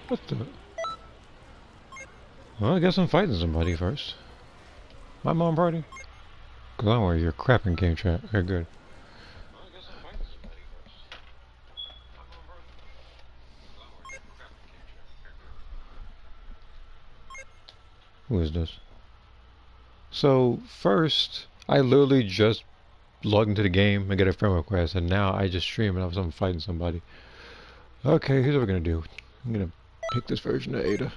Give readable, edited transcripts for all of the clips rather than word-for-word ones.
What the? Well, I guess I'm fighting somebody first. My mom party? Cause I don't worry, you're crap in game chat. Okay, good. Who is this? So, first, I literally just logged into the game and get a friend request, and now I just stream and all of a sudden I'm fighting somebody. Okay, here's what we're gonna do. I'm gonna pick this version of Ada.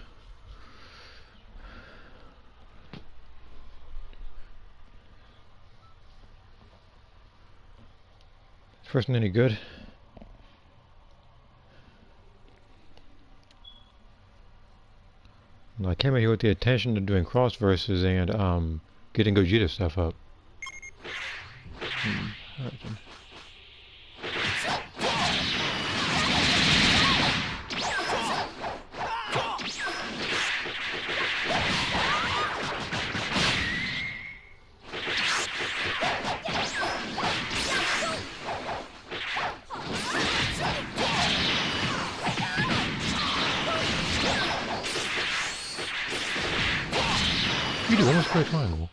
This person any good? I came in here with the intention of doing cross verses and getting Gogeta stuff up. Alright then. You do almost play a triangle.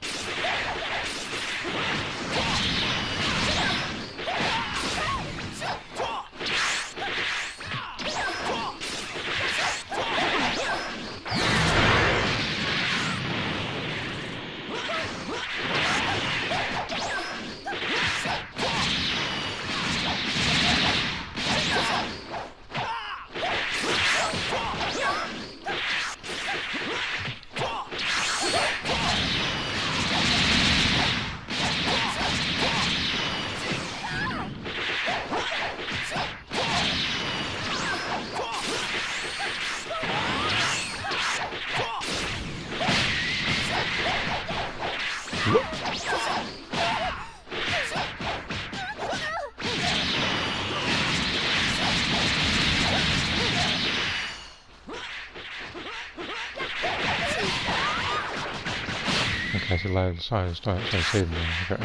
Okay, so like, sorry, start saving me. Okay.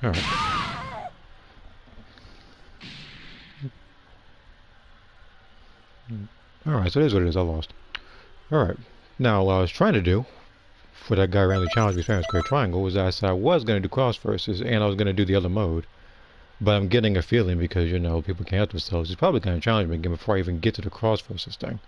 Alright. Alright, so it is what it is, I lost. Alright. Now, what I was trying to do, for that guy randomly challenged me fair square triangle, was I said I was going to do cross versus, and I was going to do the other mode. But I'm getting a feeling, because, you know, people can't help themselves, he's probably going to challenge me again before I even get to the cross versus thing.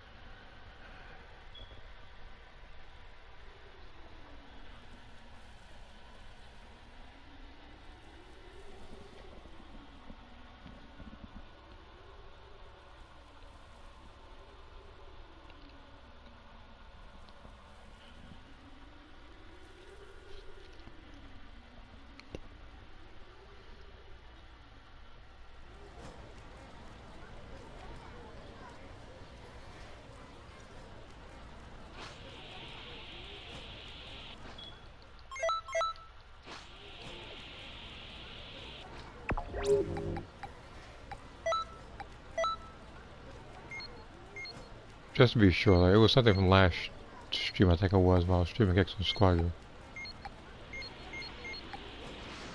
Just to be sure, like, it was something from last stream, I think it was, while I was streaming Excellent Squadron.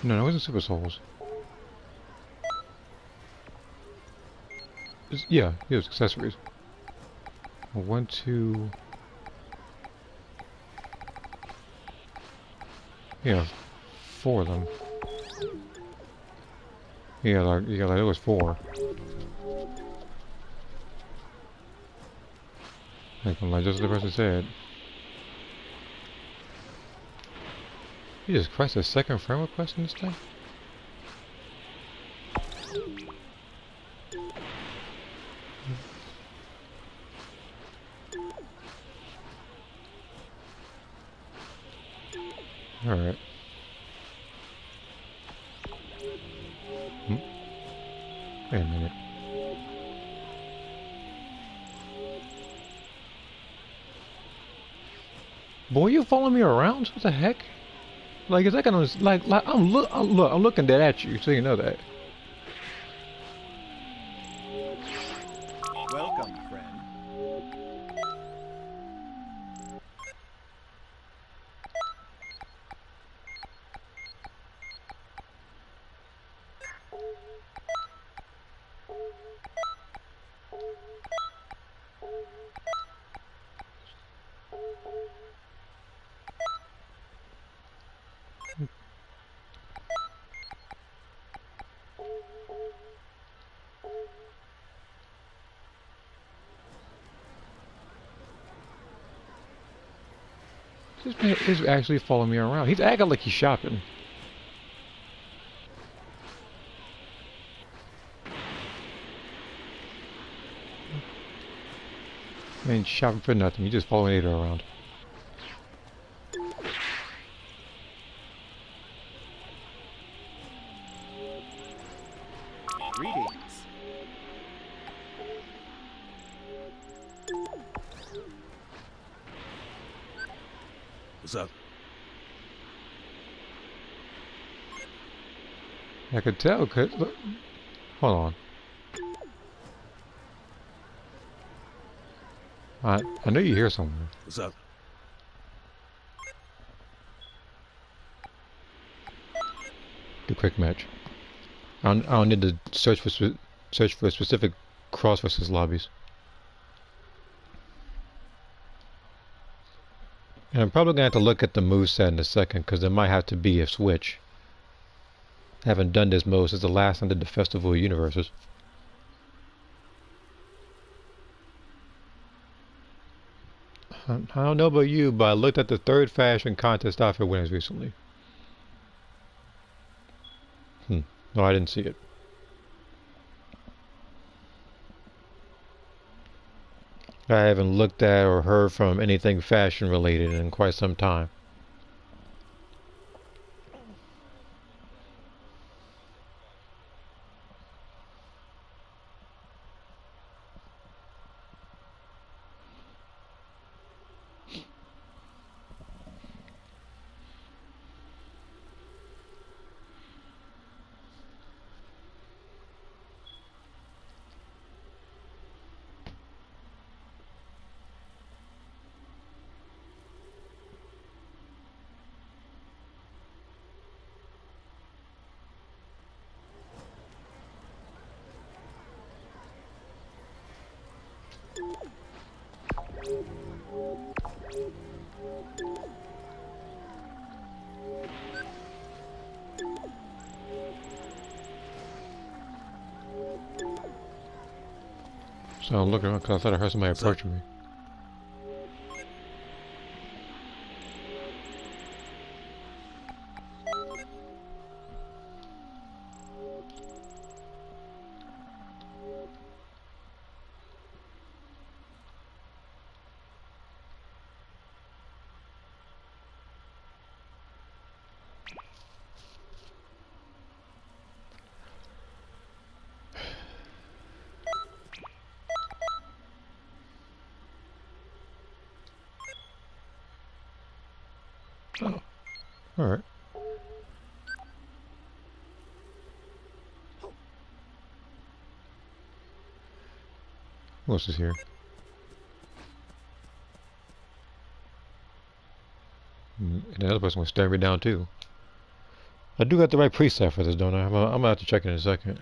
No, it wasn't Super Souls. Yeah, here's accessories. 1, 2. Yeah, 4 of them. Yeah, like it was 4. Like just the person said. Jesus Christ, a second friend request in this thing? Alright. Wait a minute. Boy, you following me around? What the heck? Like, is that gonna like I'm looking dead at you, so you know that. Welcome, friend. This man is actually following me around. He's acting like he's shopping. I ain't shopping for nothing. You just following Ada around. Greetings. What's up? I could tell, cause look, hold on. I know you're here somewhere. What's up? Do quick match. I don't need to search for specific cross versus lobbies. And I'm probably gonna have to look at the moveset in a second, because there might have to be a switch. I haven't done this mode since the last time I did the Festival of Universes. I don't know about you, but I looked at the third fashion contest outfit winners recently. No, I didn't see it. I haven't looked at or heard from anything fashion related in quite some time. So I'm looking around because I thought I heard somebody approaching me. Oh, alright. Who else is here? And the other person was staring me down too. I do got the right preset for this, don't I? I'm gonna have to check in a second.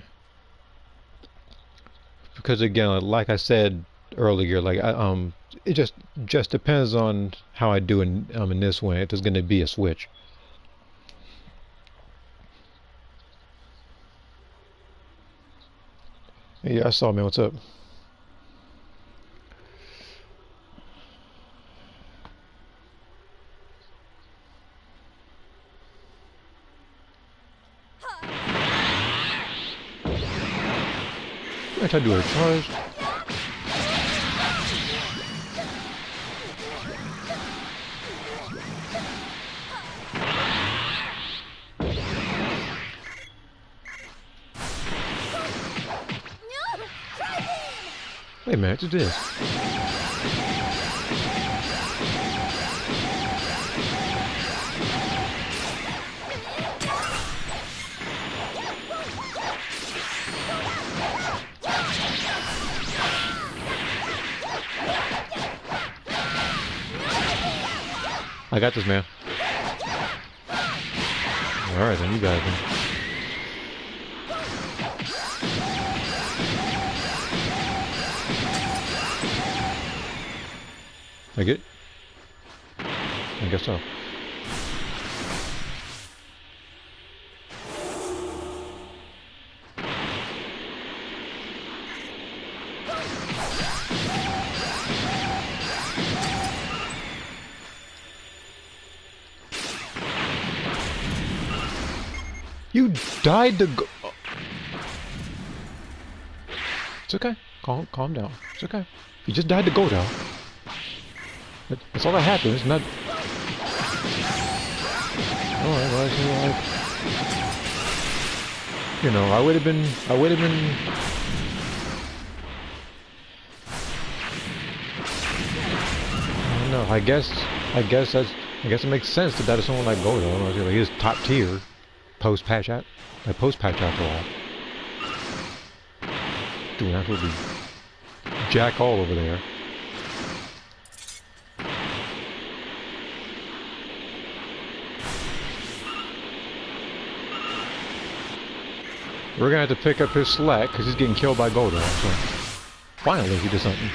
because again, like I said earlier, like it just depends on how I do in this one. If there's going to be a switch. Yeah, I saw, man. What's up? I tried to do a charge. Hey man, what's this? I got this, man. Alright, then you got it, then. I get it? I guess so. You died to go. It's okay. Calm down. It's okay. You just died to go down. That's all that happened. It's not. Alright, well, so like, you know, I would have been. I don't know. I guess it makes sense to die to someone like Godo. Like he's top tier, post patch out, after all. Doing absolutely jack all over there. We're gonna have to pick up his slack because he's getting killed by Godo. So finally, he did something.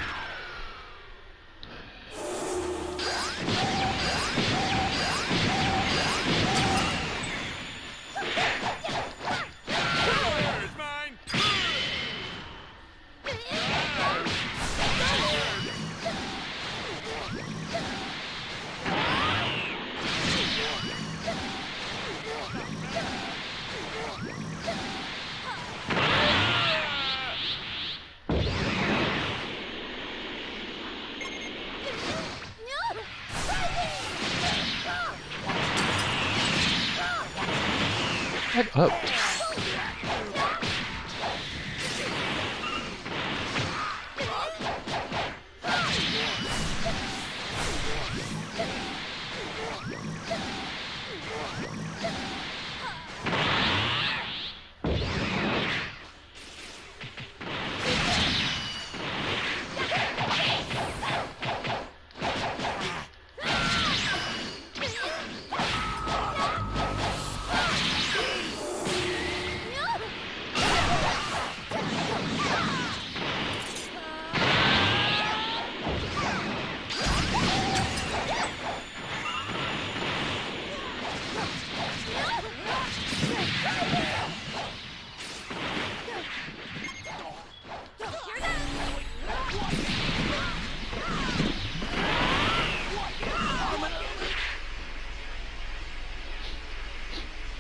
Back up.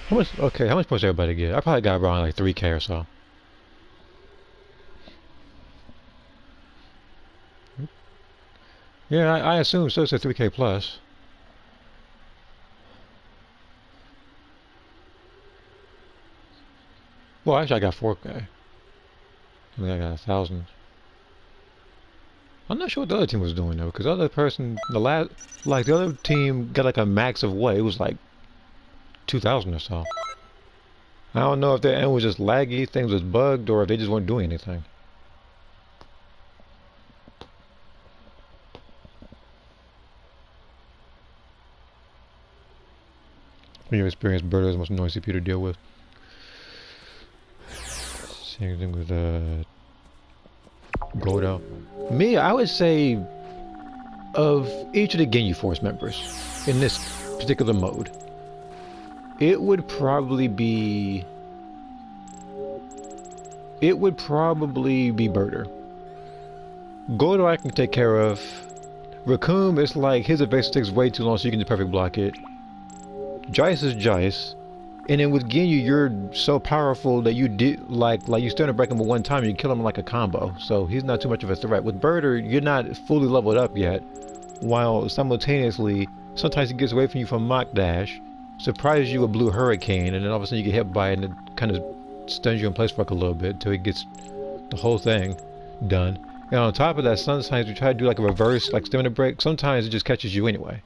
How much? Okay, how much points everybody get? I probably got around like 3K or so. Yeah, I assume so. It's a 3K plus. Well, actually, I got 4K. I think I got 1,000. I'm not sure what the other team was doing though, because the other person, the other team got like a max of what? It was like 2,000 or so. I don't know if their end was just laggy, things was bugged, or if they just weren't doing anything. When you experience Birdo is the most annoying CPU to deal with. Same thing with Gordo. Me, I would say of each of the Ginyu Force members in this particular mode, it would probably be Birder. Gordo I can take care of. Raccoon is like his evasive takes way too long, so you can just perfect block it. Jice is Jice. And then with Ginyu, you're so powerful that you did like you stand to break him with one time, you can kill him like a combo. So he's not too much of a threat. With Birder, you're not fully leveled up yet, while simultaneously sometimes he gets away from you from Mock Dash, surprises you with Blue Hurricane, and then all of a sudden you get hit by it and it kind of stuns you in place for like a little bit until he gets the whole thing done. And on top of that, sometimes we try to do like a reverse, like stamina break. Sometimes it just catches you anyway.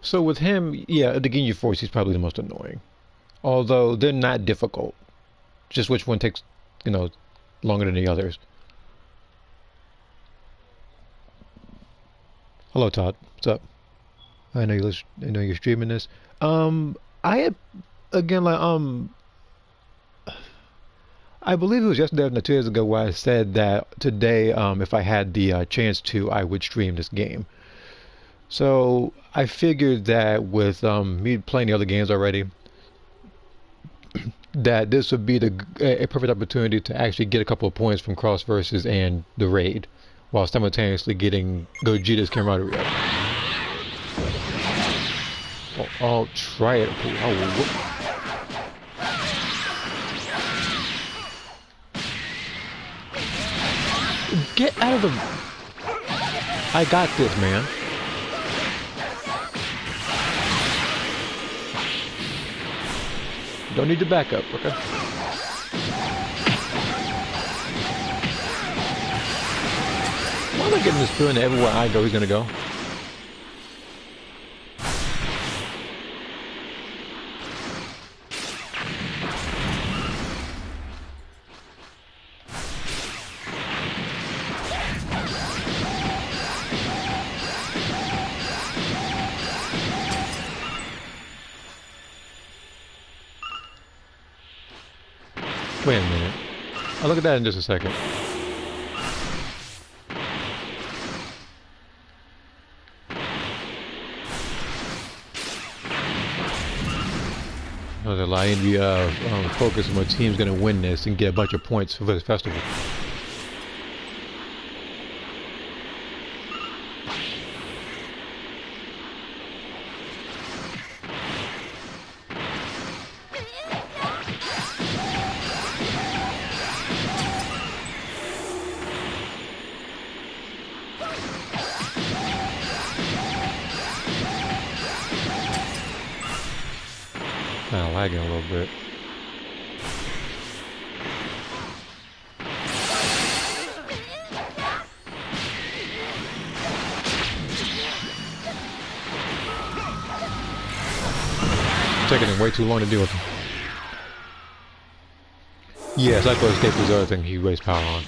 So with him, yeah, the Ginyu Force, he's probably the most annoying. Although they're not difficult. Just which one takes, longer than the others. Hello, Todd. What's up? I know you're streaming this. I had again I believe it was yesterday or 2 days ago where I said that today, if I had the chance to, I would stream this game. So I figured that with me playing the other games already, that this would be a perfect opportunity to actually get a couple of points from cross versus and the raid, while simultaneously getting Gogeta's camaraderie up. Oh, I'll try it. Oh, get out of the... I got this, man. Don't need to back up, okay? Why am I getting this feeling that everywhere I go, he's gonna go? Wait a minute. I'll look at that in just a second. I was allowing to be focused on what team's gonna win this and get a bunch of points for this festival. Kind of lagging a little bit. Taking him way too long to deal with him. Yeah, Psycho Escape was the other thing he wastes power on.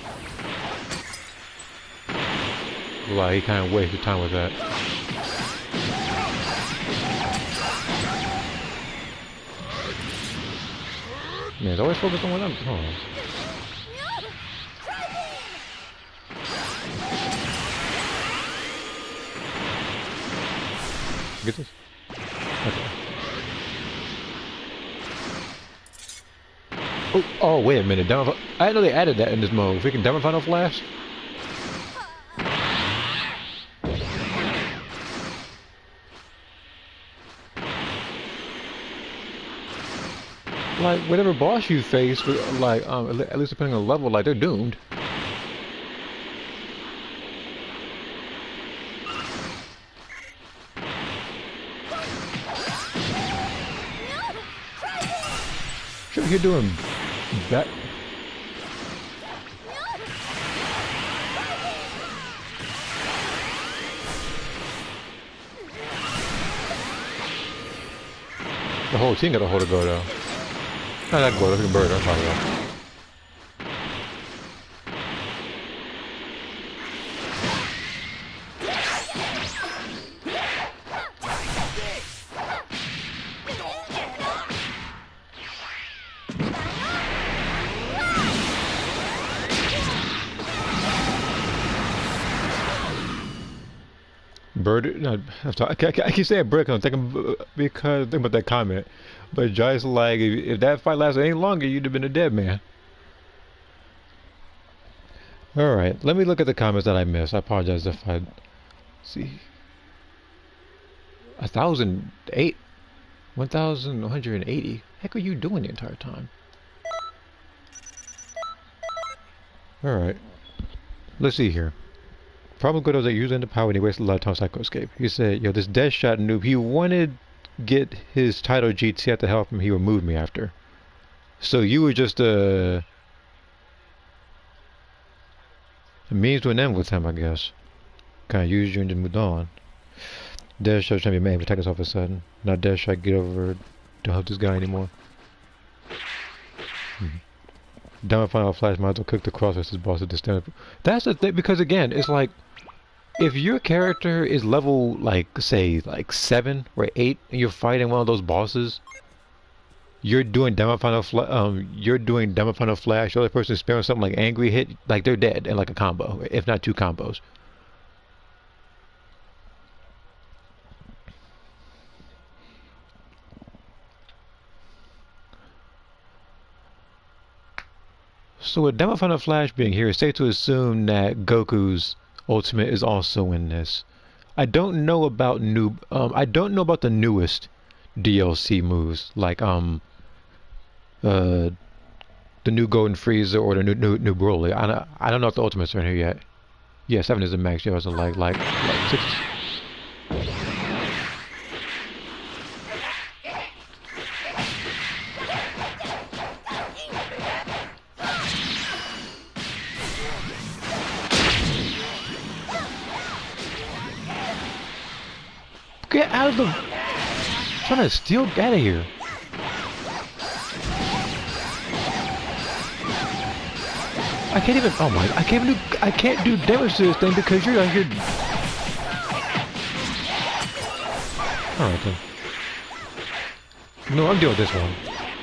Like, he kind of wasted time with that. Man, it's always focused on one of them. Oh. Get this? Okay. Oh, wait a minute. I didn't know they added that in this mode. Freaking Demon Final Flash? Like, whatever boss you face, like, at least depending on the level, like, they're doomed. Sure, you're doing that. The whole team got a hold of Gordo. Not that Gordo, freaking Bird, I'm talking about. bird. No, I'm sorry, I keep saying bird. 'Cause I'm thinking because think about that comment. But just like if that fight lasted any longer, you'd have been a dead man. All right, let me look at the comments that I missed. I apologize if I see 1,008, 1,180. Heck, are you doing the entire time? All right, let's see here. Problem good was that using the power and he wasted a lot of time on Psycho Escape. He said, yo, this dead shot noob, he wanted get his title GT had to help him, he removed me after. So you were just a means to an end with him, I guess. Kinda used you and just moved on. Dead shot trying to be mad, protect us all of a sudden. Now dead shot get over, don't help this guy anymore. Down final flash might as well cook the cross versus boss at this time. That's the thing, because again, it's like if your character is level like say like 7 or 8 and you're fighting one of those bosses, you're doing demo final flash, the other person is sparing something like angry hit, like they're dead in like a combo, if not 2 combos. So with Demo Final Flash being here, it's safe to assume that Goku's ultimate is also in this. I don't know about I don't know about the newest DLC moves, like the new Golden Frieza or the new Broly. I don't know if the ultimates are in here yet. Yeah, 7 is the max. Yeah, it was like 6. Get out of the... trying to steal... Get out of here. I can't even... oh my... I can't do damage to this thing because you're out here... Alright then. No, I'm dealing with this one.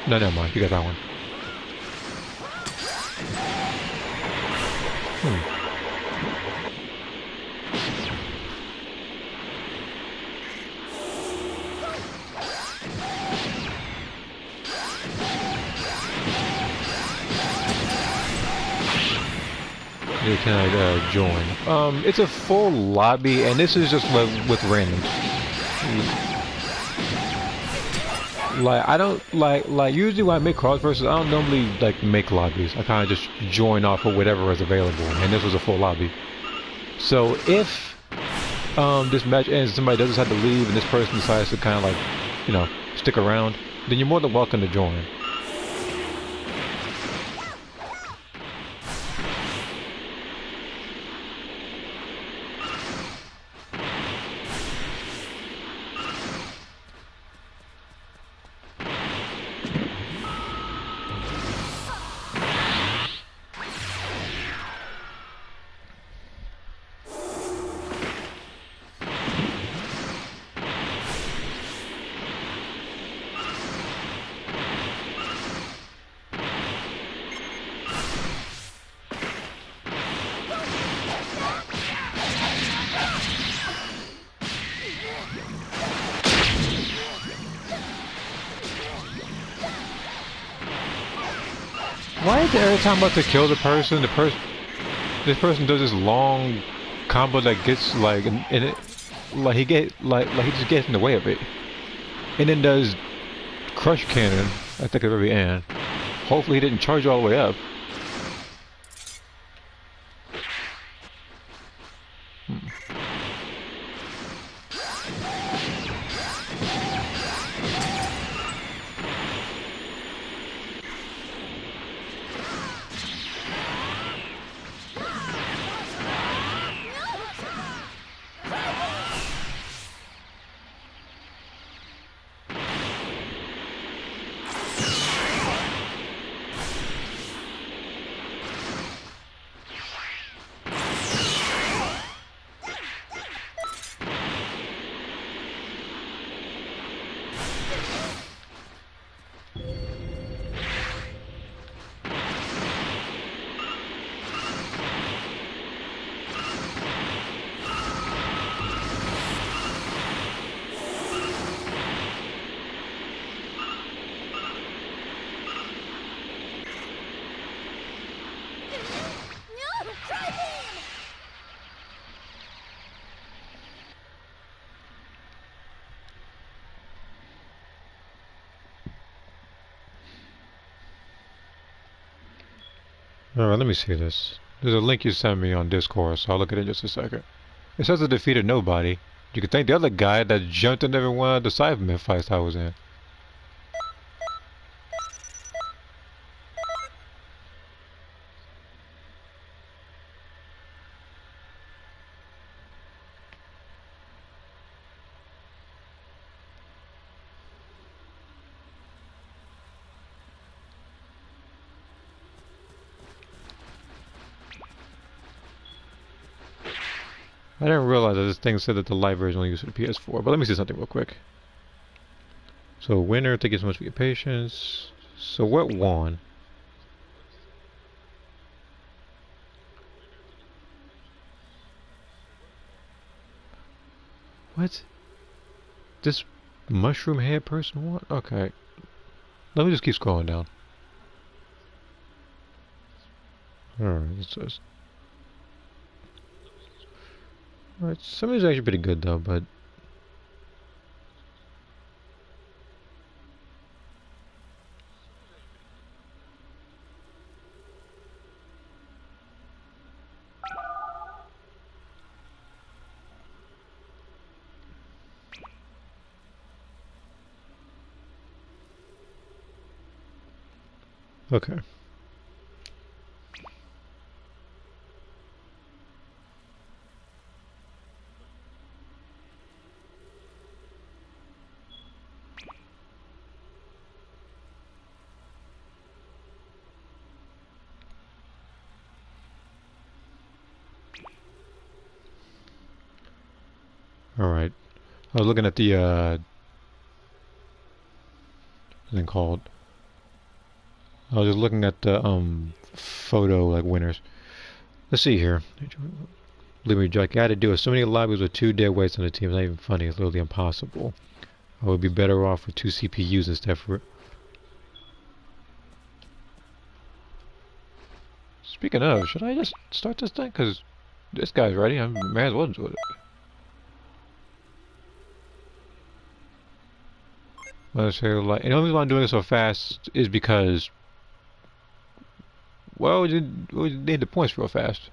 No, never mind. You got that one. You can join. It's a full lobby, and this is just with randoms. Like I don't like usually when I make cross versus, I don't normally like make lobbies. I kind of just join off of whatever is available, and this was a full lobby. So if this match ends, and somebody does decide to leave, and this person decides to kind of like, you know, stick around, then you're more than welcome to join. Why is it every time I'm about to kill the person, this person does this long combo that gets like in it, like he just gets in the way of it, and then does crush cannon at the very end. Hopefully he didn't charge all the way up. Alright, let me see this. There's a link you sent me on Discord, so I'll look at it in just a second. It says it defeated nobody. You could thank the other guy that jumped in every one of the Cybermen fights I was in. I didn't realize that this thing said that the live version only used for the PS4, but let me see something real quick. So winner, thank you so much for your patience. So what won? What? This mushroom head person won? Okay. Let me just keep scrolling down. Alright, alright, some of these are actually pretty good though, but okay. Alright. I was looking at the thing called. I was just looking at the photo like winners. Let's see here. Liberty Jack. I had to do it. So many lobbies with 2 dead weights on the team. It's not even funny. It's literally impossible. I would be better off with 2 CPUs instead for it. Speaking of, should I just start this thing? Because this guy's ready. I may as well do it. Let's say, like, and the only reason why I'm doing it so fast is because, well, we need the points real fast.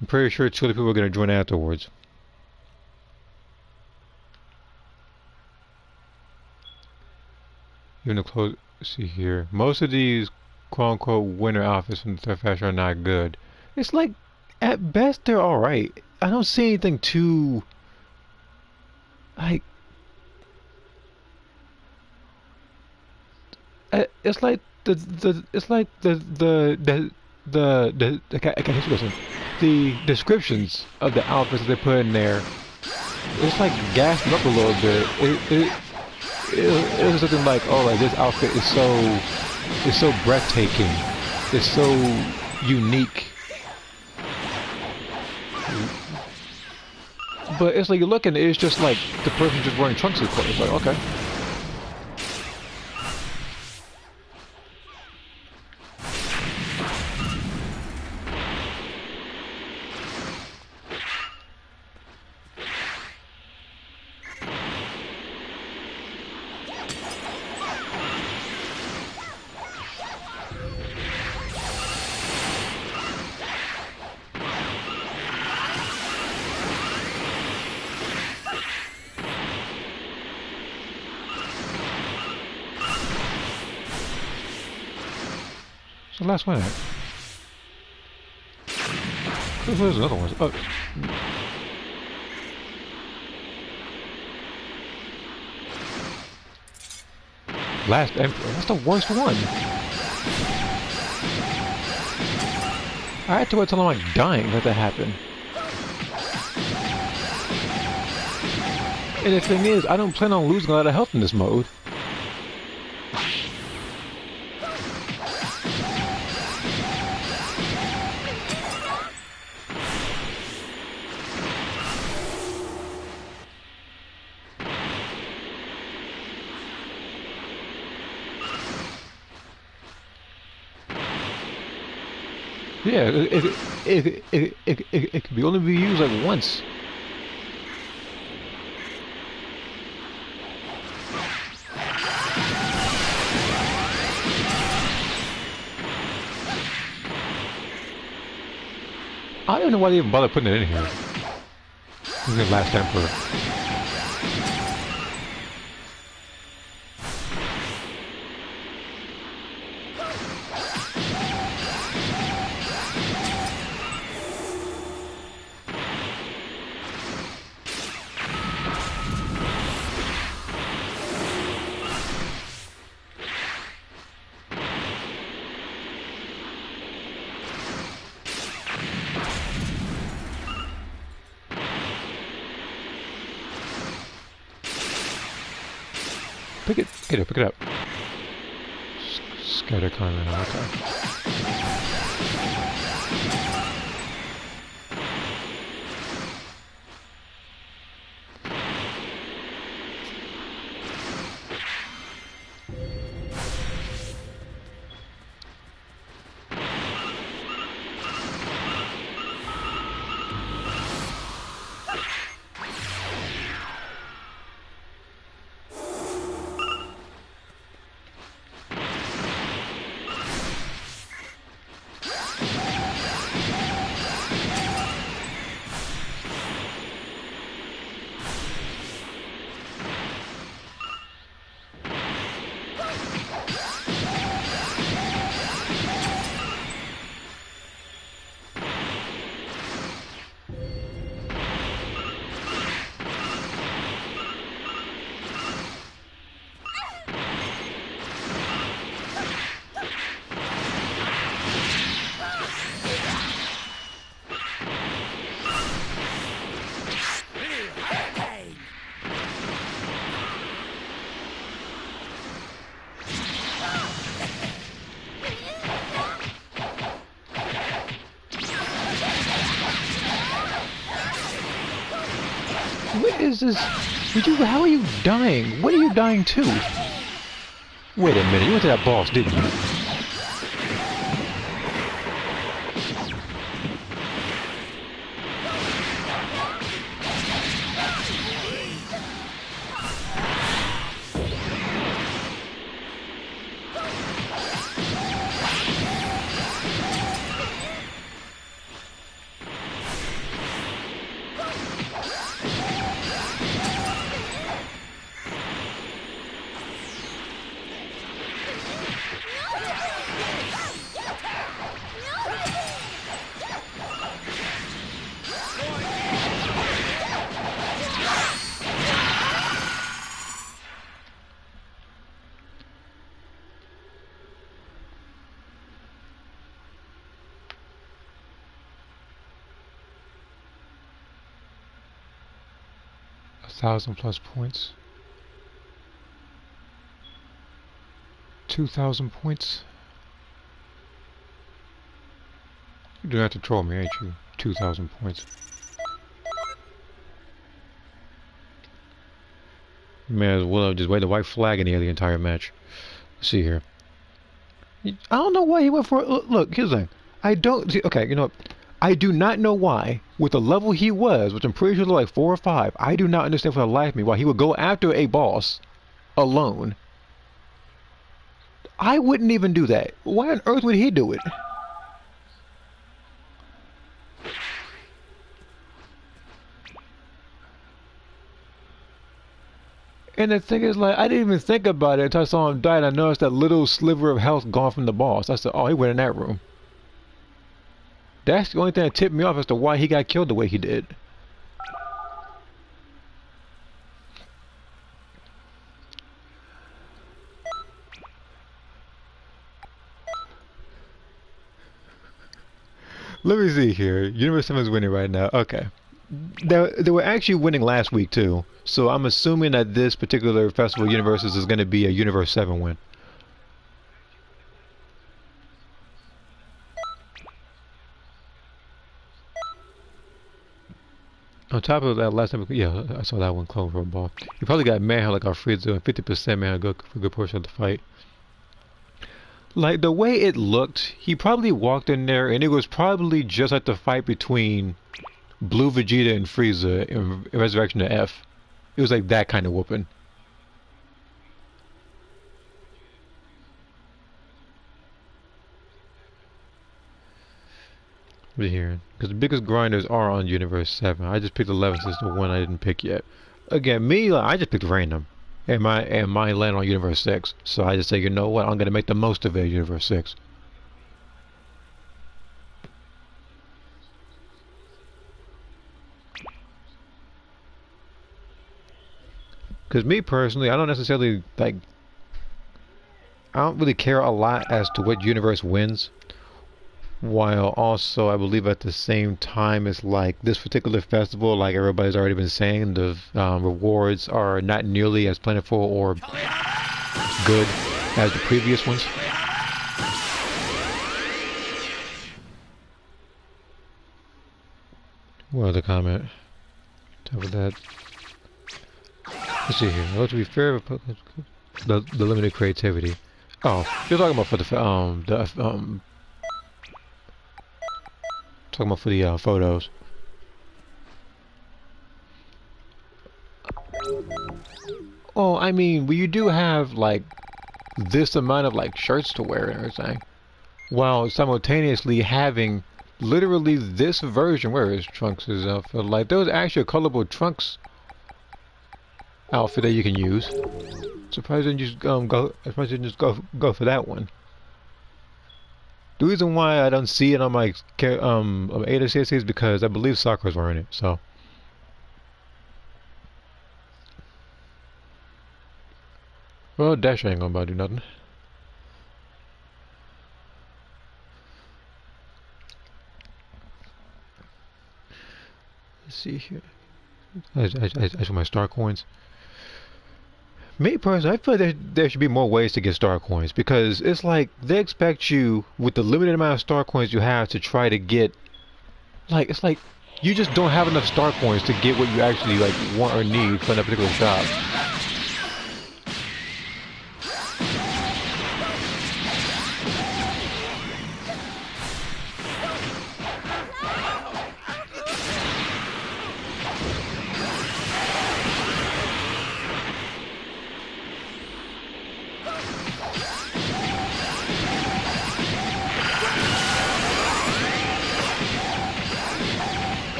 I'm pretty sure 2 other people are going to join afterwards. Even the clothes, see here. Most of these quote-unquote winter outfits from the third fashion are not good. It's like, at best, they're alright. I don't see anything too, like, it's like it's like I can't listen. The descriptions of the outfits that they put in there, it's like gassed them up a little bit. It was something like, oh, like this outfit is so breathtaking, it's so unique. But it's like you're looking, it's just like the person just wearing trunks of clothes. It's like, okay. So last one. Where's another one? Oh. Last Emperor. That's the worst one. I had to wait till I'm like dying for that to happen. And the thing is, I don't plan on losing a lot of health in this mode. Yeah, it could only be used like once. I don't know why they even bother putting it in here. This is the last emperor. Pick it up. Scatter comment, okay. What is this? How are you dying? What are you dying to? Wait a minute, you went to that boss, didn't you? +1,000 points. 2,000 points. You're doing that to troll me, ain't you? 2,000 points. May as well have just waved the white flag in the entire match. Let's see here. I don't know why he went for it. Look, here's the thing. I don't see. Okay, you know what? I do not know why, with the level he was, which I'm pretty sure was like 4 or 5, I do not understand for the life of me why he would go after a boss alone. I wouldn't even do that. Why on earth would he do it? And the thing is, like, I didn't even think about it until I saw him die, and I noticed that little sliver of health gone from the boss. I said, oh, he went in that room. That's the only thing that tipped me off as to why he got killed the way he did. Let me see here. Universe 7 is winning right now. Okay. They were actually winning last week, too. So I'm assuming that this particular Festival of Universes is going to be a Universe 7 win. On top of that, last time, yeah, I saw that one clone for a ball. He probably got manhandled like our Frieza and 50% manhandled for a good portion of the fight. Like, the way it looked, he probably walked in there and it was probably just like the fight between Blue Vegeta and Frieza in Resurrection of F. It was like that kind of whooping. Over here. Because the biggest grinders are on Universe 7. I just picked 11 since the one I didn't pick yet. Again, me, like, I just picked random. And mine landed on Universe 6. So I just say, you know what, I'm going to make the most of it at Universe 6. Because me personally, I don't necessarily, like, I don't really care a lot as to what universe wins. While also, I believe at the same time, it's like this particular festival, like everybody's already been saying, the rewards are not nearly as plentiful or good as the previous ones. What other comment? Top of that. Let's see here. Well, to be fair, the limited creativity. Oh, you're talking about for the talking about for the photos. Oh, I mean, well, you do have like this amount of like shirts to wear and everything, while simultaneously having literally this version. Where is Trunks' outfit? Like there was actually a colorable Trunks outfit that you can use. Surprised you just surprised you just go for that one. The reason why I don't see it on my Ada CSC is because I believe Sakura's wearing it. So. Well, Dash ain't gonna do nothing. Let's see here. I show my star coins. Me personally, I feel like there should be more ways to get star coins because it's like they expect you with the limited amount of star coins you have to try to get. Like it's like you just don't have enough star coins to get what you actually like want or need from that particular shop.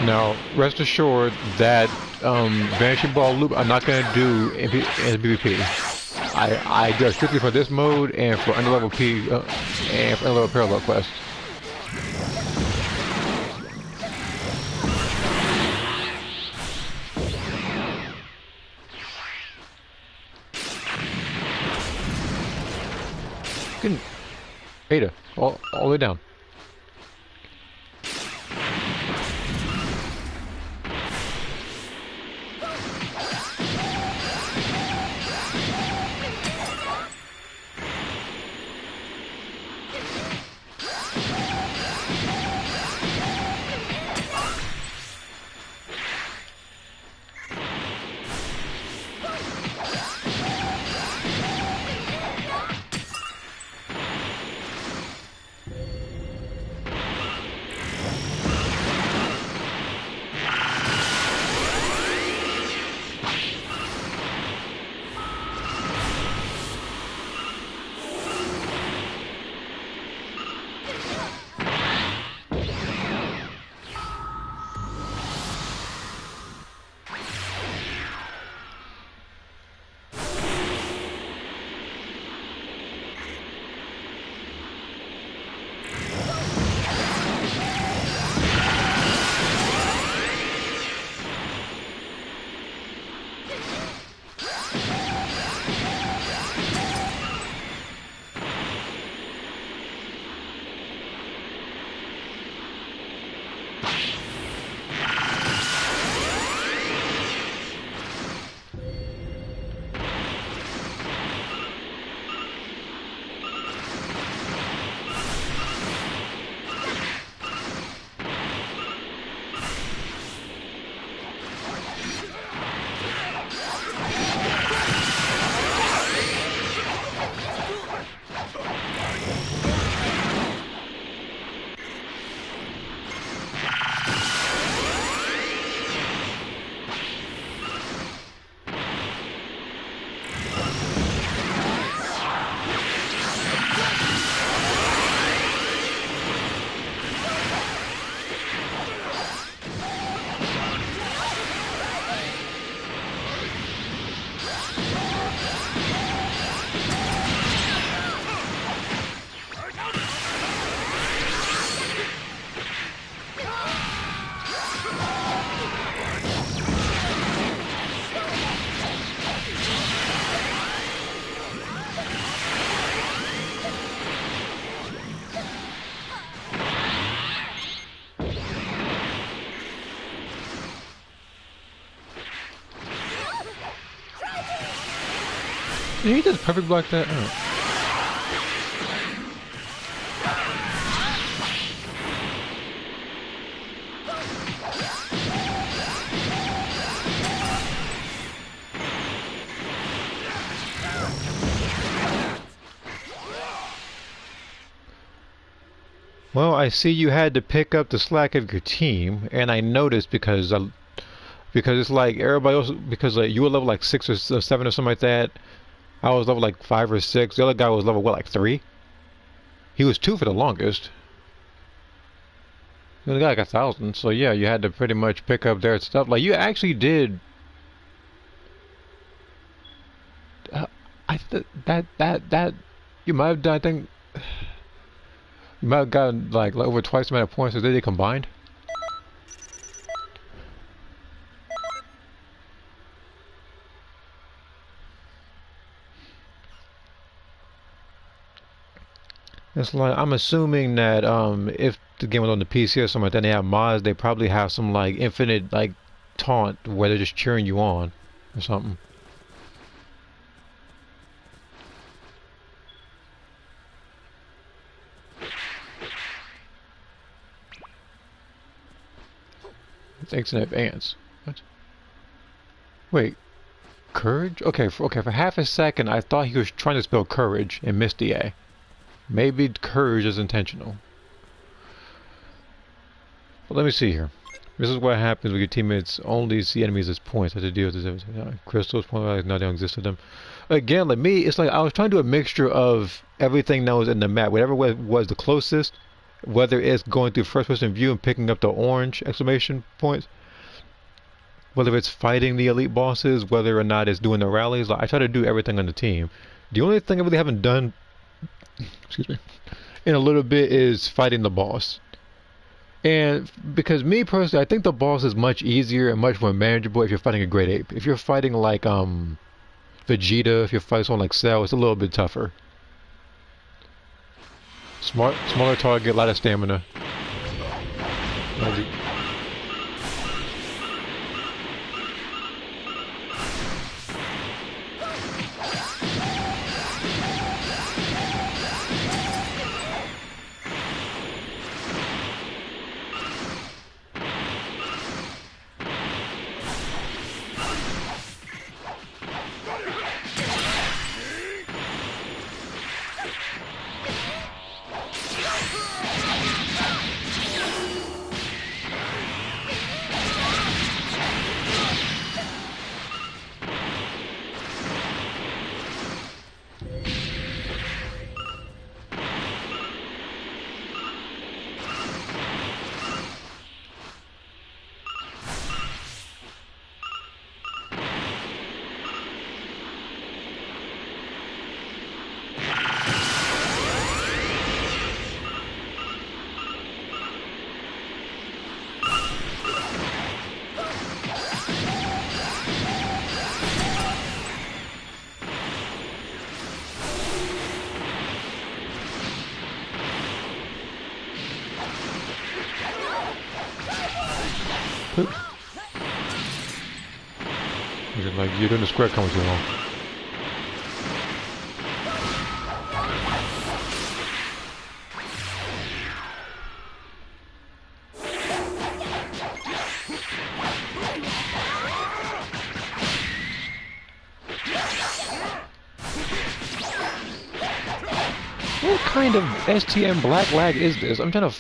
Now, rest assured that Vanishing Ball Loop I'm not going to do in PvP. I do it strictly for this mode and for underlevel P and for underlevel parallel quests. Good. Ada, all the way down. Did he just perfect block that? Oh. Well, I see you had to pick up the slack of your team, and I noticed because it's like everybody else, because like you were level like 6 or 7 or something like that. I was level like 5 or 6. The other guy was level what, like 3? He was 2 for the longest. The other guy got 1,000. So yeah, you had to pretty much pick up their stuff. Like you actually did. That you might have done. I think you might have gotten like over twice the amount of points as they did combined. It's like I'm assuming that if the game was on the PC or something like that, and they have mods, they probably have some like infinite like taunt where they're just cheering you on or something. Thanks in advance. What? Wait, courage? Okay, for half a second I thought he was trying to spell courage and missed the A. Maybe courage is intentional. But let me see here. This is what happens when your teammates only see enemies as points. Have to deal with this. Crystals, point like now they don't exist to them. Again, like me, it's like I was trying to do a mixture of everything that was in the map. Whatever was the closest, whether it's going through first-person view and picking up the orange exclamation points, whether it's fighting the elite bosses, whether or not it's doing the rallies. Like I try to do everything on the team. The only thing I really haven't done, excuse me, in a little bit is fighting the boss. And because me personally, I think the boss is much easier and much more manageable if you're fighting a great ape. If you're fighting like Vegeta, if you're fighting someone like Cell, it's a little bit tougher. Smaller target, a lot of stamina. Like you're doing the square coming too long. What kind of STM black lag is this? I'm trying to...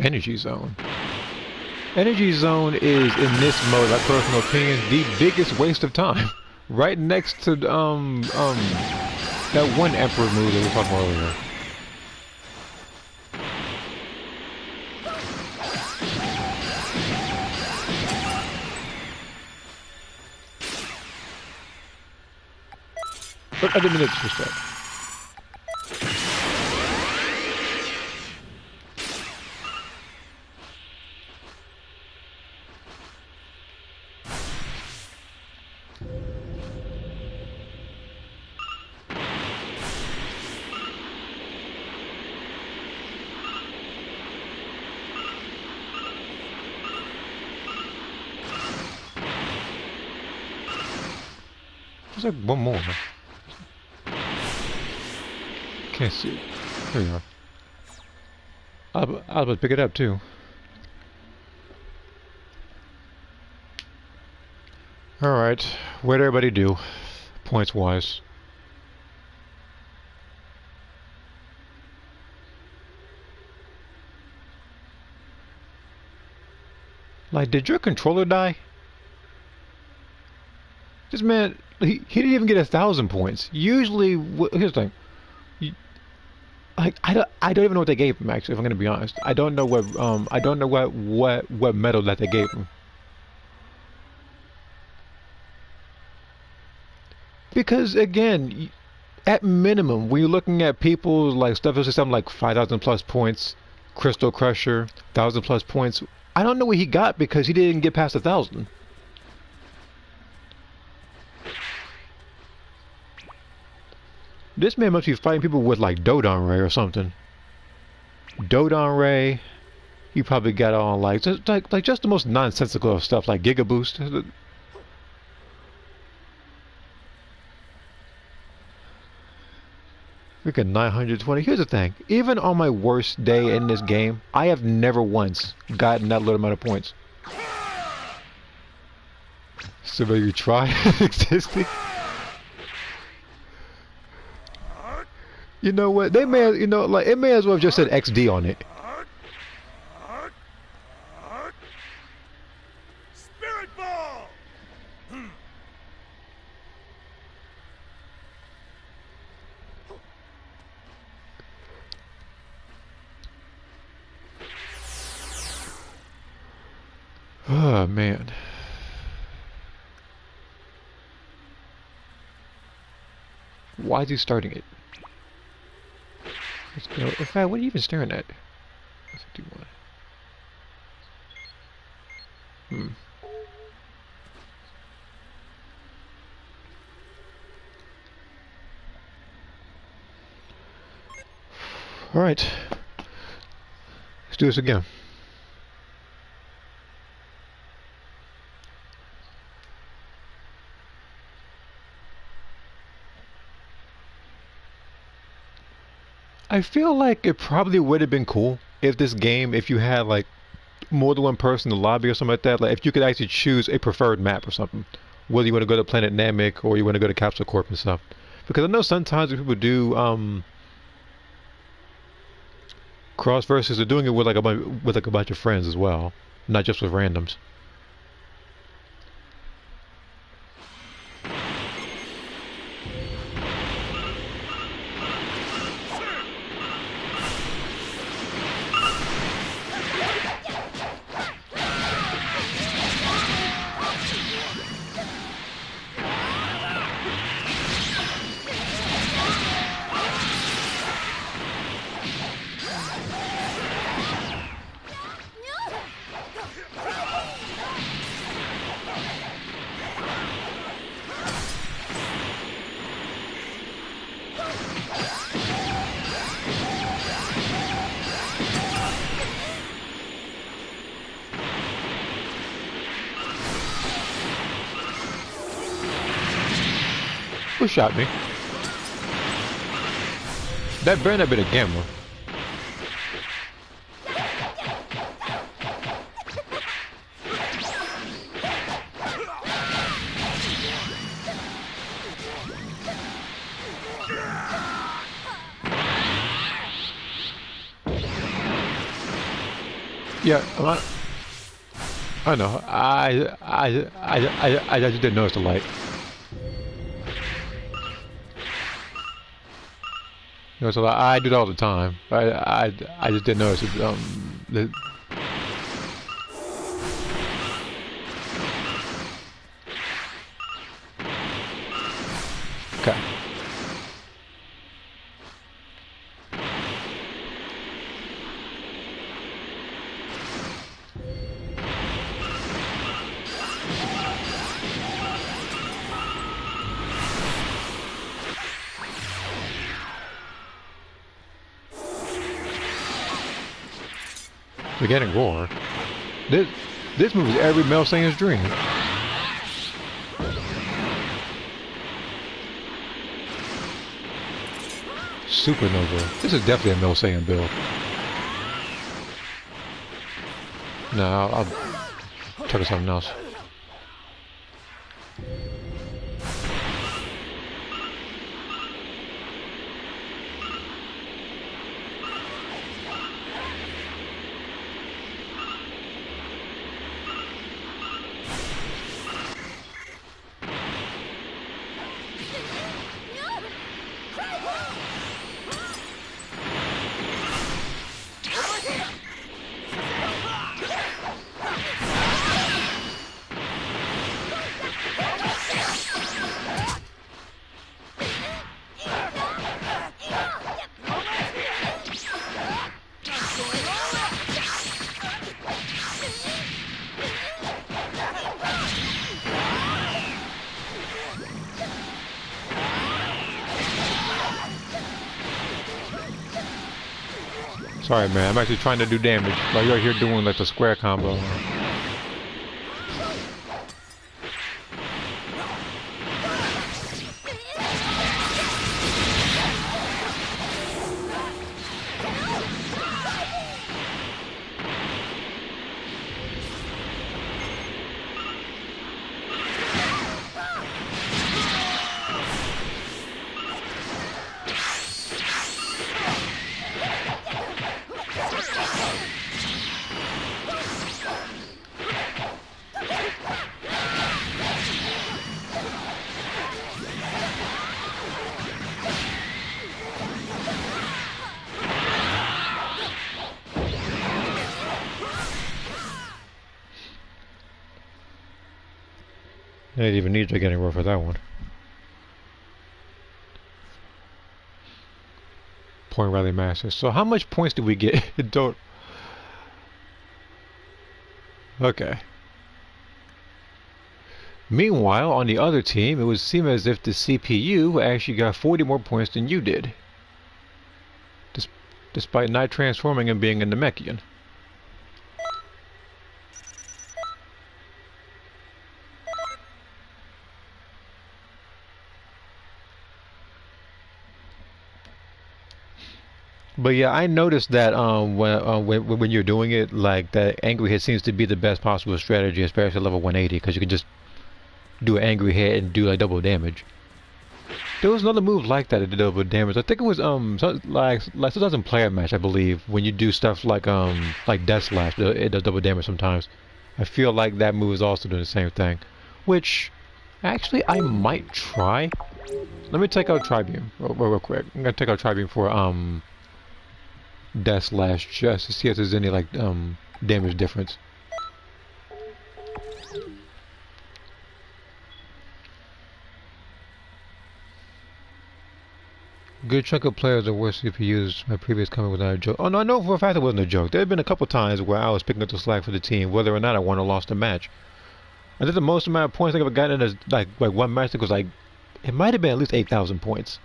Energy Zone. Energy Zone is, in this mode, my personal opinion, the biggest waste of time. Right next to, that one Emperor move that we were talking about earlier. But I didn't mean to disrespect. There's like one more. Can't see it. There you are. I was about to pick it up too. Alright, what'd everybody do? Points wise. Like, did your controller die? This man, he didn't even get 1,000 points. Usually, here's the thing. Like, I don't even know what they gave him, actually, if I'm gonna be honest. I don't know what medal that they gave him. Because again, at minimum, when you're looking at people like stuff that's something like 5,000 plus points, Crystal Crusher, 1,000 plus points. I don't know what he got because he didn't get past 1,000. This man must be fighting people with like Dodon Ray or something. Dodon Ray, he probably got on like just the most nonsensical of stuff like Giga Boost. Freaking 920. Here's the thing. Even on my worst day in this game, I have never once gotten that little amount of points. So maybe try existing. You know what? They may, you know, like it may as well have just said XD on it. Spirit ball. Oh man. Why is he starting it? Let's go. In fact, what are you even staring at? 51. Alright. Let's do this again. I feel like it probably would have been cool if this game, if you had like more than one person in the lobby or something like that, like if you could actually choose a preferred map or something, whether you want to go to Planet Namek or you want to go to Capsule Corp and stuff. Because I know sometimes when people do cross versus, they're doing it with like a bunch of friends as well, not just with randoms. Who shot me? That better not been a gambler. Yeah, I know. I just didn't notice the light. You know, so I do that all the time. I just didn't notice it. Okay. We're getting war. This movie is every male Saiyan's dream. Supernova. This is definitely a male Saiyan build. No, I'll check something else. Sorry, man. I'm actually trying to do damage while you're here doing like the square combo. I didn't even need to get anywhere for that one. Point rally masters. So how much points do we get? Don't. Okay. Meanwhile, on the other team, it would seem as if the CPU actually got 40 more points than you did. Despite not transforming and being in the Namekian. But yeah, I noticed that when you're doing it, like that angry hit seems to be the best possible strategy, especially at level 180, because you can just do an angry hit and do like double damage. There was another move like that that did double damage. I think it was like sometimes in player match, I believe, when you do stuff like Death Slash, it does double damage sometimes. I feel like that move is also doing the same thing, which actually I might try. Let me take out Tri-Beam real quick. I'm gonna take out Tri-Beam for Death Slash just to see if there's any like damage difference. Good chunk of players are worse CPUs. My previous comment was not a joke. Oh no, I know for a fact it wasn't a joke. There have been a couple times where I was picking up the slack for the team, whether or not I won or lost a match. I think the most amount of points I've ever gotten is like one match that was like, it might have been at least 8,000 points.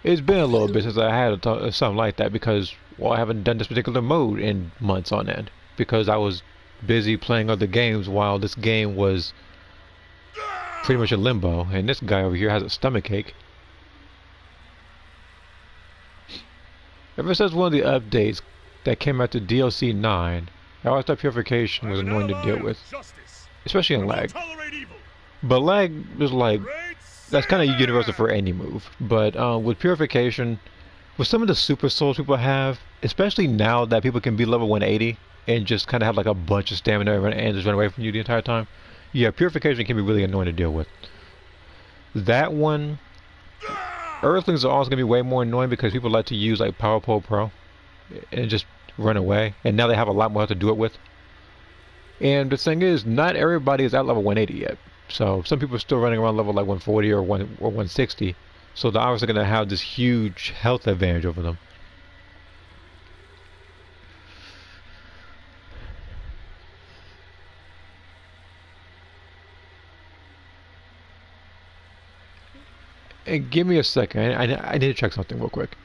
It's been a little bit since I had something like that because, well, I haven't done this particular mode in months on end because I was busy playing other games while this game was pretty much in limbo, and this guy over here has a stomach ache. Ever since one of the updates that came out to DLC 9, All-Star Purification was annoying to deal with, especially in lag. But lag is like, that's kind of universal for any move. But with Purification, with some of the super souls people have, especially now that people can be level 180 and just kind of have like a bunch of stamina and just run away from you the entire time, yeah, Purification can be really annoying to deal with. That one, Earthlings are also going to be way more annoying because people like to use like Power Pole Pro and just run away, and now they have a lot more to do it with. And the thing is, not everybody is at level 180 yet. So some people are still running around level like 140 or 160. So they're obviously going to have this huge health advantage over them. And give me a second. I need to check something real quick.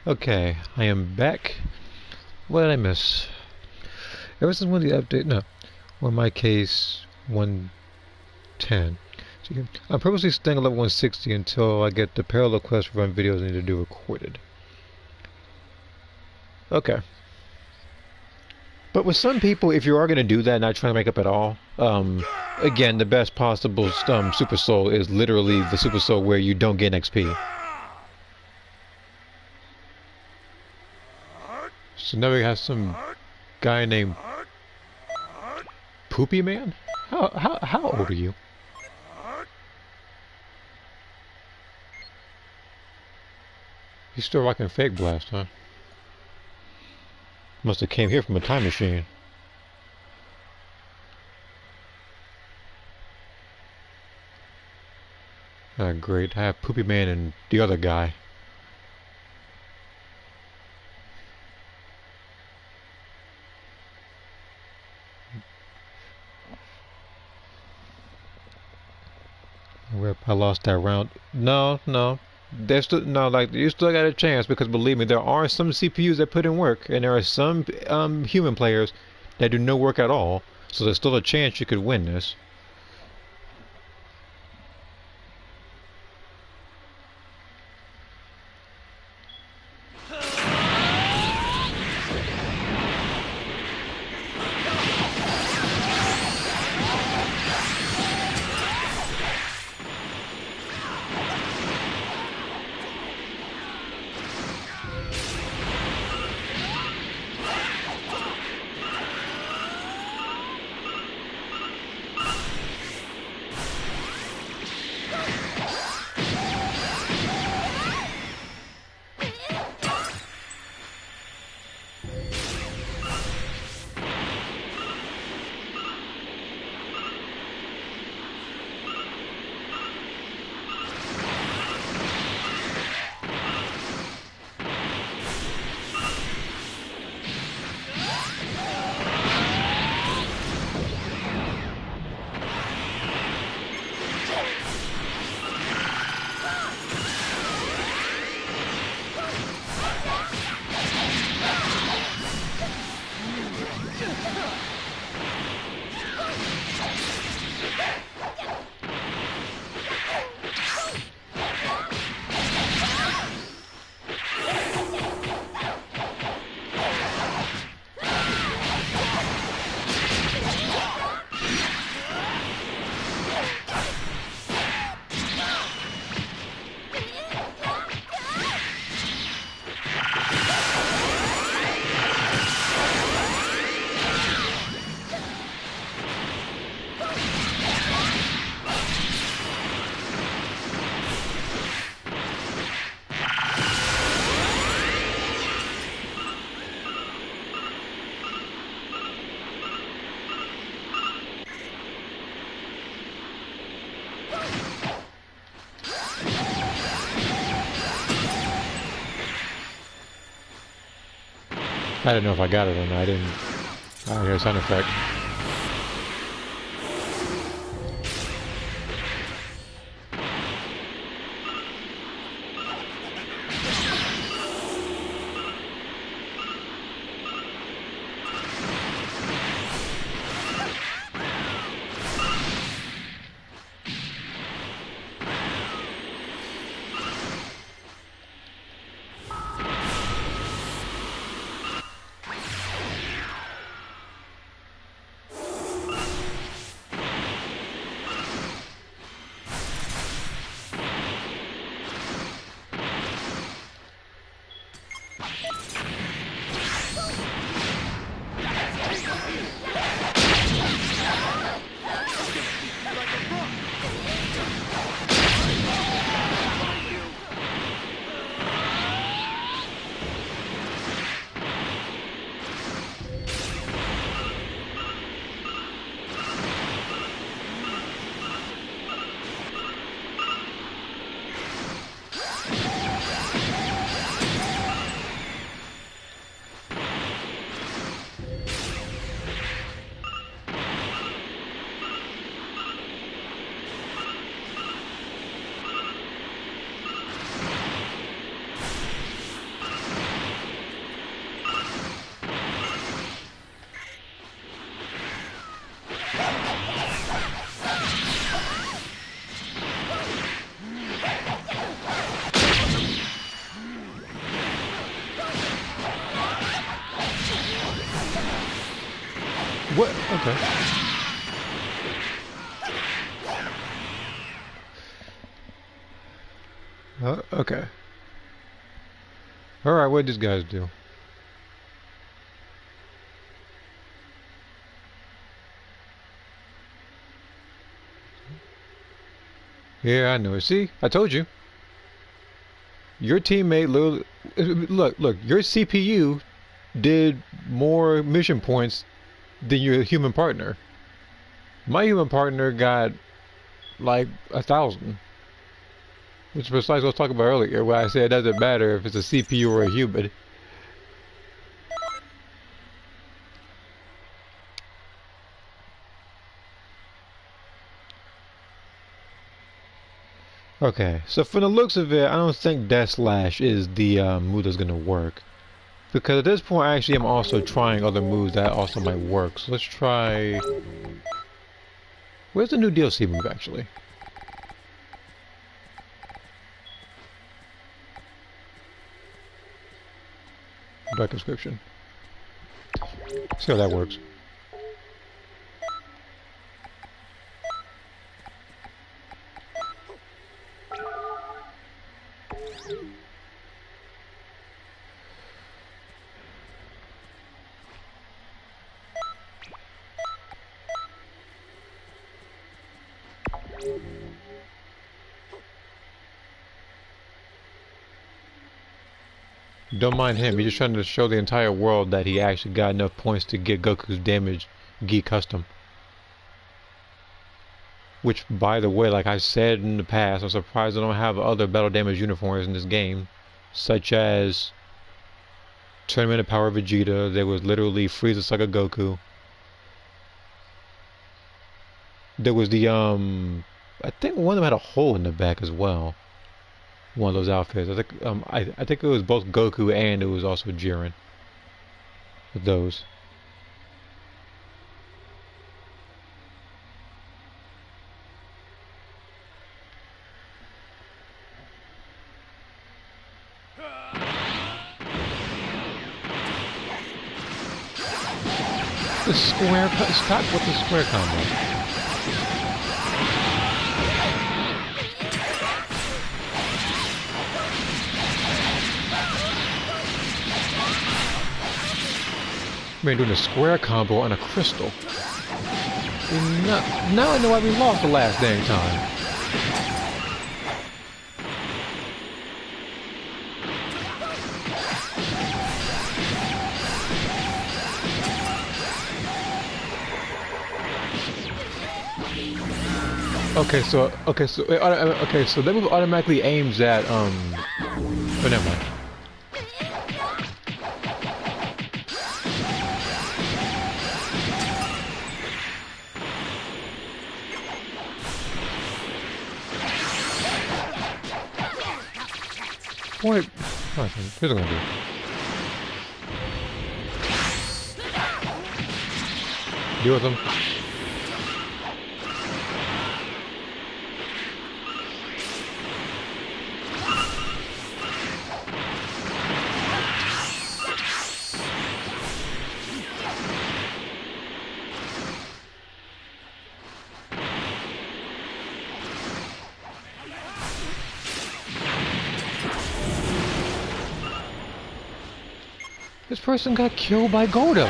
Okay, I am back. What did I miss? Ever since one of the update, no, or in my case, 110. So I'm purposely staying at level 160 until I get the parallel quest for run videos I need to do recorded. Okay. But with some people, if you are going to do that, not trying to make up at all, again, the best possible Super Soul is literally the Super Soul where you don't get XP. So now we have some guy named Poopy Man? How old are you? He's still rocking Fake Blast, huh? Must have came here from a time machine. Ah, great. I have Poopy Man and the other guy. Rip, I lost that round. No. There's still no, like you still got a chance because believe me, there are some CPUs that put in work, and there are some human players that do no work at all. So there's still a chance you could win this. I didn't know if I got it or not. I didn't. I hear a sound effect. What? Okay. Okay. Alright, what did these guys do? Yeah, I know it. See? I told you. Your teammate, look, your CPU did more mission points than your human partner. My human partner got like 1,000. Which is precisely what I was talking about earlier, where I said it doesn't matter if it's a CPU or a human. Okay, so from the looks of it, I don't think Death Slash is the move that's gonna work. Because at this point, I actually am also trying other moves that also might work. So let's try... Where's the new DLC move, actually? Dark Inscription. See how that works. Don't mind him, he's just trying to show the entire world that he actually got enough points to get Goku's damage Gi custom. Which, by the way, like I said in the past, I'm surprised I don't have other battle damage uniforms in this game. Such as Tournament of Power Vegeta, there was literally Frieza Saga Goku. There was the, I think one of them had a hole in the back as well. One of those outfits. I think it was both Goku and it was also Jiren. With those. The square, stop with the square combo. Man, doing a square combo on a crystal. Now I know why we lost the last dang time. Okay, so that move automatically aims at oh, never mind. Point. Oh, here's what I'm gonna do. Deal with him. This person got killed by Godo.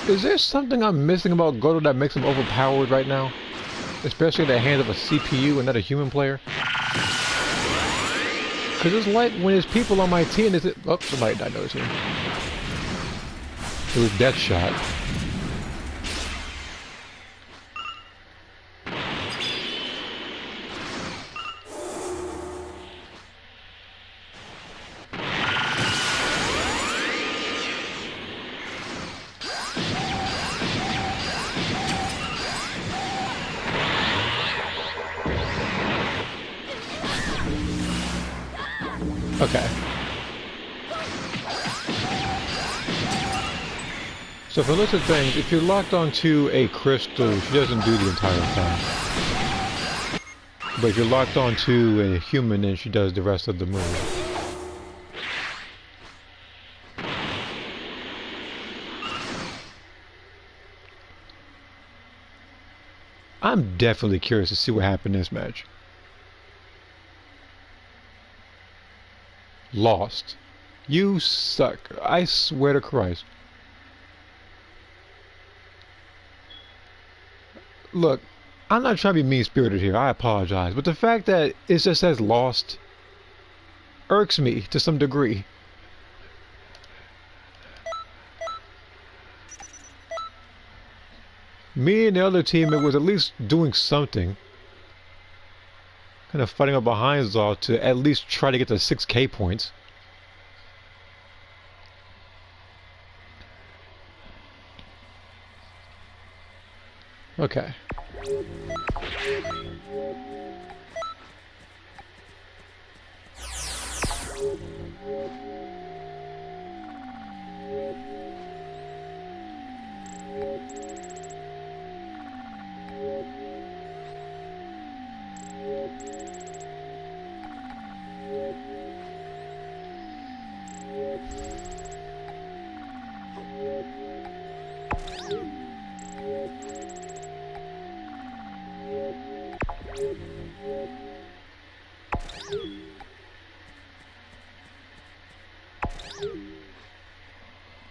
Is there something I'm missing about Godo that makes him overpowered right now? Especially in the hands of a CPU and not a human player? Because it's like when there's people on my team, oh, somebody died on the team. It was Deathshot. Okay. So for list of things, if you're locked onto a crystal, she doesn't do the entire thing. But if you're locked onto a human, then she does the rest of the move. I'm definitely curious to see what happened in this match. Lost. You suck. I swear to Christ. Look, I'm not trying to be mean-spirited here. I apologize. But the fact that it just says lost irks me to some degree. Me and the other team, it was at least doing something. Kind of fighting up behind Zal to at least try to get to 6K points. Okay.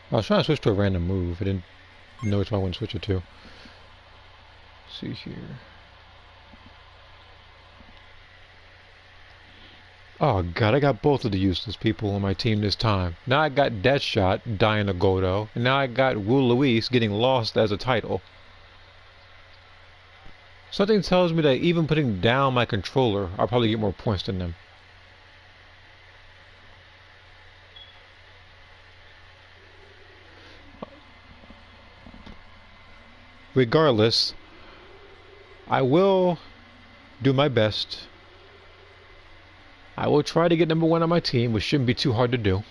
I was trying to switch to a random move. I didn't know which one I wanted to switch it to. Let's see here. Oh god, I got both of the useless people on my team this time. Now I got Deathshot dying to Godo, and now I got Wu Luis getting lost as a title. Something tells me that even putting down my controller, I'll probably get more points than them. Regardless, I will do my best. I will try to get #1 on my team, which shouldn't be too hard to do.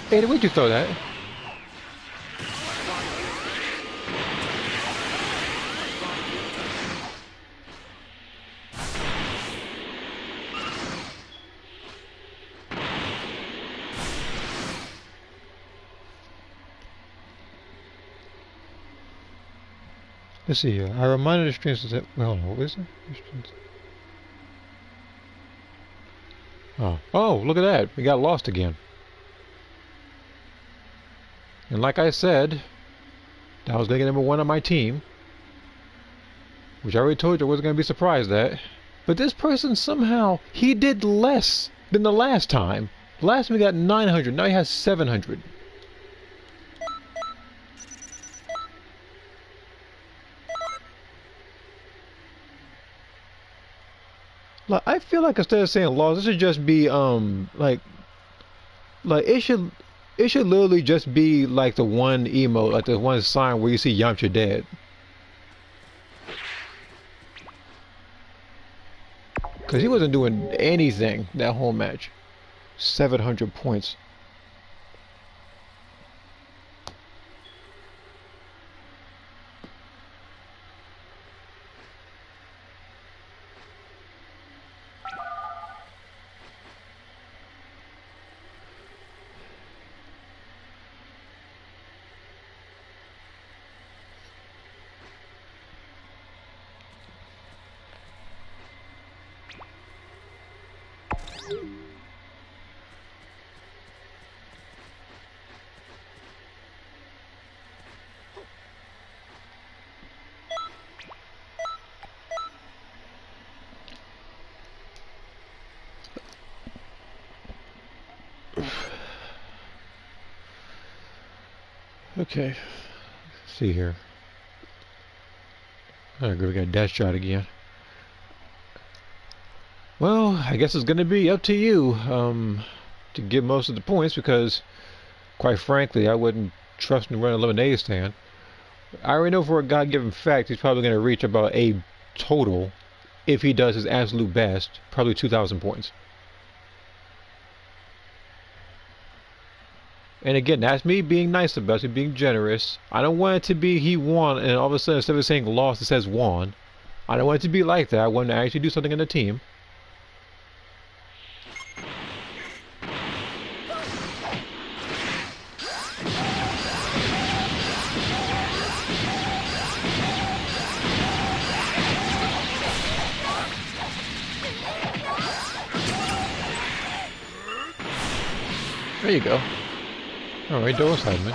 Hey, where'd you throw that? Let's see here. I reminded the strings that. Well, what is it? Oh, look at that. We got lost again. And like I said, I was going to get #1 on my team, which I already told you I wasn't going to be surprised at. But this person somehow, he did less than the last time. Last time we got 900, now he has 700. Like, I feel like instead of saying lost, this should just be like it should literally just be like the one emote, like the one sign where you see Yamcha dead. Cause he wasn't doing anything that whole match. 700 points. Okay, let's see here. Alright, we got a dash shot again. Well, I guess it's gonna be up to you to get most of the points because, quite frankly, I wouldn't trust him to run a lemonade stand. I already know for a God-given fact he's probably gonna reach about a total, if he does his absolute best, probably 2,000 points. And again, that's me being nice about it, being generous. I don't want it to be he won, and all of a sudden, instead of saying lost, it says won. I don't want it to be like that. I want to actually do something in the team. There you go. Alright, double side, man.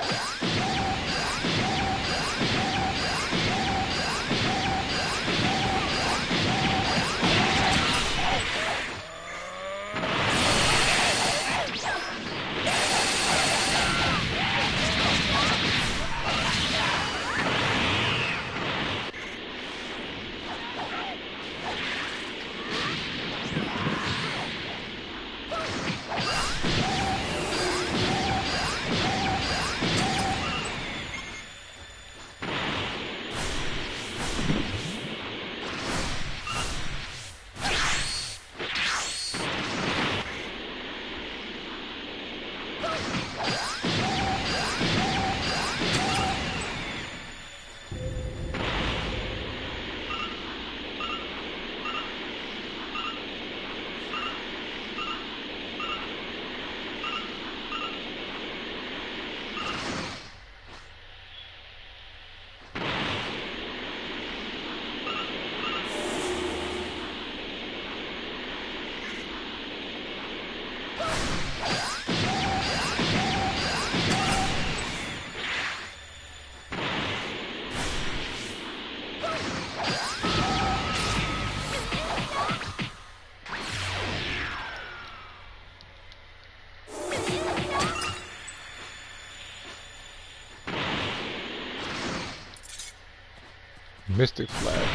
Mystic Flash.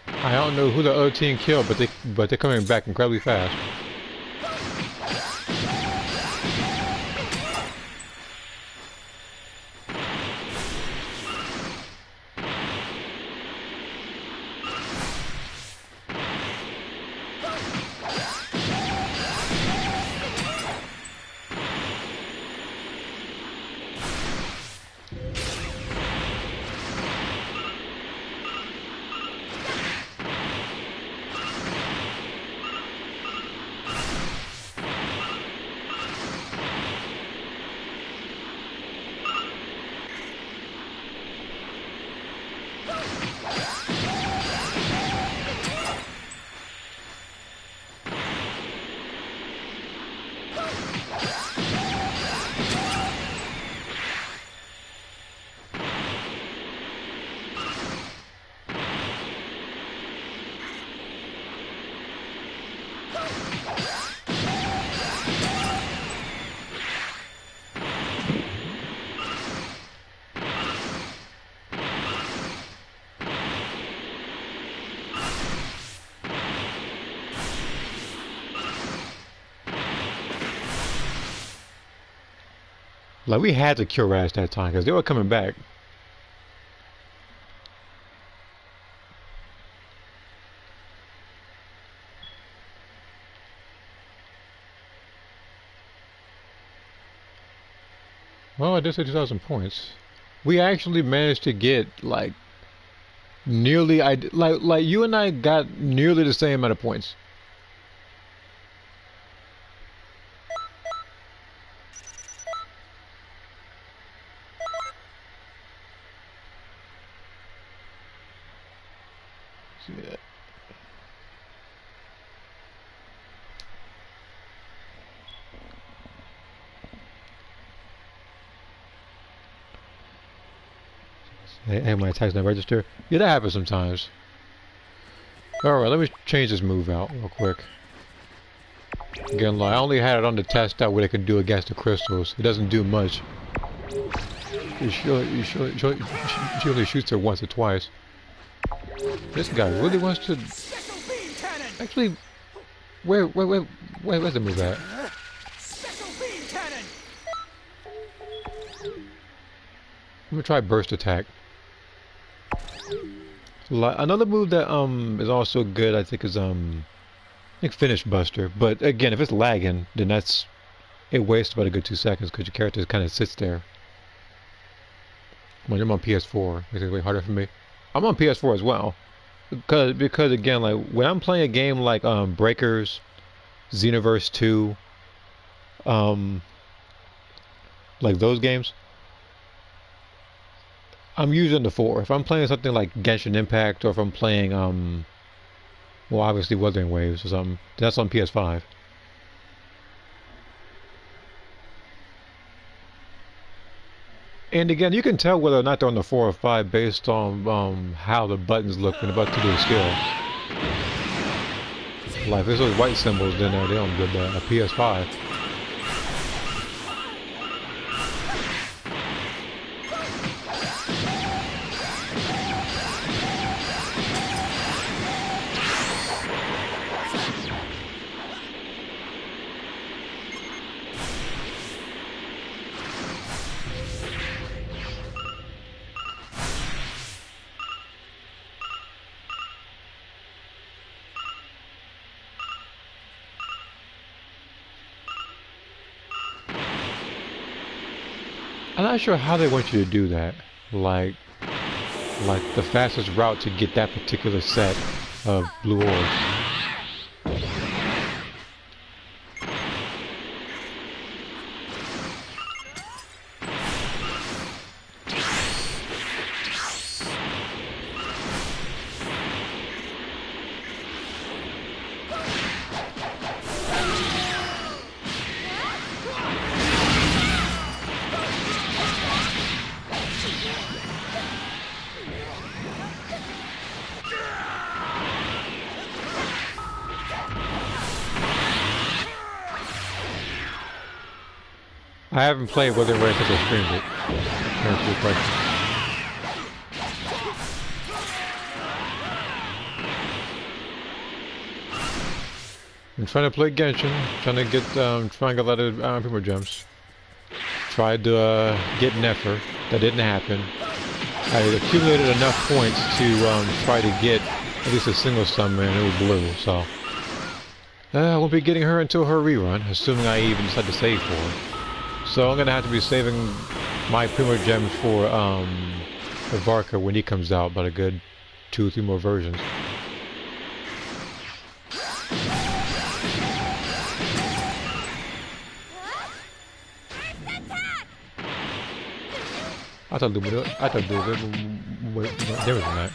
I don't know who the other team killed, but they're coming back incredibly fast. Like, we had to kill rats that time because they were coming back. Well, I did say 2,000 points. We actually managed to get like nearly, like you and I got nearly the same amount of points. Yeah. Hey, my attacks not register. Yeah, that happens sometimes. Alright, let me change this move out real quick. Again, like, I only had it on to test out what it can do against the crystals. It doesn't do much. She only shoots her once or twice. This guy really wants to... Actually, where's the move at? I'm gonna try burst attack. Another move that is also good, I think, is I think finish buster. But again, if it's lagging, then it wastes about a good 2 seconds because your character kind of sits there. When I'm on PS4, makes it way harder for me. I'm on PS4 as well, because again, like when I'm playing a game like Breakers, Xenoverse 2, like those games, I'm using the 4. If I'm playing something like Genshin Impact, or if I'm playing well, obviously Wuthering Waves or something, that's on PS5. And again, you can tell whether or not they're on the 4 or 5 based on how the buttons look when about to do a skill. Like if there's those white symbols, then they're on the PS5. I'm not sure how they want you to do that. Like the fastest route to get that particular set of blue orbs. I haven't played Wuthering Waves since I streamed it. To answer your question. I'm trying to play Genshin, trying to get trying a lot of Primo gems. Tried to get Nefer, that didn't happen. I accumulated enough points to try to get at least a single summon, and it was blue. So I won't be getting her until her rerun, assuming I even decide to save for her. So I'm gonna have to be saving my Primo gems for Varka when he comes out, about a good 2 or 3 more versions. I thought there was different than that.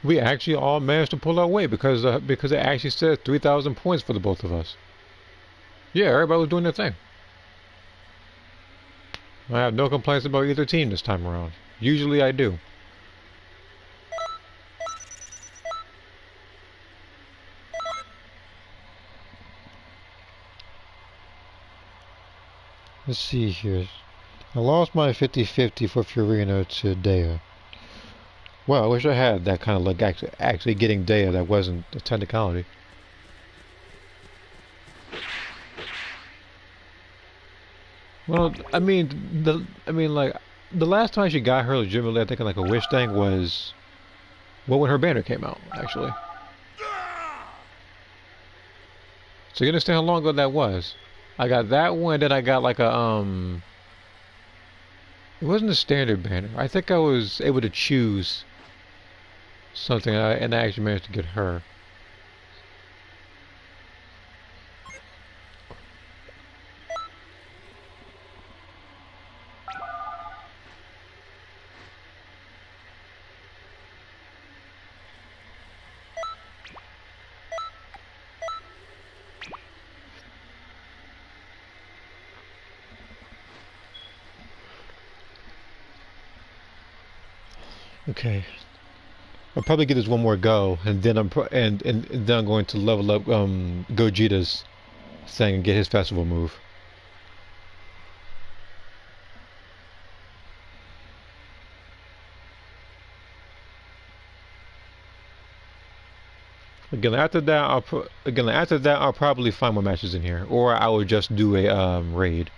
We actually all managed to pull our weight because it actually said 3,000 points for the both of us. Yeah, everybody was doing their thing. I have no complaints about either team this time around. Usually I do. Let's see here. I lost my 50-50 for Fiorino to Dea. Well, I wish I had that kind of luck actually getting Dea that wasn't a technicality. Well, I mean, like, the last time she got her legitimately, I think, like a wish thing was, well, when her banner came out, actually. So you understand how long ago that was? I got that one, then I got like a, it wasn't a standard banner. I think I was able to choose something, and I actually managed to get her. Okay. I'll probably give this one more go, and then and then I'm going to level up Gogeta's thing and get his festival move. Again, after that, I'll probably find more matches in here, or I will just do a raid.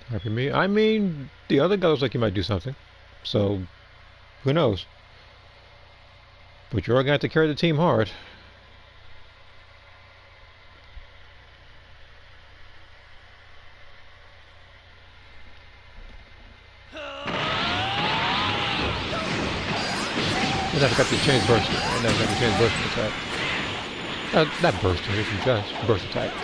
Happy me. I mean, the other guy looks like he might do something, so who knows? But you're going to have to carry the team hard. And I forgot to change burst. And I forgot to change burst attack. Not bursting, it's just burst attack.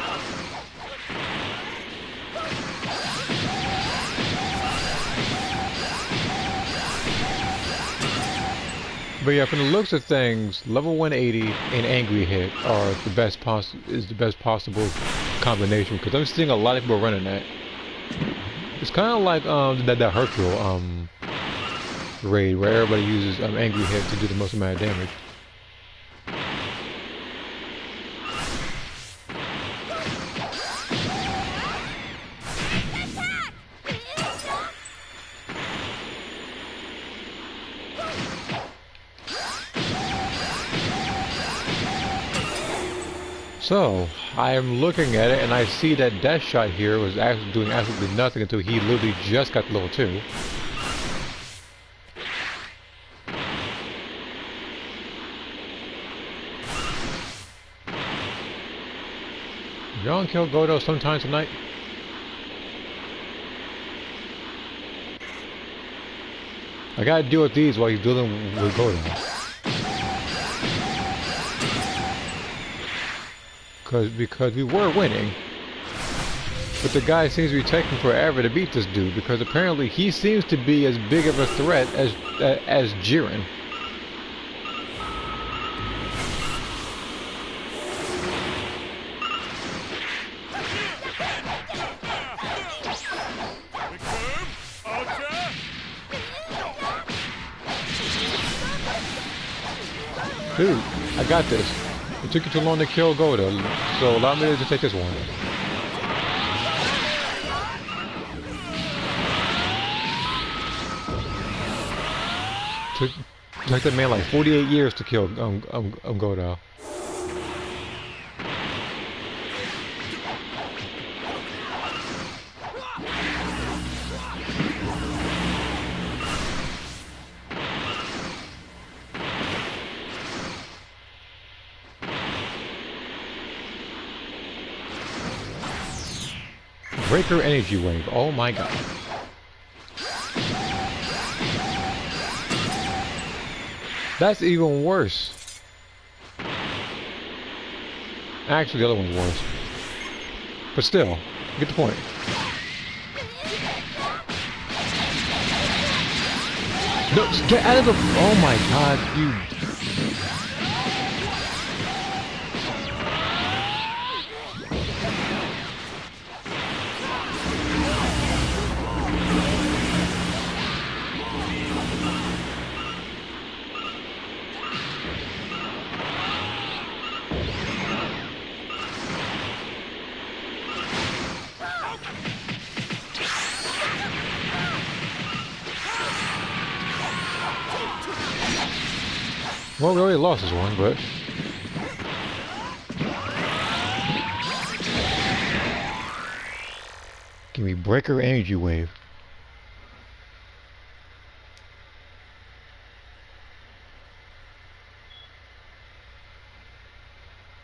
But yeah, from the looks of things, level 180 and angry hit are the best possible combination, because I'm seeing a lot of people running that. It's kind of like that Hercule raid where everybody uses angry hit to do the most amount of damage. So, I am looking at it and I see that Death Shot here was actually doing absolutely nothing until he literally just got to level 2. Y'all kill Godo sometime tonight? I gotta deal with these while he's dealing with Godo. Because we were winning, but the guy seems to be taking forever to beat this dude, because apparently he seems to be as big of a threat as Jiren. Dude, I got this. It took you too long to kill Goda, so allow me to just take this one. Took that man like 48 years to kill Goda. Breaker energy wave. Oh my god. That's even worse. Actually, the other one's worse. But still, you get the point. No, get out of the... Oh my god, you... Well, we already lost this one, but... Give me breaker energy wave.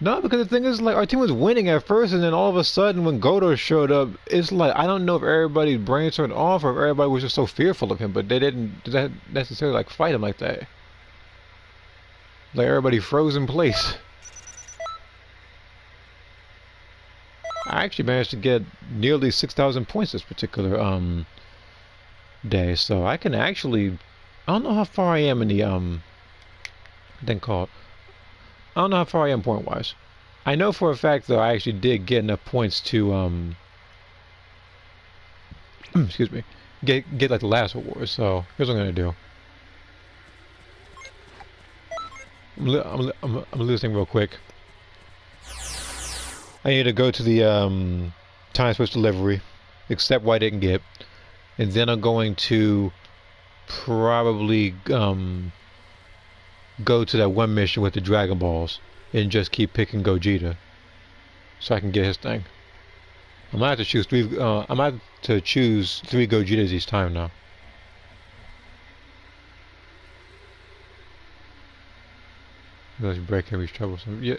No, because the thing is, like, our team was winning at first, and then all of a sudden, when Godo showed up, it's like, I don't know if everybody's brains turned off or if everybody was just so fearful of him, but they didn't necessarily, like, fight him like that. Like, everybody froze in place. I actually managed to get nearly 6,000 points this particular, day, so I can actually... I don't know how far I am in the, thing called... I don't know how far I am point-wise. I know for a fact, though, I actually did get enough points to, excuse me, get like the last award, so here's what I'm gonna do. I'm listening real quick. I need to go to the time switch delivery, accept what I didn't get, and then I'm going to probably go to that one mission with the Dragon Balls and just keep picking Gogeta so I can get his thing. I might have to choose three. I might have to choose 3 Gogetas each time now. Let's break every troublesome. Yeah.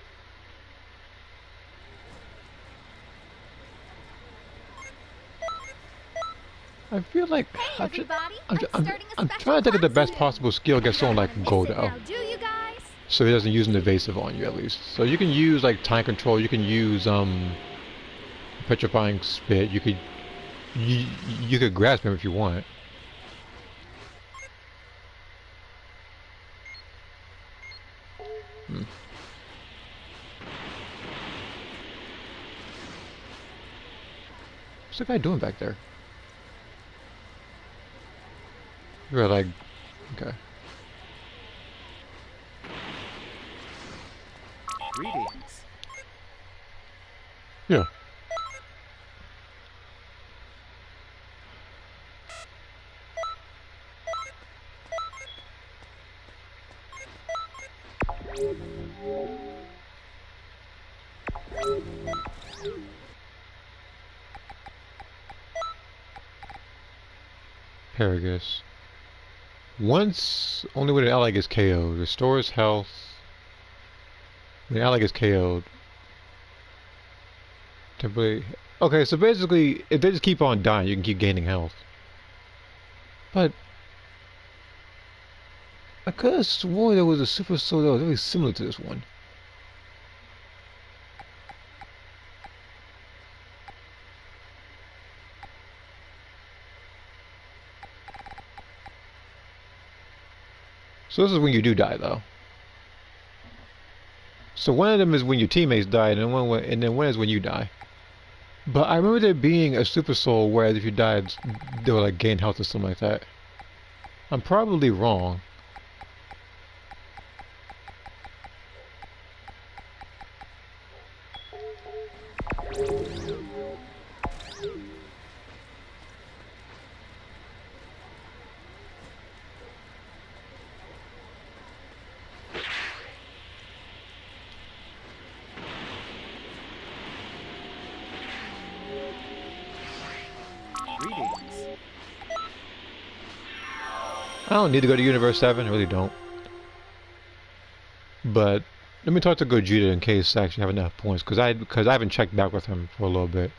I feel like I'm trying to think of the best possible skill against someone like Godo, so he doesn't use an evasive on you at least. So you can use like time control. You can use petrifying spit. You could grasp him if you want. What's the guy doing back there? You're like, okay. Greetings. Yeah. Paragus. Once, only when an ally gets KO'd. Restores health. When an ally gets KO'd. Temporarily. Okay, so basically, if they just keep on dying, you can keep gaining health. But I could have swore there was a super soul that was very similar to this one. So this is when you do die, though. So one of them is when your teammates die, and then one is when you die. But I remember there being a super soul where if you died, they would like gain health or something like that. I'm probably wrong. Greetings. I don't need to go to Universe 7, I really don't. But let me talk to Gogeta in case I actually have enough points, because I haven't checked back with him for a little bit.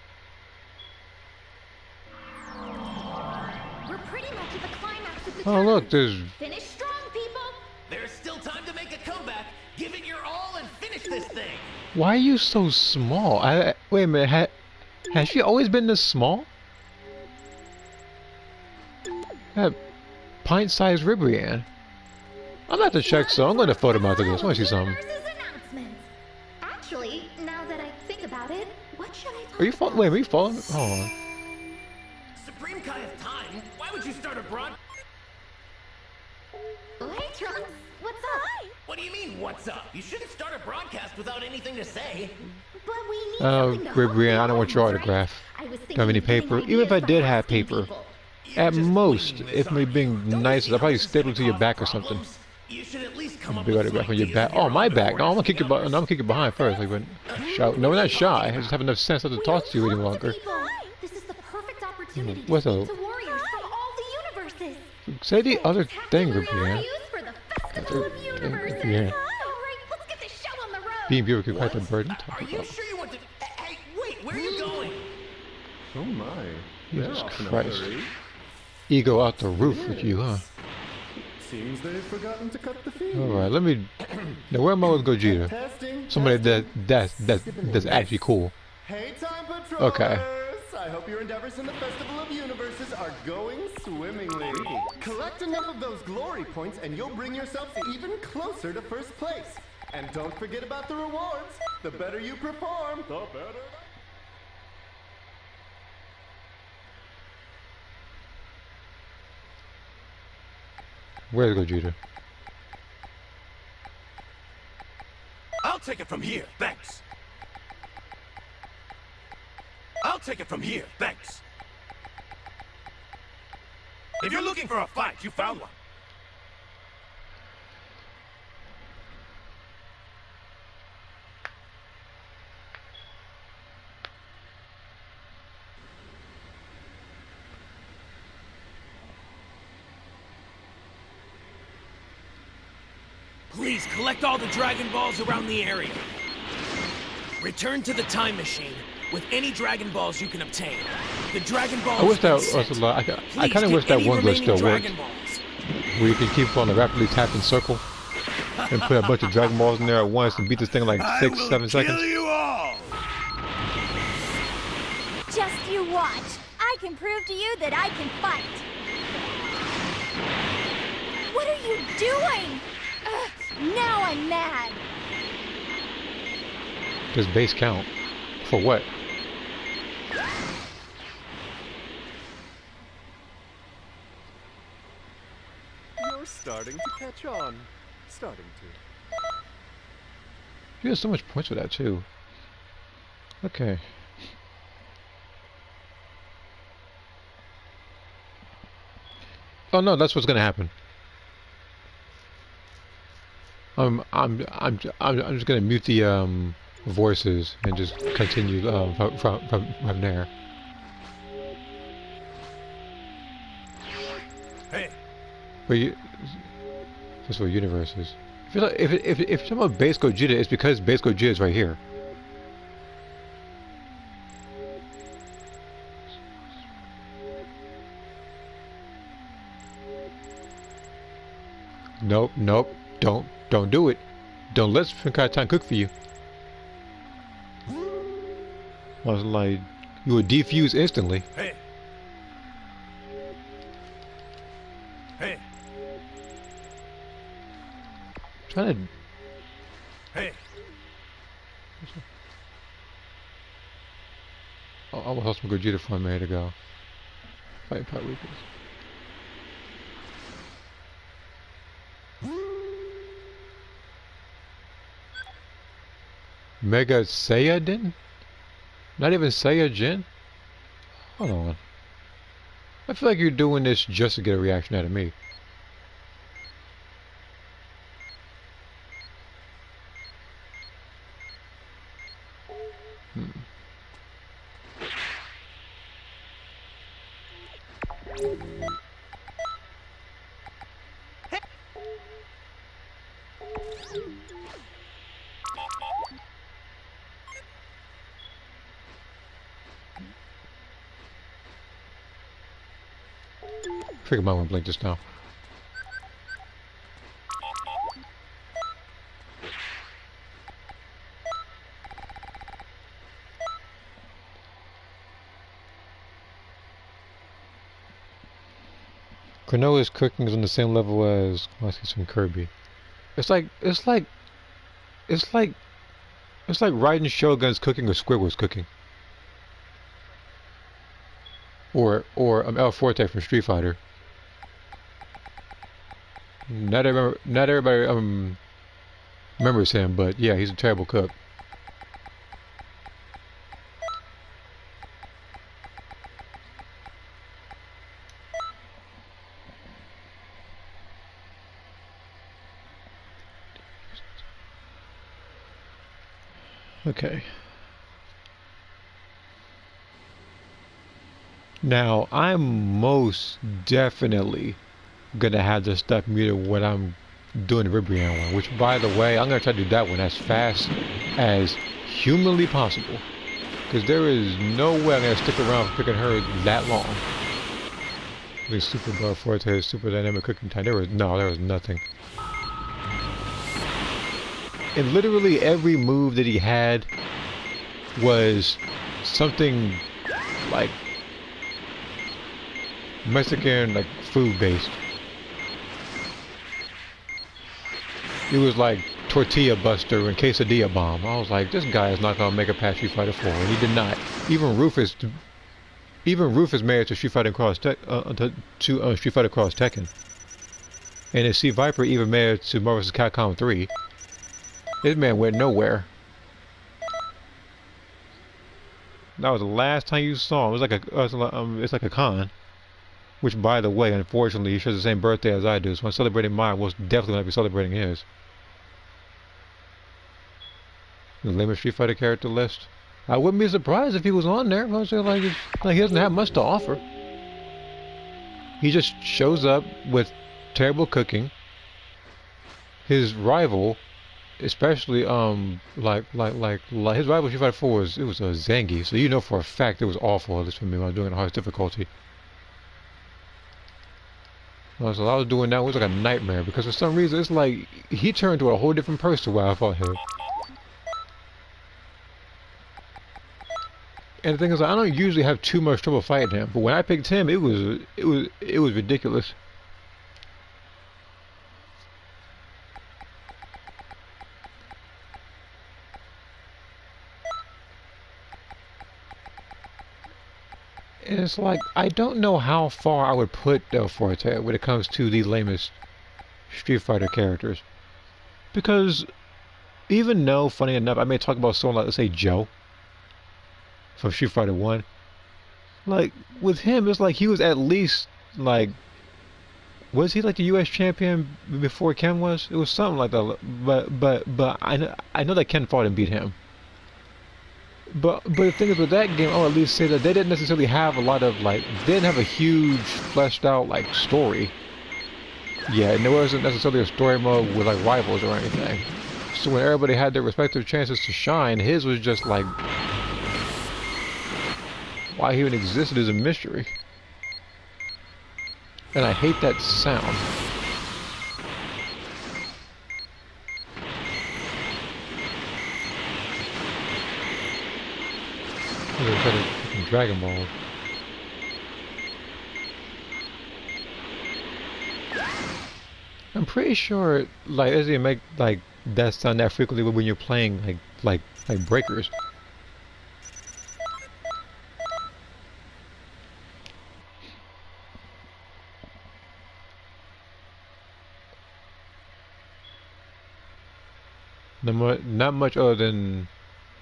We're pretty much at the climax of the Oh look, challenge. there's Finish strong, people. There's still time to make a comeback. Give it your all and finish this thing. Why are you so small? Wait a minute. Has she always been this small? That pint-sized Ribrianne. I'm about to check, so I'm going to photo mount this. I want to see something. Actually, now that I think about it, what should I talk Are you following? Wait, are you following? Hold on. Supreme Kai of Time? Why would you start a broad... Hey, Trunks, what's up? What do you mean, what's up? You shouldn't start a broadcast without anything to say. But we need Oh, something to hold Ribrianne, the I don't want your audience, right? autograph. I was Don't thinking have any of giving paper. Even if I ideas did for have asking paper, people. at You're just most, winging this, if me aren't you? being Don't nice, you I'll see probably how this is staple gonna to your cause back or something. problems? You should at least come up Big with some autograph on your ideas back. of your Oh, my own back. No, I'm before gonna kick your it's butt. No, I'm gonna kick your behind first. Like, when shout. No, we're not shy. I just have enough sense not to talk to you any longer. This is the perfect opportunity to What's speak up? to warriors from all the universes. Say the other thing, Spectacular Ribrianne. interviews for the Festival of Universes. Yeah. All right, let's get this show on the road. Being viewer can quite What? the burden. Are you sure you want to... Hey, wait, where are you going? Oh my. Jesus They're off in a Christ. hurry. Ego out the roof with you, huh? Seems they've forgotten to cut the feed. Alright, let me... Now, where am I with Gogeta? Testing. Somebody testing. that's actually cool. Hey, Time Patrollers! Okay. I hope your endeavors in the Festival of Universes are going swimmingly. Collect enough of those glory points and you'll bring yourselves even closer to first place. And don't forget about the rewards. The better you perform, the better. Where's Gogeta? I'll take it from here, thanks. I'll take it from here, thanks. If you're looking for a fight, you found one. Please collect all the Dragon Balls around the area. Return to the time machine with any Dragon Balls you can obtain. The Dragon Balls. I wish that reset. was a lot. I Please kind of get wish that any one glitch remaining still worked. Dragon Balls. Where you can keep on a rapidly tapping circle and put a bunch of Dragon Balls in there at once and beat this thing in like 6-7 seconds. You all. Just you watch. I can prove to you that I can fight. What are you doing? Ugh, now I'm mad. Does base count? For what? You're starting to catch on. Starting to. You have so much points for that too. Okay. Oh no, that's what's gonna happen. I'm just gonna mute the voices and just continue from there. Hey, But you, that's what universe is. If you're talking about base Gogeta, it's because base Gogeta is right here. Nope, nope, don't do it. Don't let Supreme Time cook for you. I was like, you will defuse instantly. hey. Hey, Trying to. hey. Oh, I almost lost my Gogeta for a minute ago. Fighting Power Weakness. Mega Saiyajin? Not even Saiyajin? Hold on. I feel like you're doing this just to get a reaction out of me. I figured my one blink just now. Granola's cooking is on the same level as let's see some Kirby. It's like it's like it's like it's like Raiden Shogun's cooking or Squidward's cooking. Or El Forte from Street Fighter. Not everybody remembers him, but yeah, he's a terrible cook. Okay. Now, I'm most definitely gonna have this stuff muted when I'm doing the Ribrianne one, which, by the way, I'm gonna try to do that one as fast as humanly possible, because there is no way I'm gonna stick around for picking her that long. The Super Bar Forte, Super Dynamic Cooking Time. There was nothing. And literally every move that he had was something like Mexican, like food based. It was like Tortilla Buster and Quesadilla Bomb. I was like, this guy is not gonna make a past Street Fighter 4, and he did not. Even Rufus married to Street Fighter Cross Street Fighter Cross Tekken, and his C Viper even married to Marvel vs. Capcom 3. This man went nowhere. That was the last time you saw him. It's like a con. Which, by the way, unfortunately, he shares the same birthday as I do. So I'm celebrating mine. We'll definitely not be celebrating his. The lamest Street Fighter character list. I wouldn't be surprised if he was on there. I was like he doesn't have much to offer. He just shows up with terrible cooking. His rival, especially like his rival Street Fighter 4 was a Zangief, so you know for a fact it was awful. At least for me when I was doing the hardest difficulty. So I was doing that, it was like a nightmare, because for some reason it's like he turned to a whole different person while I fought him. And the thing is, I don't usually have too much trouble fighting him, but when I picked him, it was ridiculous. And it's like, I don't know how far I would put Del Forte when it comes to the lamest Street Fighter characters. Because even though, funny enough, I may talk about someone like, let's say, Joe from Street Fighter 1. Like, with him, it's like he was at least, like, was he like the U.S. champion before Ken was? It was something like that. But I know that Ken fought and beat him. But the thing is with that game, I'll at least say that they didn't necessarily have a lot of they didn't have a huge fleshed out story. Yeah, and there wasn't necessarily a story mode with rivals or anything. So when everybody had their respective chances to shine, his was just why he even existed is a mystery. And I hate that sound. Dragon Ball. I'm pretty sure it doesn't make that sound that frequently when you're playing like breakers. Not much other than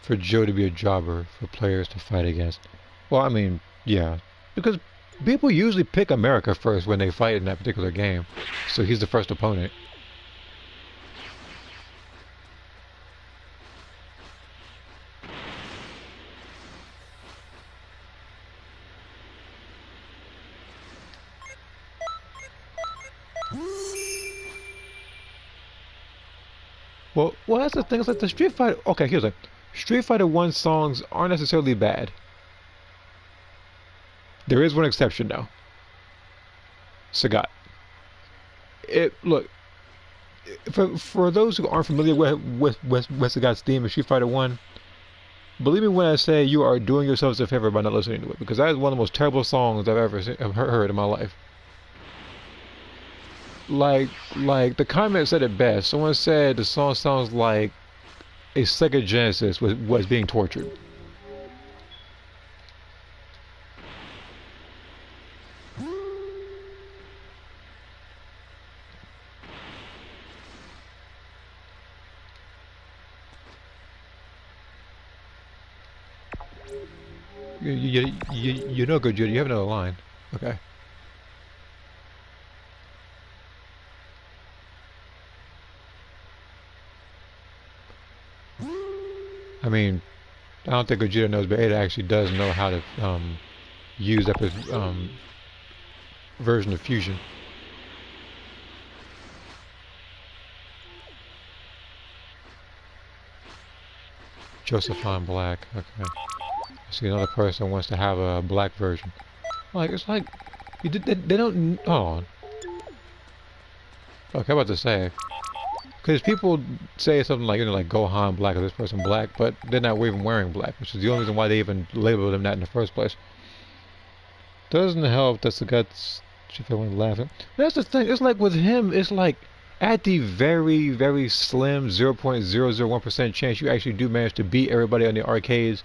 for Joe to be a jobber for players to fight against. Well, I mean, yeah, because people usually pick America first when they fight in that particular game, so he's the first opponent. Well, that's the thing. It's like the Street Fighter. Okay, here's Street Fighter 1 songs aren't necessarily bad. There is one exception though. Sagat. Look, for those who aren't familiar with Sagat's theme of Street Fighter 1, believe me when I say you are doing yourselves a favor by not listening to it, because that is one of the most terrible songs I've ever heard in my life. like the comment said it best. Someone said the song sounds like a Sega Genesis was being tortured. You know, good, Judy. You have another line. Okay. I mean, I don't think Gogeta knows, but Ada actually does know how to use up his version of fusion. Josephine Black. Okay. I see another person wants to have a black version. Like, it's like they don't. Hold on. Okay, I'm about to say. Because people say something like, you know, like Gohan black or this person black, but they're not even wearing black, which is the only reason why they even labeled them that in the first place. Doesn't help that the guts should feel when laughing. That's the thing. It's like with him, it's like at the very, very slim 0.001% chance you actually do manage to beat everybody on the arcades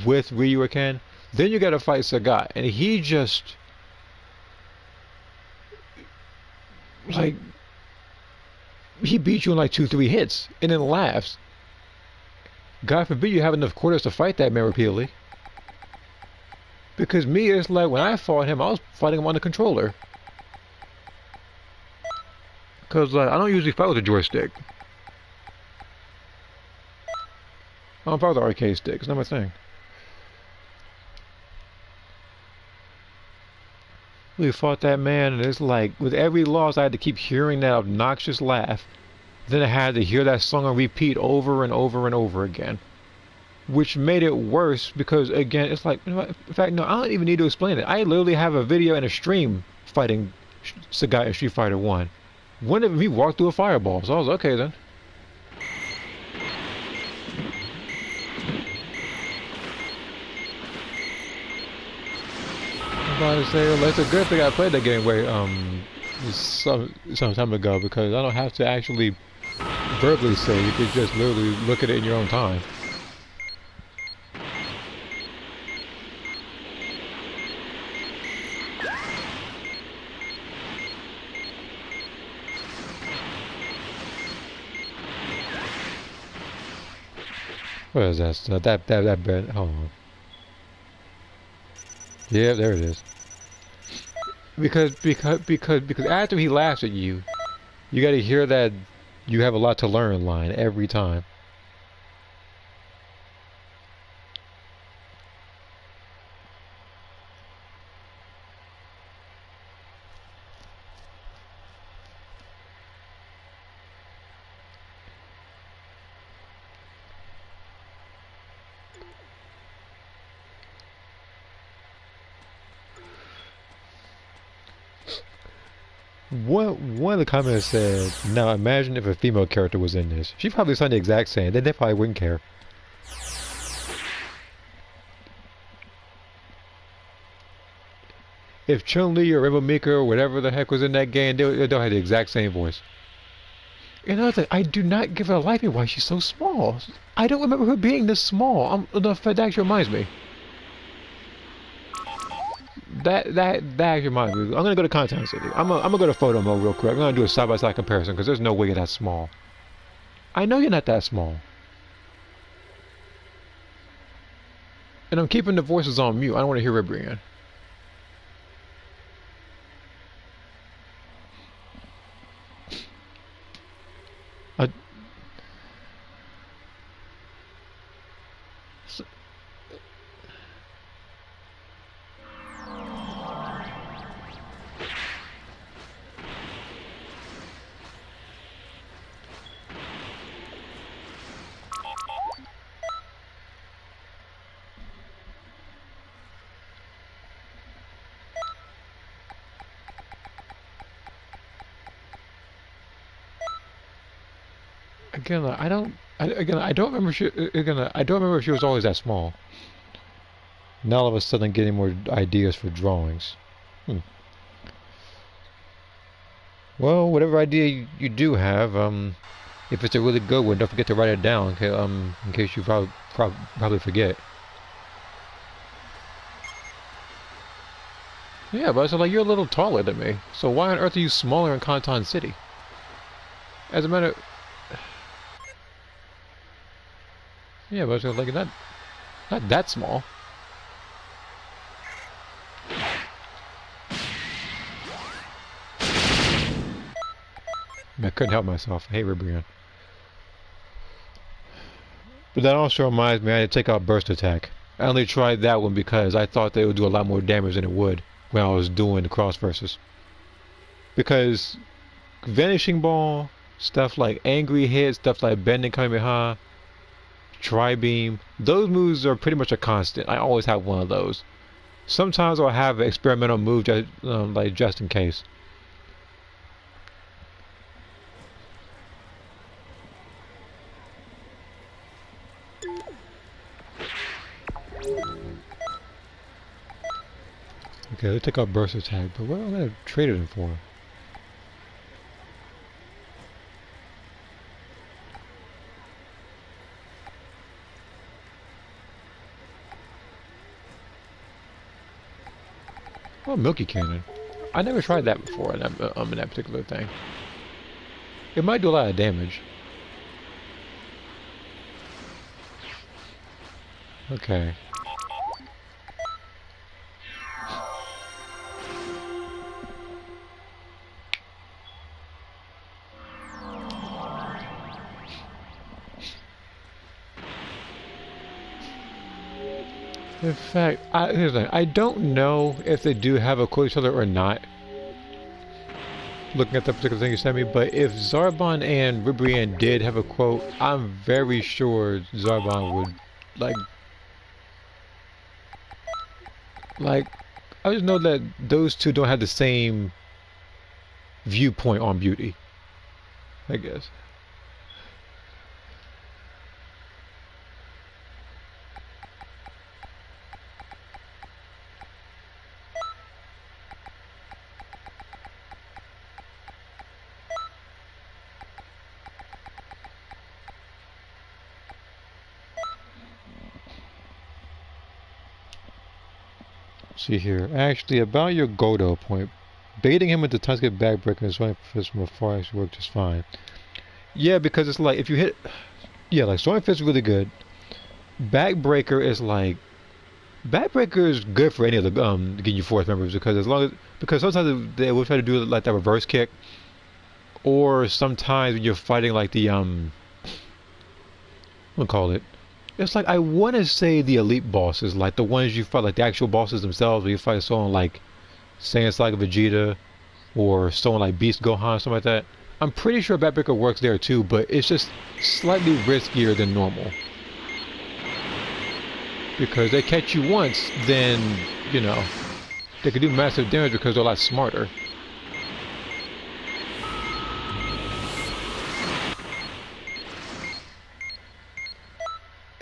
with Ryu or Ken, then you gotta fight Sagat, and he just like. He beat you in like 2-3 hits and then laughs. God forbid you have enough quarters to fight that man repeatedly. Because me, it's like when I fought him, I was fighting him on the controller. Because I don't usually fight with a joystick. I don't fight with the arcade stick. It's not my thing. We fought that man, and it's like, with every loss, I had to keep hearing that obnoxious laugh. Then I had to hear that song on repeat over and over and over again. Which made it worse, because, again, it's like, in fact, no, I don't even need to explain it. I literally have a video and a stream fighting Sagat in Street Fighter 1. One of them, he walked through a fireball, so I was like, okay then. I was about to say, well, it's a good thing I played that game way some time ago, because I don't have to actually verbally say, you could just literally look at it in your own time. What is that stuff? That bed. Hold on. Yeah, there it is. Because after he laughs at you, you got to hear that you have a lot to learn line every time. One of the comments said, now imagine if a female character was in this. She probably sounded the exact same. Then they probably wouldn't care. If Chun-Li or Rainbow Mika or whatever the heck was in that game, they'll have the exact same voice. Another thing, I do not give a liking why she's so small. I don't remember her being this small. That actually reminds me. That actually reminds me. I'm gonna go to Content City. I'm gonna go to photo mode real quick. I'm gonna do a side-by-side comparison because there's no way you're that small. I know you're not that small. And I'm keeping the voices on mute. I don't want to hear Ribby again. Again, I don't remember I don't remember if she was always that small. Now all of a sudden getting more ideas for drawings. Well, whatever idea you do have, if it's a really good one, don't forget to write it down, okay, in case you probably forget. Yeah, but it's like you're a little taller than me, so why on earth are you smaller in Canton City? As a matter, yeah, but it's like not that small. I couldn't help myself. I hate Ribrian. But that also reminds me, I had to take out Burst Attack. I only tried that one because I thought they would do a lot more damage than it would when I was doing the cross versus. Because Vanishing Ball, stuff like Angry Hit, stuff like Bending Kamehameha, Tri-Beam, those moves are pretty much a constant. I always have one of those. Sometimes I'll have an experimental move just in case. Okay, let's take out Burst Attack, but what am I going to trade it in for? Oh, Milky Cannon. I never tried that before in that particular thing. It might do a lot of damage. Okay. In fact, here's the thing. I don't know if they do have a quote each other or not. Looking at the particular thing you sent me, but if Zarbon and Ribrian did have a quote, I'm very sure Zarbon would, I just know that those two don't have the same viewpoint on beauty, I guess. See here. Actually, about your Godo point, baiting him with the Tusket Backbreaker and Soaring Fist from afar actually worked just fine. Yeah, because it's like if you hit, yeah, like Soaring Fist is really good. Backbreaker is good for any of the Ginyu Force members because sometimes they will try to do like that reverse kick, or sometimes when you're fighting like the we'll call it. It's like I want to say the elite bosses, like the ones you fight, like the actual bosses themselves. Where you fight someone like Saiyan like Vegeta, or someone like Beast Gohan, something like that. I'm pretty sure Backbreaker works there too, but it's just slightly riskier than normal. Because they catch you once, then, you know, they can do massive damage because they're a lot smarter.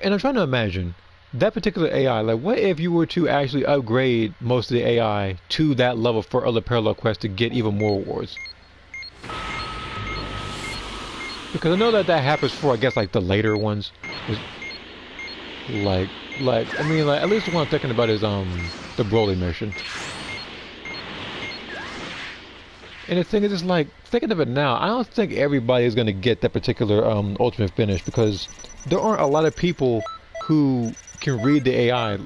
And I'm trying to imagine, that particular AI, like what if you were to actually upgrade most of the AI to that level for other parallel quests to get even more rewards? Because I know that happens for, I guess, like the later ones. Like, at least the one I'm thinking about is, the Broly mission. And the thing is, just like, thinking of it now, I don't think everybody is going to get that particular, ultimate finish, because there aren't a lot of people who can read the AI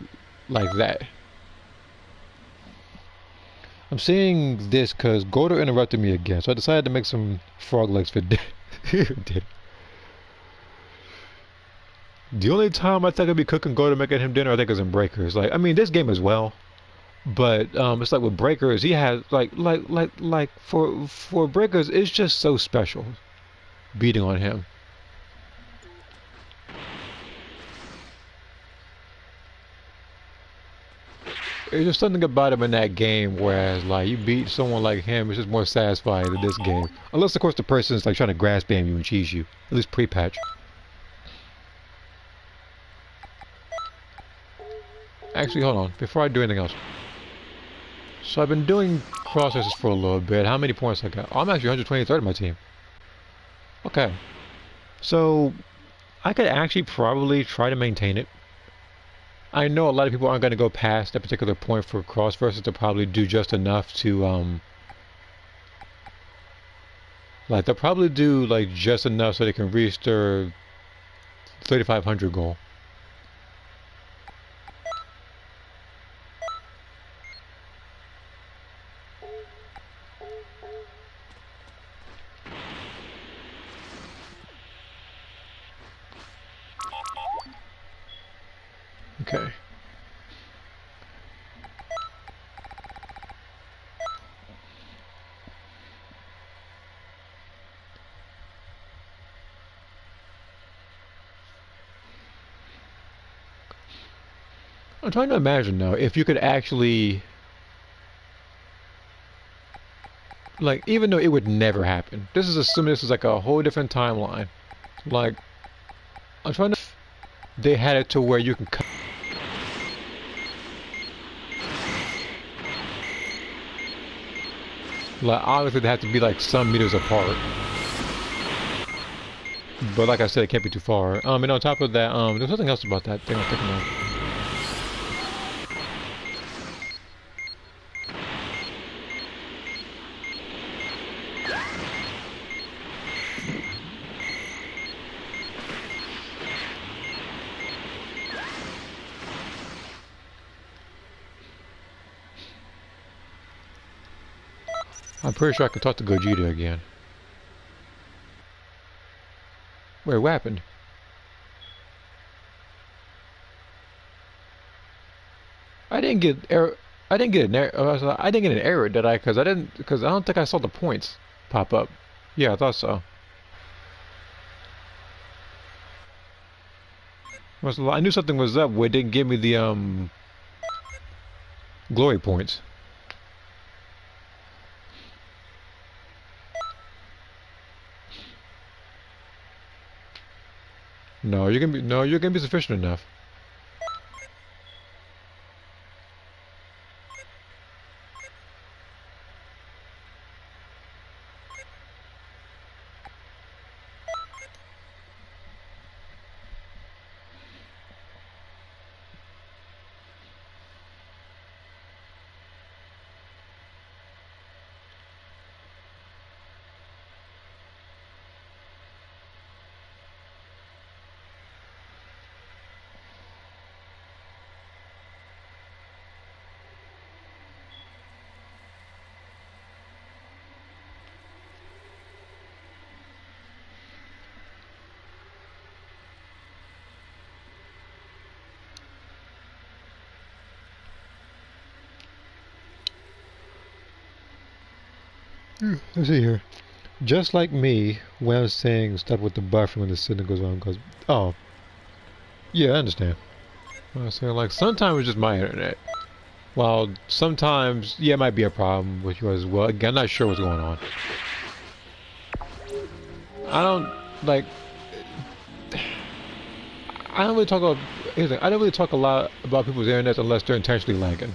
like that. I'm seeing this because Gordo interrupted me again, so I decided to make some frog legs for dinner. The only time I think I'd be cooking Gordo making him dinner, I think is in Breakers. Like, I mean, this game as well, but it's like with Breakers, he has for Breakers, it's just so special beating on him. There's just something about him in that game, whereas like you beat someone like him, it's just more satisfying than this game. Unless of course the person is like trying to grasp spam you and cheese you, at least pre-patch. Actually, hold on, before I do anything else. So I've been doing cross races for a little bit. How many points I got? Oh, I'm actually 123rd in my team. Okay. So I could actually probably try to maintain it. I know a lot of people aren't going to go past that particular point for cross versus to probably do just enough to like they'll probably do like just enough so they can reach their 3,500 goal. Okay. I'm trying to imagine now if you could actually, like, even though it would never happen. This is assuming this is like a whole different timeline. Like, I'm trying to. They had it to where you can cut. Like, obviously they have to be like some meters apart. But like I said, it can't be too far. And on top of that, there's something else about that thing I'm thinking of. I'm pretty sure I can talk to Gogeta again. Wait, what happened? I didn't get error. I didn't get an error. I didn't get an error, did I? Because I didn't. Because I don't think I saw the points pop up. Yeah, I thought so. I knew something was up where it didn't give me the glory points. No, you're gonna be sufficient enough. Let's see here. Just like me, when I was saying stuff with the buffer when the signal goes on, goes. Oh, yeah, I understand. I was saying like sometimes it's just my internet. While sometimes, yeah, it might be a problem with yours as well. Again, I'm not sure what's going on. I don't like. I don't really talk about. Here's the thing, I don't really talk a lot about people's internet unless they're intentionally lagging.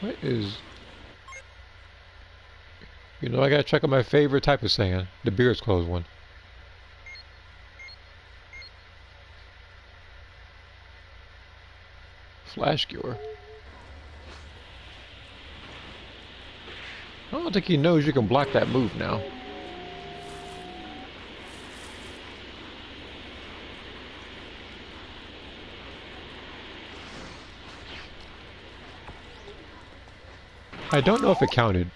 What is? You know, I gotta check out my favorite type of sand, the beer's closed one. Flash skewer. I don't think he knows you can block that move now. I don't know if it counted.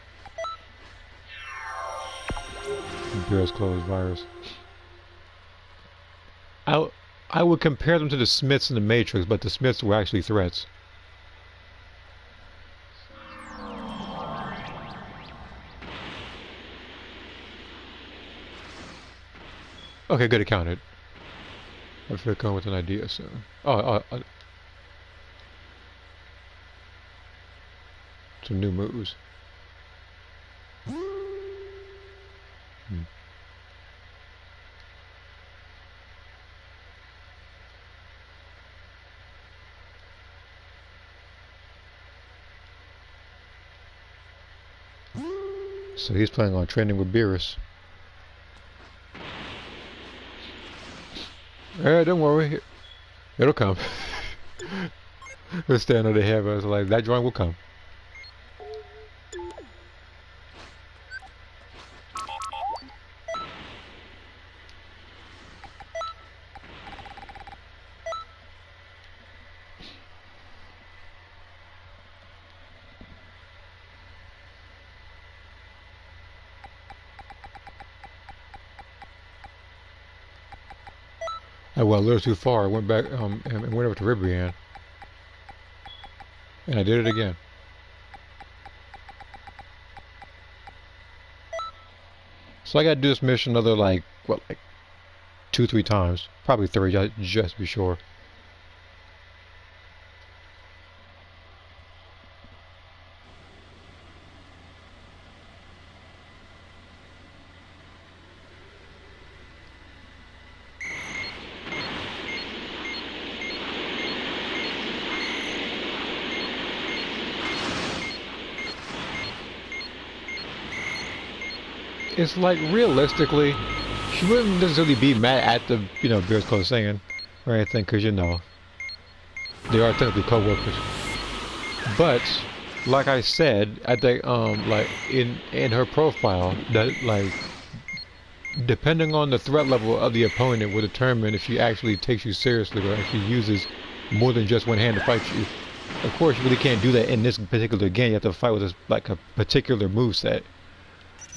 Beer's closed virus. I would compare them to the Smiths in the Matrix, but the Smiths were actually threats. Okay, good, it counted. I feel come with an idea soon. Some new moves. So he's planning on training with Beerus. Don't worry. It'll come. We'll stand on the head, but it's like, that drawing will come. I went a little too far. I went back and went over to Ribrianne. And I did it again. So I gotta do this mission another like 2-3 times. Probably 3 just to be sure. It's like, realistically, she wouldn't necessarily be mad at the, Beerus Code saying or anything, because, they are technically co-workers. But, like I said, I think, like, in her profile, that, like, depending on the threat level of the opponent will determine if she actually takes you seriously or actually uses more than just one hand to fight you. Of course, you really can't do that in this particular game. You have to fight with a particular moveset.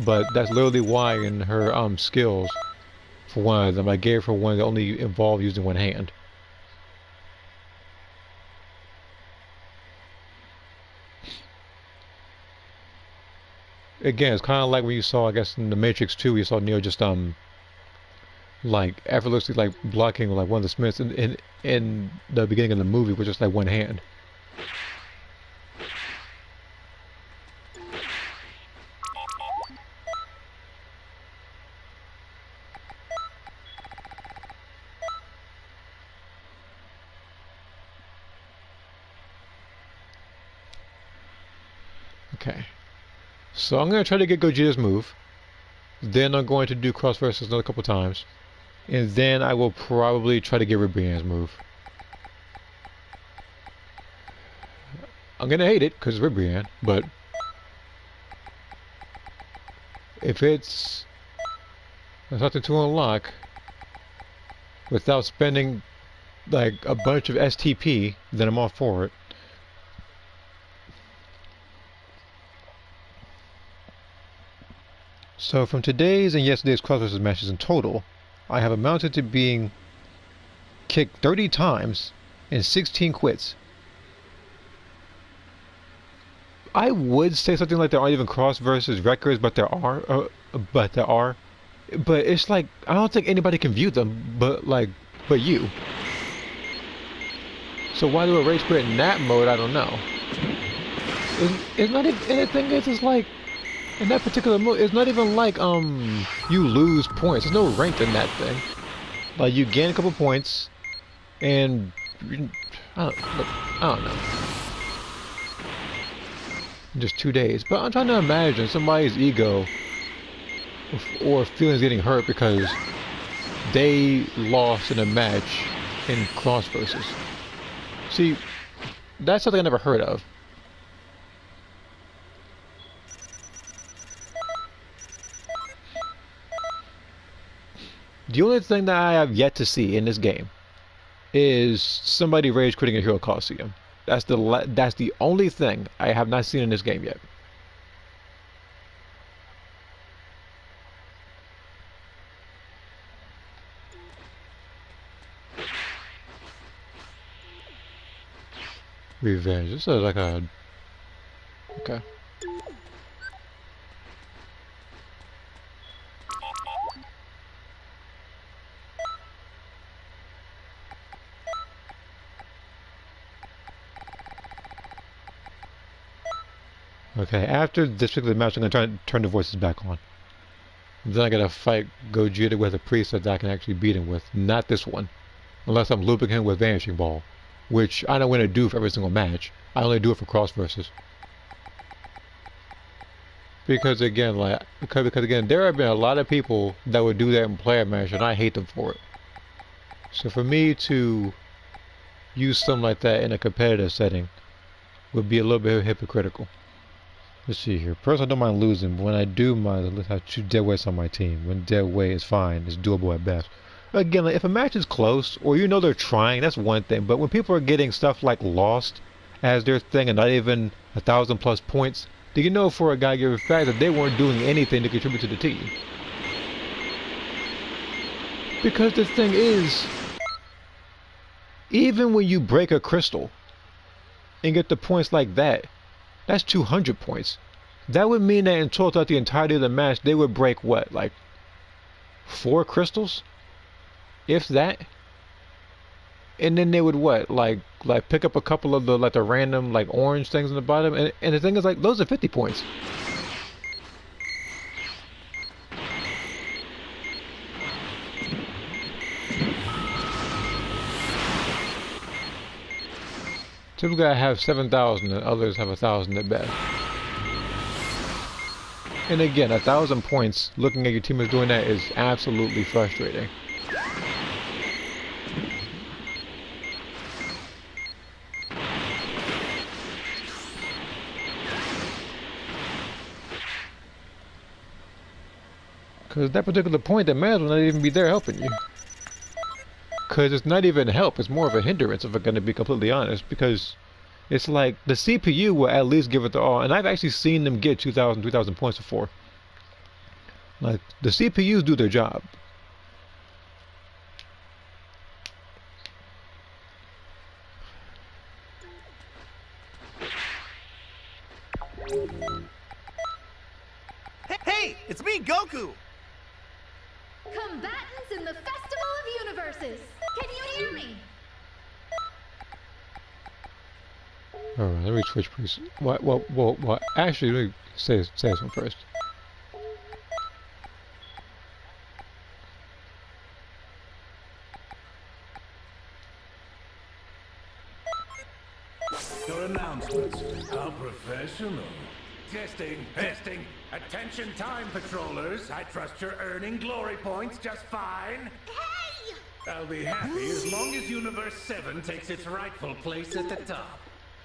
But that's literally why in her skills, for one of them, I gave her one that only involved using one hand. Again, it's kind of like when you saw, I guess, in the Matrix 2, you saw Neo just like effortlessly like blocking like one of the Smiths in the beginning of the movie with just like one hand. Okay, so I'm going to try to get Gogeta's move, then I'm going to do cross versus another couple times, and then I will probably try to get Ribrianne's move. I'm going to hate it because it's Ribrianne, but if it's something to unlock without spending like a bunch of STP, then I'm all for it. So from today's and yesterday's cross versus matches in total, I have amounted to being kicked 30 times and 16 quits. I would say something like there aren't even cross versus records, but there are. But it's like I don't think anybody can view them, but you. So why do a rage quit in that mode? I don't know. It's not even. And the thing is, it's like. In that particular mode, it's not even like you lose points. There's no rank in that thing. Like you gain a couple points, and I don't know. Just 2 days. But I'm trying to imagine somebody's ego or feelings getting hurt because they lost in a match in cross versus. See, that's something I never heard of. The only thing that I have yet to see in this game is somebody rage quitting a Hero Coliseum. That's the only thing I have not seen in this game yet. Revenge. This is like a... Okay. Okay, after this particular match, I'm going to turn the voices back on. Then I gotta fight Gogeta with a priest that I can actually beat him with. Not this one. Unless I'm looping him with Vanishing Ball. Which I don't want to do for every single match. I only do it for cross versus. Because again, because again, there have been a lot of people that would do that in player match, and I hate them for it. So for me to use something like that in a competitive setting would be a little bit hypocritical. Let's see here. Personally, I don't mind losing, but when I do mind, I choose dead weights on my team. When dead weight is fine, it's doable at best. Again, like, if a match is close, or you know they're trying, that's one thing. But when people are getting stuff like lost as their thing, and not even 1,000+ points, do you know for a guy given fact that they weren't doing anything to contribute to the team? Because the thing is, even when you break a crystal and get the points like that, that's 200 points. That would mean that in total, throughout the entirety of the match, they would break what, like 4 crystals, if that. And then they would what, like pick up a couple of the the random like orange things in the bottom. And the thing is, like, those are 50 points. Typically I have 7,000 and others have 1,000 at best. And again, 1,000 points, looking at your teammates doing that is absolutely frustrating. Because at that particular point, they may as well not even be there helping you. Because it's not even help, it's more of a hindrance, if I'm going to be completely honest. Because it's like the CPU will at least give it the all, and I've actually seen them get 2,000, 3,000 points before. Like, the CPUs do their job. Hey, it's me, Goku! Combatants in the Festival of Universes. Can you hear me? Alright, let me switch please. Well, actually, let me say something first. Your announcements. How professional. Testing. Attention time, patrollers. I trust you're earning glory points just fine. Hey! I'll be happy as long as Universe 7 takes its rightful place at the top.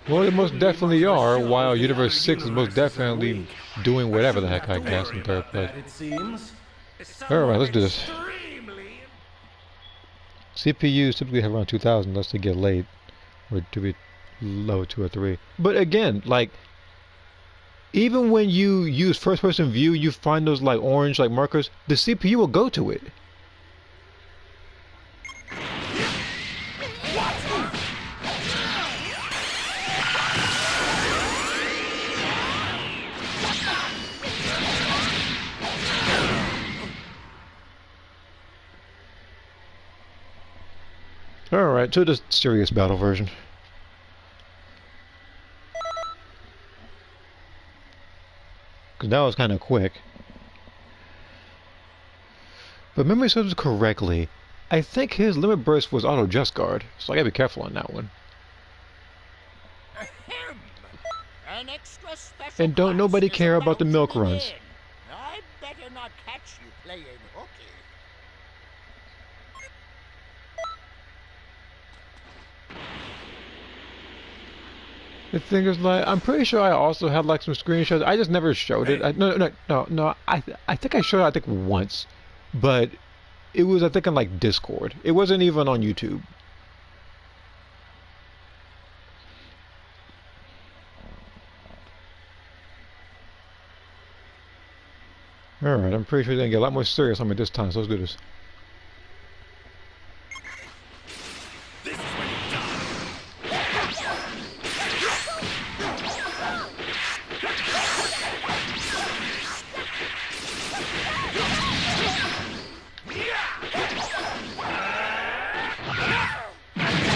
Well, they most definitely are, while Universe 6 is most definitely doing whatever the heck I guess in third place. Alright, let's do this. CPUs typically have around 2,000 unless they get late, or to be low 2 or 3. But again, like, even when you use first-person view, you find those like orange like markers, the CPU will go to it. Alright, to the serious battle version. Because that was kind of quick. But memory serves correctly, I think his limit burst was auto just guard, so I gotta be careful on that one. An extra special And don't nobody care about the milk runs. I better not catch you playing hooky. The thing is, like, I'm pretty sure I also had like some screenshots. I just never showed it. No. I think I showed it, I think once, but it was, I think, on like Discord. It wasn't even on YouTube. All right, I'm pretty sure they're gonna get a lot more serious on me this time. So let's do this.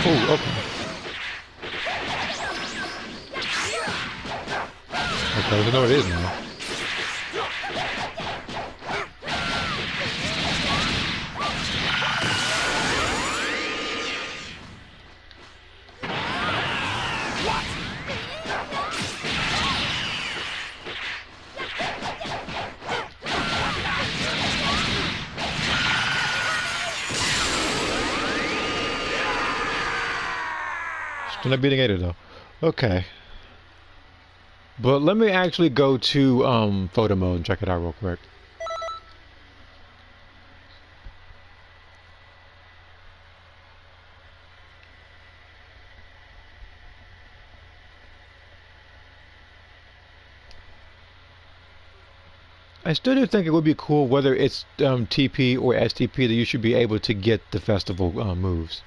Oh, okay. Okay, I know what it is now. So not beating Ada though. Okay. But let me actually go to photo mode and check it out real quick. I still do think it would be cool, whether it's TP or STP, that you should be able to get the festival moves.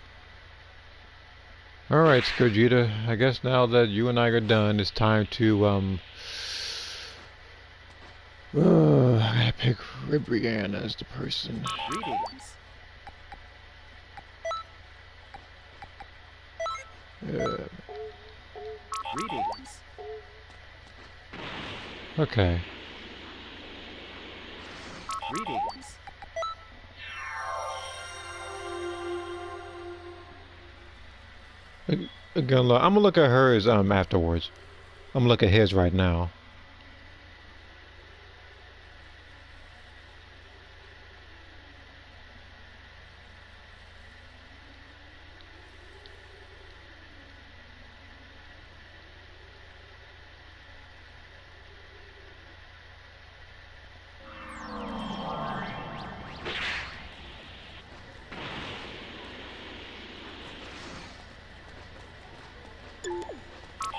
Alright, Gogeta, I guess now that you and I are done, it's time to, I gotta pick Ribrianne as the person. Greetings. Greetings. Okay. Greetings. Again, look, I'm gonna look at hers afterwards. I'm gonna look at his right now.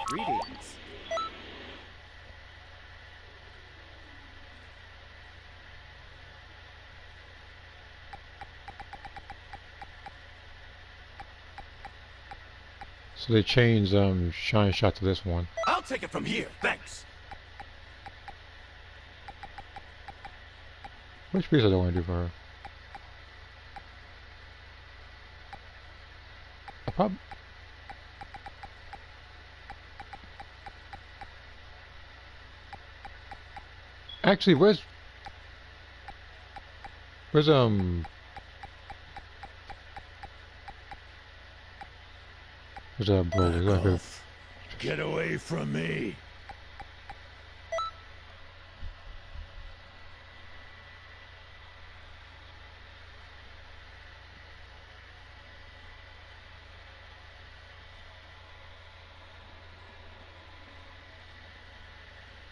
Greetings. So they changed Shine Shot to this one. I'll take it from here, thanks. Which piece do I want to do for her? I probably. Actually, where's where's Broly? Get away from me.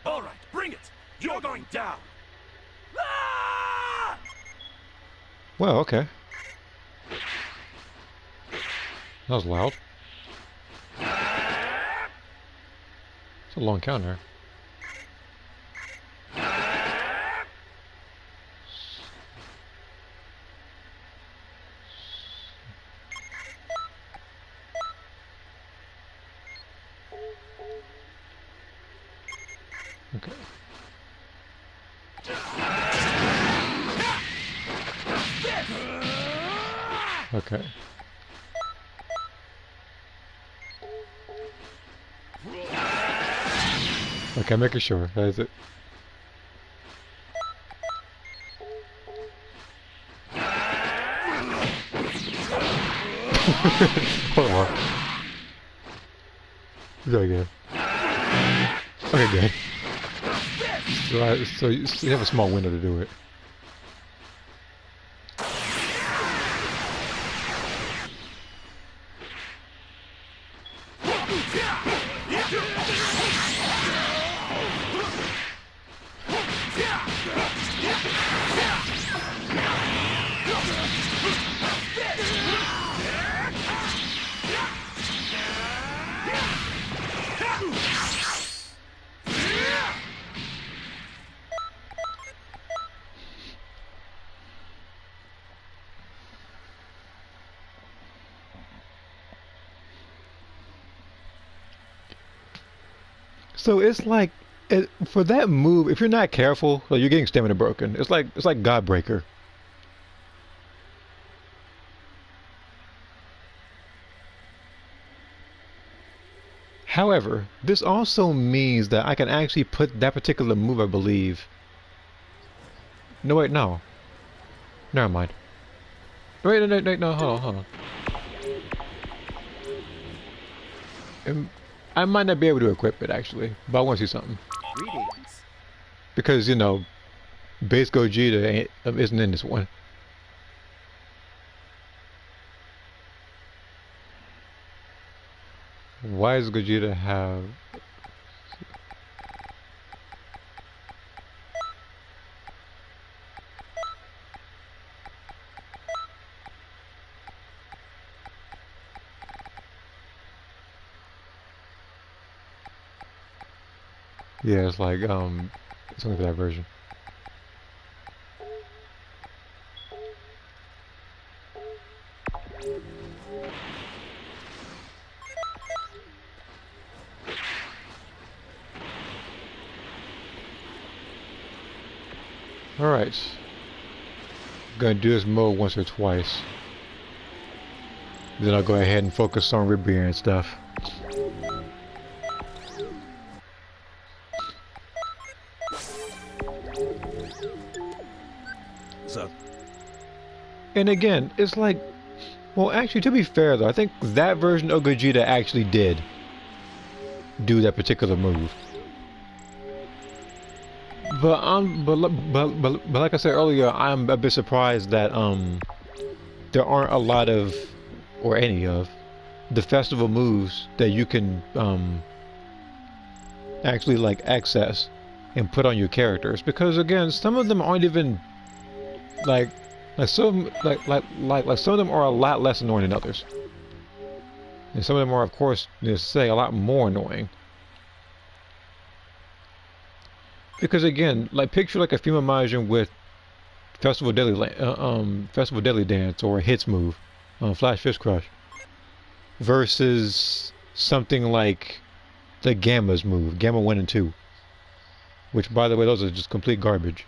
All right, bring it. You're going down. Ah! Well, okay. That was loud. It's a long counter. Okay. Okay. Okay, making sure. That is it. Hold on. Do that again. Okay, good. So you have a small window to do it. So it's like, for that move, if you're not careful, like you're getting stamina broken. It's like Godbreaker. However, this also means that I can actually put that particular move, I believe. No, wait, no. Never mind. Wait, no, hold on. I might not be able to equip it, actually, but I want to see something. Greetings. Because, you know, base Gogeta isn't in this one. Why does Gogeta have... Yeah, it's like, it's only for that version. Alright. Gonna do this mode once or twice. Then I'll go ahead and focus on Ribrier and stuff. So, And again, it's like, well, actually, to be fair though, I think that version of Gogeta actually did do that particular move. But like I said earlier, I'm a bit surprised that there aren't a lot of, or any of, the festival moves that you can actually like access and put on your characters, because again, some of them aren't even like some some of them are a lot less annoying than others, and some of them are, of course, to say, a lot more annoying. Because again, like picture like a female Majin with Festival Daily Dance or a hits move, Flash Fist Crush, versus something like the Gamma's move, Gamma 1 and 2, which, by the way, those are just complete garbage.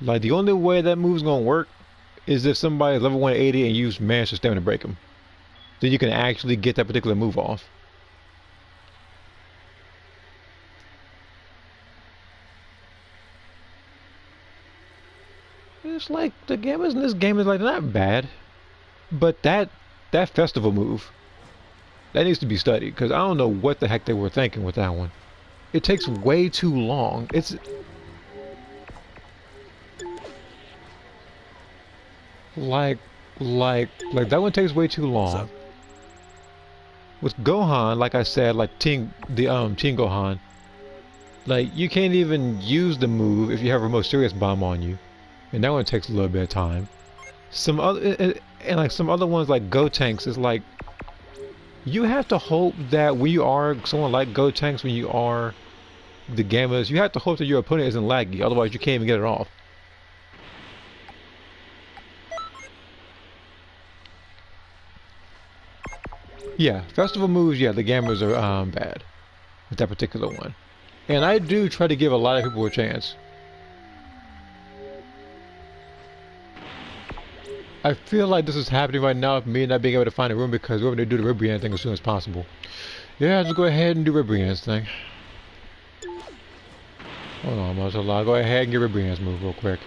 Like, the only way that move's gonna work is if somebody's level 180 and you manage to stamina break them. Then you can actually get that particular move off. It's like the Gammas in this game is like not bad, but that festival move, that needs to be studied, because I don't know what the heck they were thinking with that one. It takes way too long. It's like that one takes way too long. With Gohan, like I said, like Teen Gohan, like you can't even use the move if you have a Remote Serious Bomb on you, and that one takes a little bit of time. Some other and like some other ones like Gotenks is like, you have to hope that when you are someone like Gotenks, when you are the Gammas, you have to hope that your opponent isn't laggy, otherwise you can't even get it off. Yeah, festival moves, yeah, the Gammas are bad with that particular one. And I do try to give a lot of people a chance. I feel like this is happening right now with me not being able to find a room, because we're going to do the Ribrian thing as soon as possible. Yeah, just go ahead and do Ribrian's thing. Hold on, Marshall. I'll go ahead and get Ribrian's move real quick.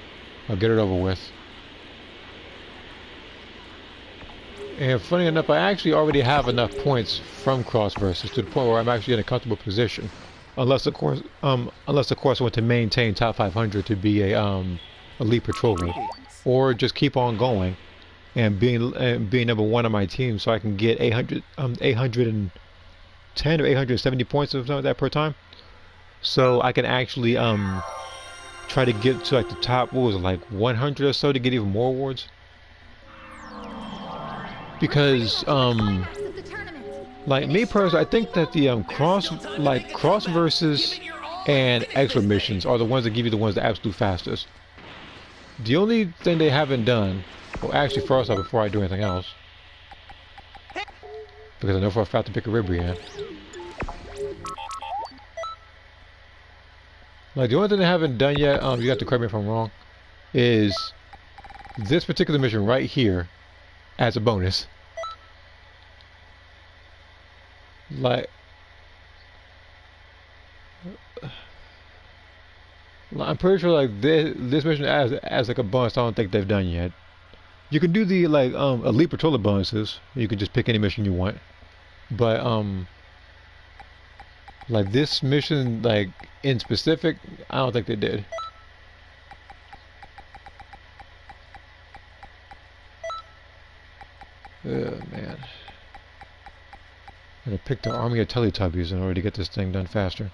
I'll get it over with. And funny enough, I actually already have enough points from cross versus to the point where I'm actually in a comfortable position. Unless of course I want to maintain top 500 to be a elite patroller, or just keep on going and being number one on my team, so I can get 810 or 870 points or something like that per time. So I can actually try to get to like the top, what was it, like 100 or so, to get even more awards. Because like me personally, I think that the cross versus and extra missions are the ones that give you the ones the absolute fastest. The only thing they haven't done, well, actually, first off, before I do anything else, because I know for a fact to pick a Ribrian, like the only thing they haven't done yet, you have to correct me if I'm wrong, is this particular mission right here as a bonus. Like, I'm pretty sure like this mission as like a bonus, I don't think they've done yet. You can do the like elite patroller bonuses. You can just pick any mission you want, but like this mission, like in specific, I don't think they did. Oh man. I'm gonna pick the army of Teletubbies in order to get this thing done faster.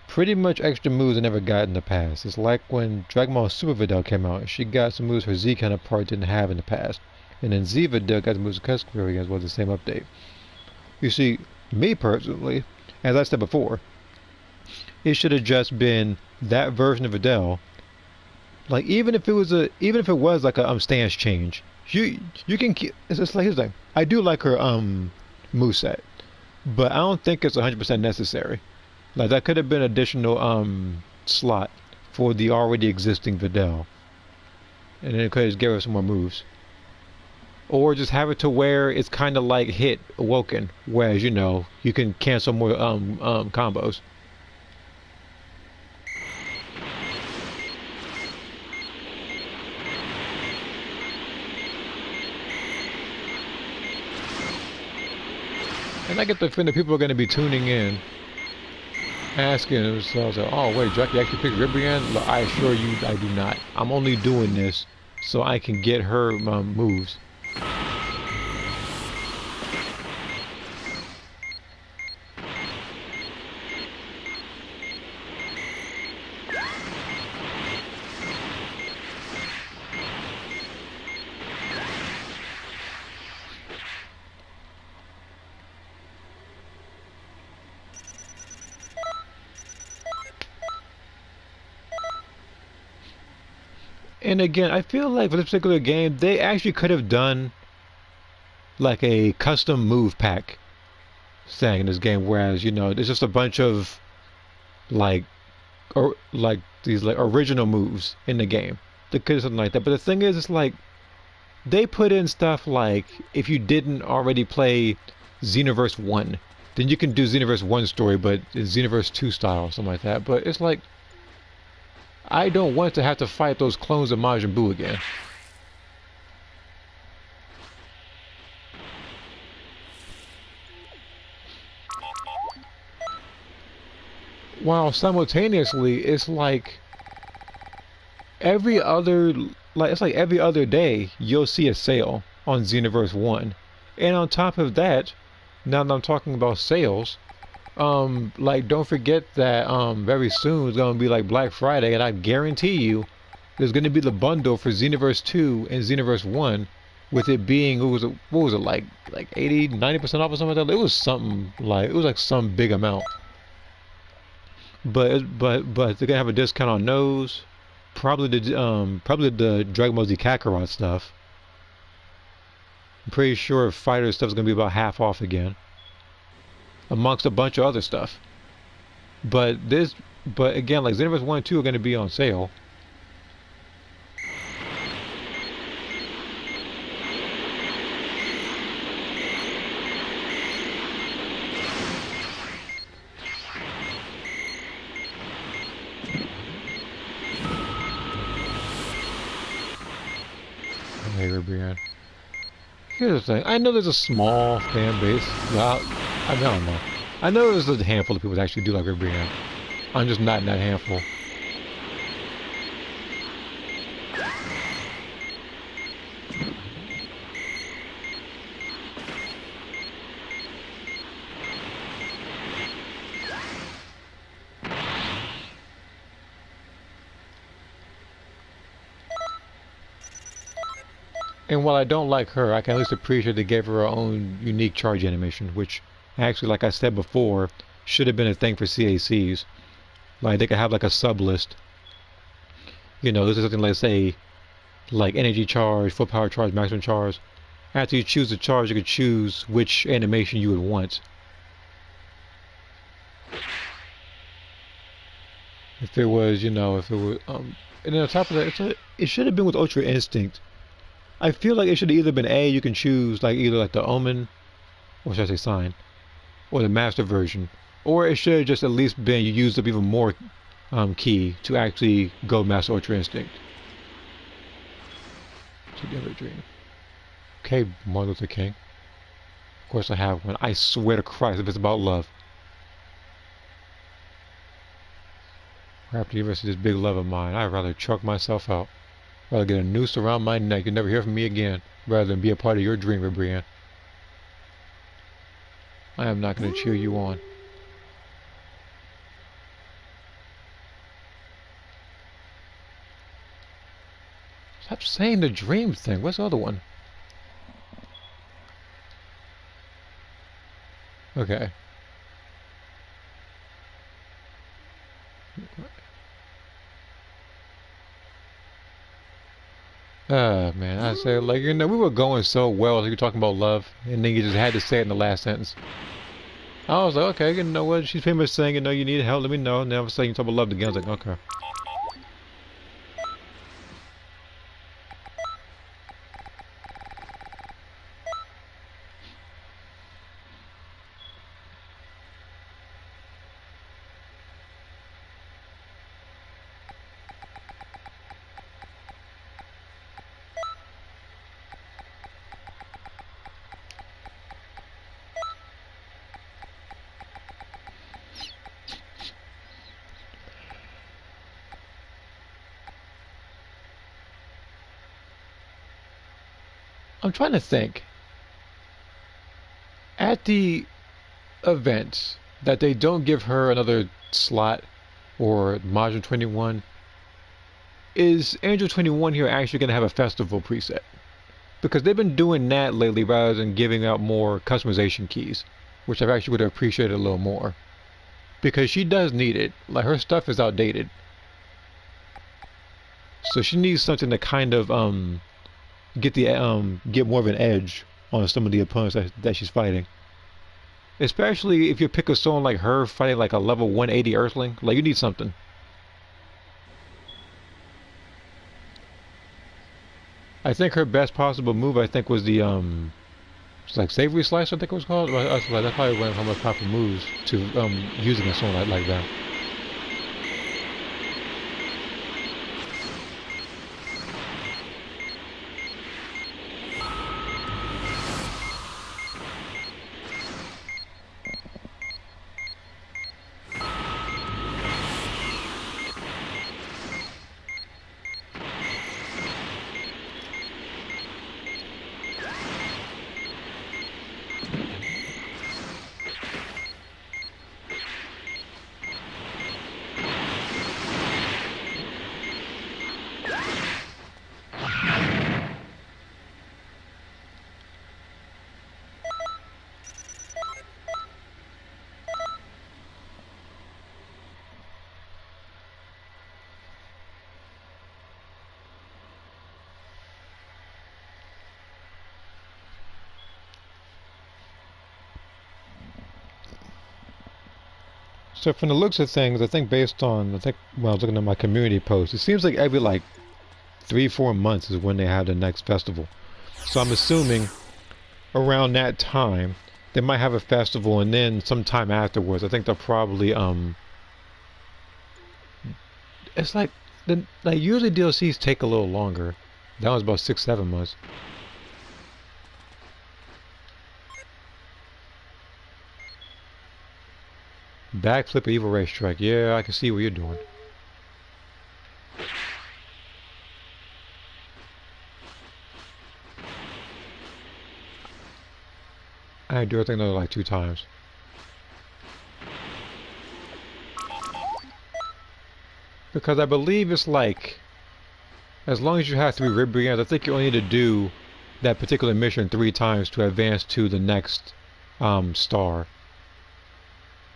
Pretty much extra moves I never got in the past. It's like when Dragon Ball Super Videl came out, she got some moves her Z counterpart didn't have in the past. And then Z Videl got the moves her Cusquary as well as the same update. You see, me personally, as I said before, it should have just been that version of Videl. Like even if it was like a stance change, you can keep. It's just like here's the thing. I do like her moveset, but I don't think it's 100% necessary. Like that could have been additional slot for the already existing Videl, and then it could just give her some more moves, or just have it to where it's kind of like hit awoken, whereas you know you can cancel more combos. And I get the feeling that people are going to be tuning in, asking themselves, oh wait, Jackie actually picked Ribrianne? Look, I assure you I do not. I'm only doing this so I can get her moves. And again, I feel like for this particular game, they actually could have done like a custom move pack thing in this game, whereas you know there's just a bunch of like these like original moves in the game. They could have something like that. But the thing is, it's like they put in stuff like if you didn't already play Xenoverse 1, then you can do Xenoverse 1 story, but in Xenoverse 2 style or something like that. But it's like I don't want to have to fight those clones of Majin Buu again. While simultaneously, it's like every other day you'll see a sale on Xenoverse 1. And on top of that, now that I'm talking about sales, like don't forget that very soon it's gonna be like Black Friday, and I guarantee you there's gonna be the bundle for Xenoverse 2 and Xenoverse 1, with it being what was it like 80-90% off or something like that. It was something like some big amount. But they're gonna have a discount on those. Probably the Dragon Ball Z Kakarot stuff. I'm pretty sure Fighter stuff is gonna be about half off again, amongst a bunch of other stuff. But again, like Xenoverse 1 and 2 are gonna be on sale. Here's the thing. I know there's a small fan base. Well, I don't know. I know there's a handful of people that actually do like Ribrianne. I'm just not in that handful. And while I don't like her, I can at least appreciate they gave her her own unique charge animation, which actually, like I said before, should have been a thing for CACs. Like they could have like a sub list. You know, this is something like say, like energy charge, full power charge, maximum charge. After you choose the charge, you could choose which animation you would want. If it was, you know, and then on top of that, it should have been with Ultra Instinct. I feel like it should have either been you can choose like either like the Omen, or should I say Sign, or the Master version, or it should have just at least been you used up even more key to actually go Master Ultra Instinct. Together Dream. Okay, Martin Luther King. Of course I have one. I swear to Christ, if it's about love. After you see this big love of mine, I'd rather choke myself out. Rather get a noose around my neck. You'll never hear from me again. Rather than be a part of your dream, Brienne. I am not going to cheer you on. Stop saying the dream thing. What's the other one? Okay. Man, I said, like, you know, we were going so well, like, you were talking about love, and then you just had to say it in the last sentence. I was like, okay, you know what, she's pretty much saying, you know, you need help, let me know, and then all of a sudden you talk about love again, I was like, okay. I'm trying to think. At the events that they don't give her another slot or Module 21, is Angel 21 here actually going to have a festival preset? Because they've been doing that lately rather than giving out more customization keys, which I actually would have appreciated a little more. Because she does need it. Like, her stuff is outdated. So she needs something to kind of get more of an edge on some of the opponents that she's fighting. Especially if you pick a someone like her fighting like a level 180 Earthling, like you need something. I think her best possible move, I think, was the it's like Savory Slice, I think it was called. That's probably one of her most powerful moves to using a someone like that. So from the looks of things, I think based on, when I was looking at my community posts, it seems like every like 3-4 months is when they have the next festival. So I'm assuming around that time they might have a festival, and then sometime afterwards, I think they'll probably it's like usually DLCs take a little longer. That was about 6-7 months. Backflip or evil racetrack. Yeah, I can see what you're doing. I do, I think another like 2 times. Because I believe it's like, as long as you have 3 Rib Brigands, I think you only need to do that particular mission 3 times to advance to the next star.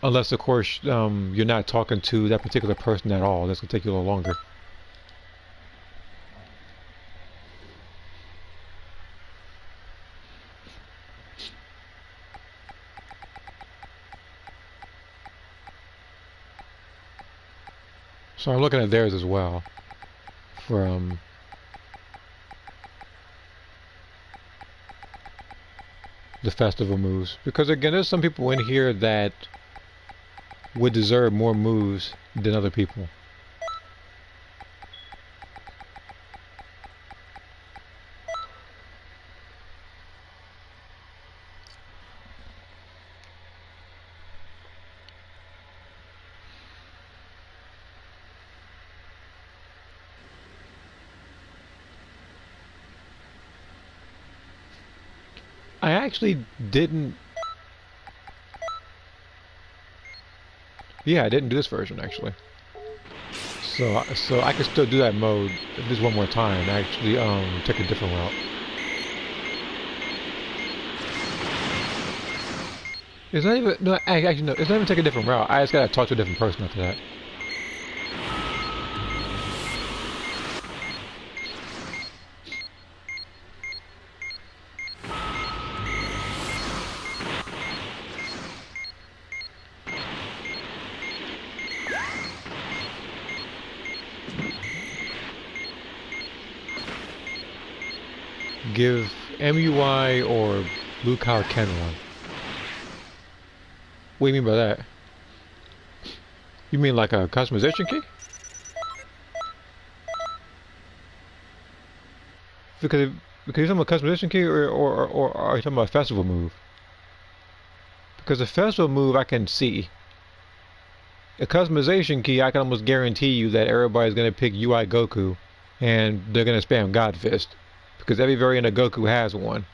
Unless, of course, you're not talking to that particular person at all. That's going to take you a little longer. So I'm looking at theirs as well. For, the festival moves. Because, again, there's some people in here that would deserve more moves than other people. I actually didn't. Yeah, I didn't do this version actually. So I can still do that mode just one more time and actually take a different route. It's not even no actually no, it's not even take a different route. I just gotta talk to a different person after that. Give MUI or Blue Cow Ken one. What do you mean by that? You mean like a customization key? Because you're talking about customization key or are you talking about a festival move? Because a festival move I can see. A customization key I can almost guarantee you that everybody's gonna pick UI Goku and they're gonna spam God Fist. Because every variant of Goku has one.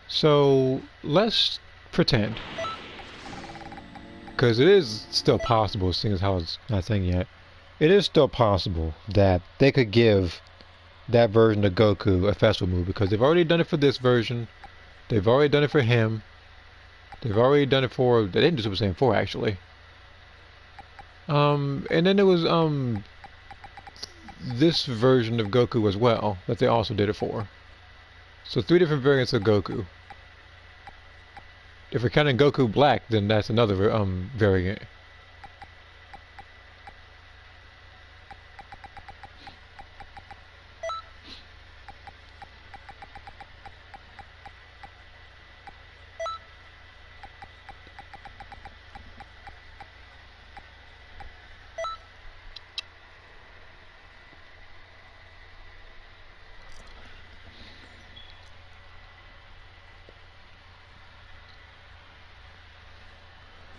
So let's pretend, because it is still possible, seeing as how it's not a thing yet, it is still possible that they could give that version of Goku a festival move, because they've already done it for this version, they've already done it for him, they've already done it for, they didn't do Super Saiyan 4 actually. And then there was this version of Goku as well that they also did it for. So 3 different variants of Goku. If we're counting Goku Black, then that's another variant.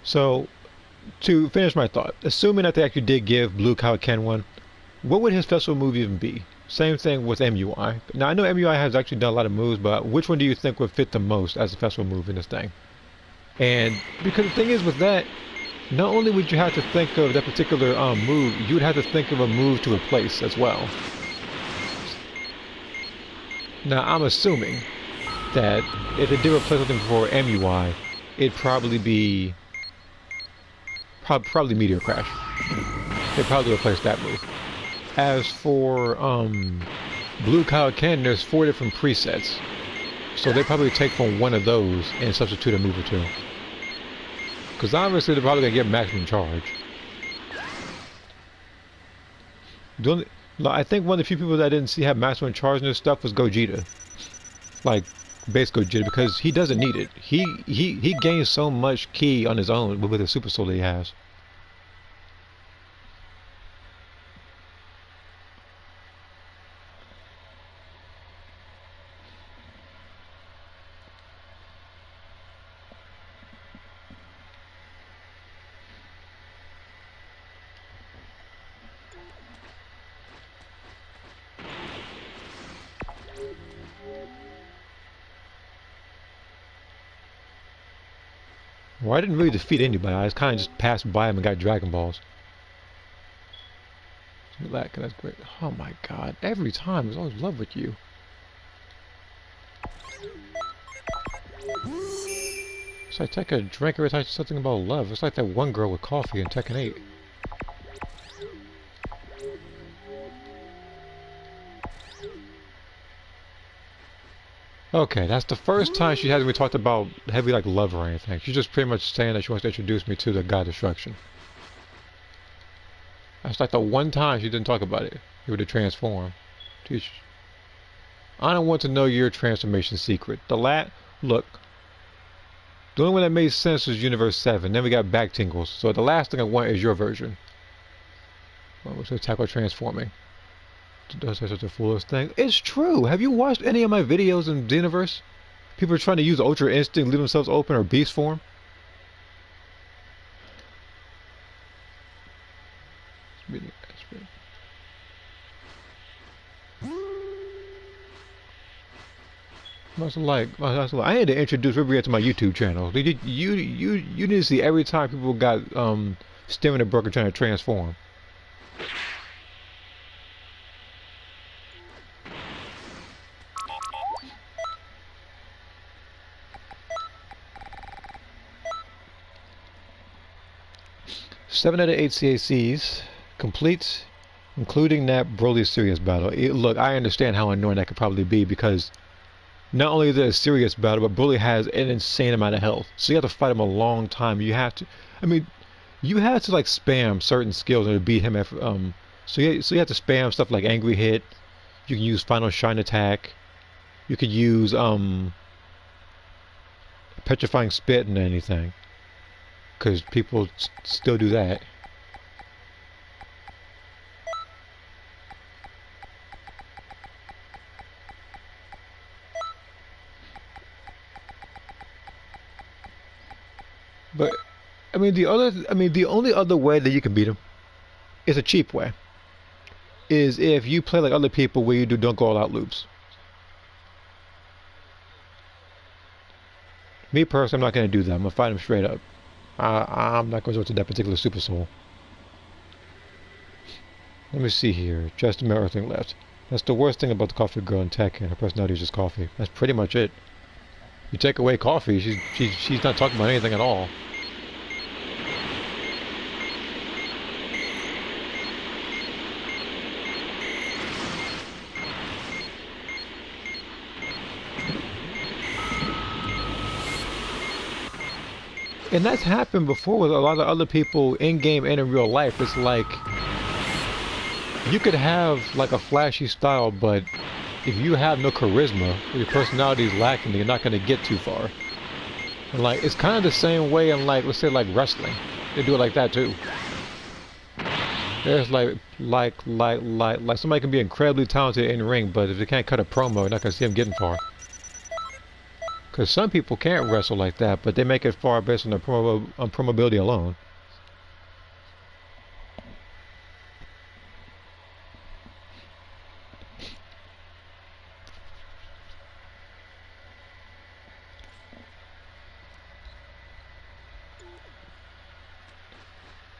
So, to finish my thought, assuming that they actually did give Blue Cow Ken one, what would his festival move even be? Same thing with MUI. Now I know MUI has actually done a lot of moves, but which one do you think would fit the most as a festival move in this thing? And because the thing is with that, not only would you have to think of that particular move, you would have to think of a move to replace as well. Now I'm assuming that if they did replace something for MUI, it'd probably be probably Meteor Crash. They probably replaced that move. As for Blue Cow Ken, there's 4 different presets, so they probably take from one of those and substitute a move or two. Because obviously they're probably gonna get maximum charge. I think one of the few people that I didn't see have maximum charge in this stuff was Gogeta. Like base Gogeta, because he doesn't need it. He gains so much ki on his own with the super soul that he has. Well, I didn't really defeat anybody. I just kind of just passed by him and got Dragon Balls. That's great. Oh my god. Every time. There's always love with you. So I take a drink every time something about love. It's like that one girl with coffee in Tekken 8. Okay, that's the first time she hasn't really talked about heavy like love or anything. She's just pretty much saying that she wants to introduce me to the God Destruction. That's like the one time she didn't talk about it. You were to transform. Teach. I don't want to know your transformation secret. Look. The only one that made sense was Universe 7. Then we got back tingles. So the last thing I want is your version. What was the tackle transforming? That's such a foolish thing. It's true. Have you watched any of my videos in Xenoverse? People are trying to use Ultra Instinct, leave themselves open, or Beast form. I need to introduce Riviera to my YouTube channel. You need to see every time people got Steven the Broker trying to transform. Seven out of 8 CACs complete, including that Broly serious battle. Look, I understand how annoying that could probably be because not only is it a serious battle, but Broly has an insane amount of health. So you have to fight him a long time. You have to, I mean, you have to like spam certain skills to beat him. So you have to spam stuff like Angry Hit. You can use Final Shine Attack. You could use Petrifying Spit and anything, because people still do that. But the only other way that you can beat him is a cheap way. Is if you play like other people where you don't go all out loops. Me personally, I'm not going to do that. I'm going to fight him straight up. I'm not going to go to that particular Super Soul. Let me see here. Just a minute thing left. That's the worst thing about the coffee girl in Tekken. Her personality is just coffee. That's pretty much it. You take away coffee, she's not talking about anything at all. And that's happened before with a lot of other people in-game and in real life. It's like, you could have like a flashy style, but if you have no charisma, or your personality is lacking, you're not going to get too far. And like, it's kind of the same way in like, let's say like wrestling. They do it like that too. There's like somebody can be incredibly talented in ring, but if they can't cut a promo, you're not going to see them getting far. Because some people can't wrestle like that, but they make it far based on their promability alone.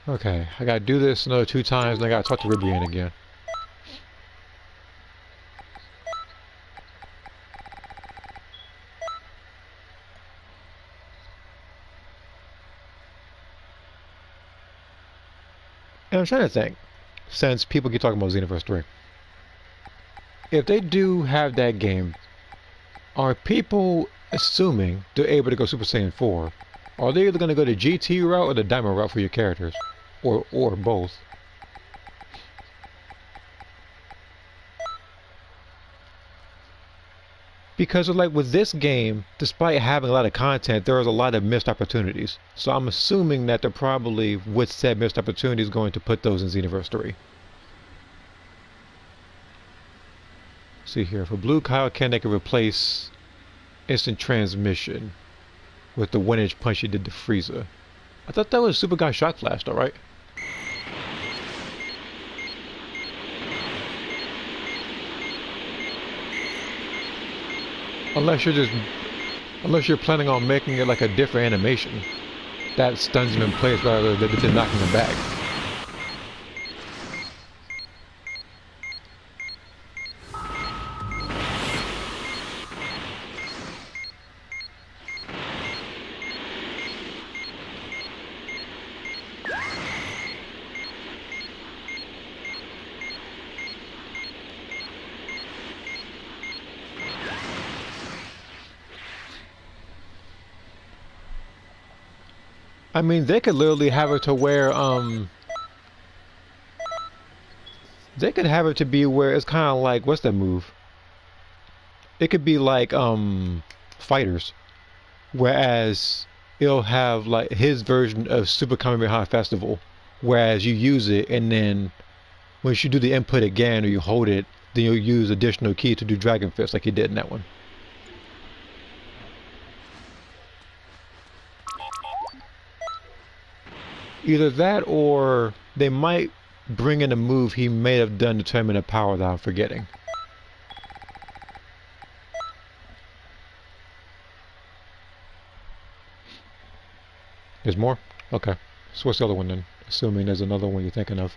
Okay, I gotta do this another 2 times, and I gotta talk to Ribrian again. And I'm trying to think, since people keep talking about Xenoverse 3, if they do have that game, are people assuming they're able to go Super Saiyan 4? Are they either going to go the GT route or the Diamond route for your characters? Or both? Because like with this game, despite having a lot of content, there is a lot of missed opportunities. So I'm assuming that they're probably, with said missed opportunities, going to put those in Xenoverse 3. See here, for Blue Kaioken, they can replace instant transmission with the 1-inch punch he did to Frieza. I thought that was Super Guy Shock Flash, though, right? Unless you're planning on making it like a different animation that stuns him in place rather than just knocking him back. I mean, they could literally have it to where, they could have it to be where it's kind of like, what's that move? It could be like, Fighters. Whereas, it'll have, like, his version of Super Kamehameha Festival. Whereas you use it, and then, once you do the input again, or you hold it, then you'll use additional key to do Dragon Fist, like you did in that one. Either that, or they might bring in a move he may have done to turn him into power that I'm forgetting. There's more? Okay. So what's the other one then? Assuming there's another one you're thinking of.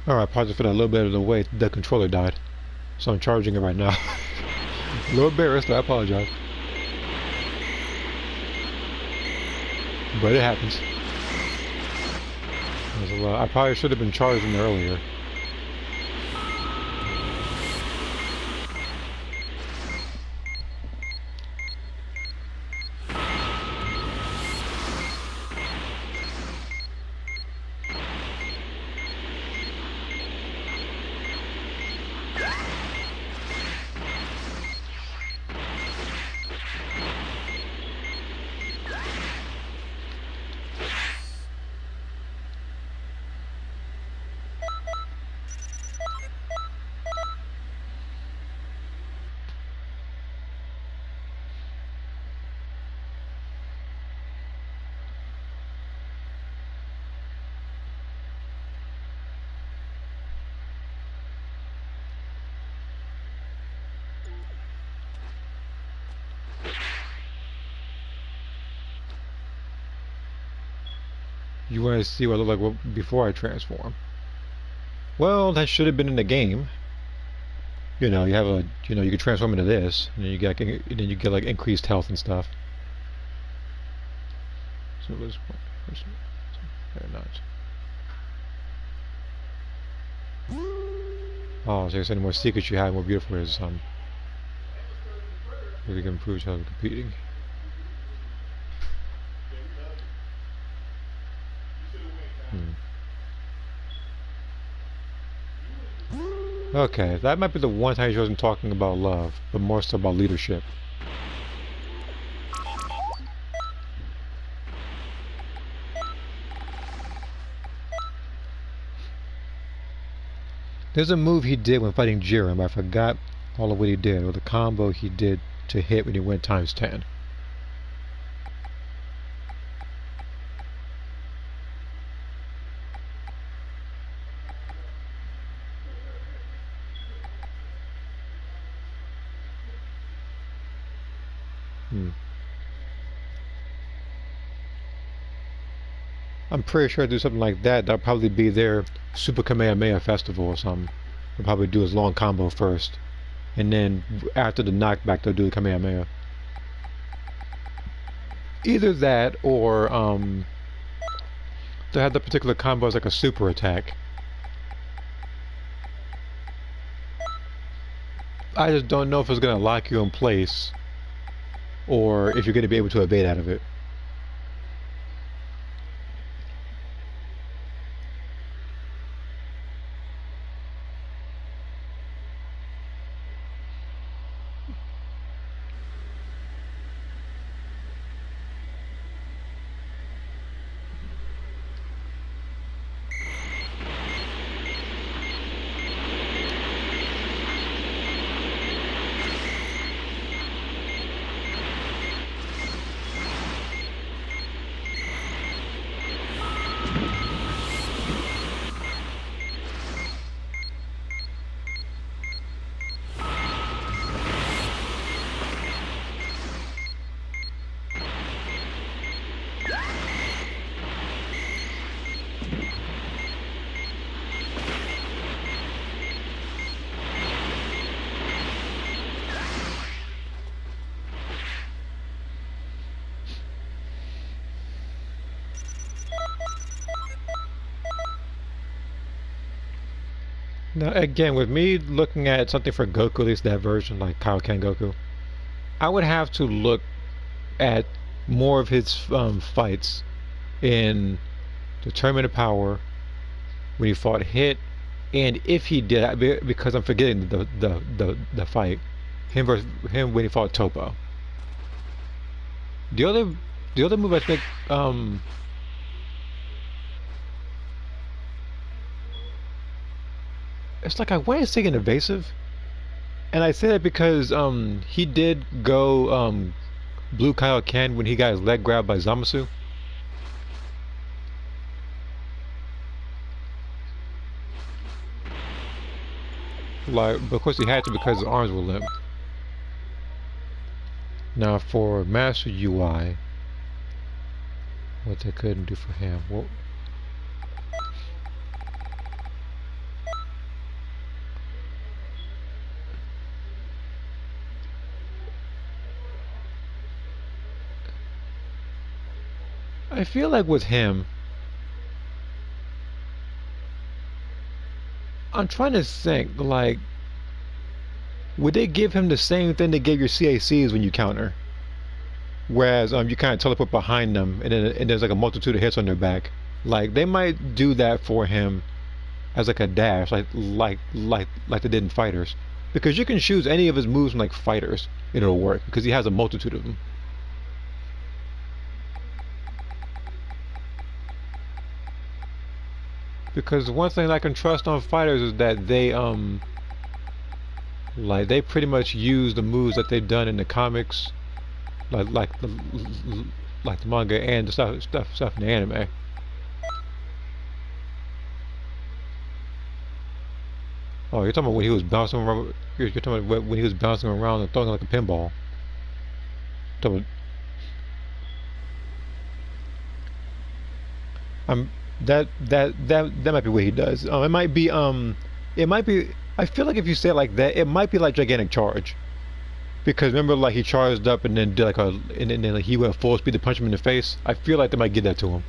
Alright, apologize for that little bit of the way the controller died. So I'm charging it right now. A little embarrassed, I apologize. But it happens. I probably should have been charging earlier. You want to see what I look like before I transform? Well, that should have been in the game. You know, you have a, you know, you can transform into this, and then you get like increased health and stuff. So it was, very nice. Oh, so there's any more secrets you have, more beautiful it is. Really can improve how competing. Okay, that might be the one time he wasn't talking about love, but more so about leadership. There's a move he did when fighting Jiren, but I forgot all of what he did, or the combo he did to hit when he went times 10. I'm pretty sure I'd do something like that. That'll probably be their Super Kamehameha Festival or something. They'll probably do his long combo first. And then after the knockback, they'll do the Kamehameha. Either that or they have the particular combo as like a super attack. I just don't know if it's going to lock you in place or if you're going to be able to evade out of it. Now, again, with me looking at something for Goku, at least that version, like Kaioken Goku, I would have to look at more of his fights in the Tournament of Power when he fought Hit, and if he did, because I'm forgetting the fight, him when he fought Topo. The other move I think it's like I want to say an evasive, and I say that because he did go Blue Kaioken when he got his leg grabbed by Zamasu. Like, but of course he had to because his arms were limp. Now for Master UI, what they couldn't do for him. Well, I feel like with him, I'm trying to think, like, would they give him the same thing they gave your CACs when you counter? Whereas you kind of teleport behind them, and there's like a multitude of hits on their back. Like they might do that for him as like a dash, like they did in Fighters, because you can choose any of his moves from like Fighters, and it'll work because he has a multitude of them. Because one thing I can trust on Fighters is that they like they pretty much use the moves that they've done in the comics, like the manga and the stuff in the anime. Oh, you're talking about when he was bouncing around. You're talking about when he was bouncing around and throwing like a pinball. Talking about, that might be what he does. It might be I feel like if you say it like that, it might be like Gigantic Charge. Because remember, like he charged up and then did like and then like, he went full speed to punch him in the face. I feel like they might give that to him.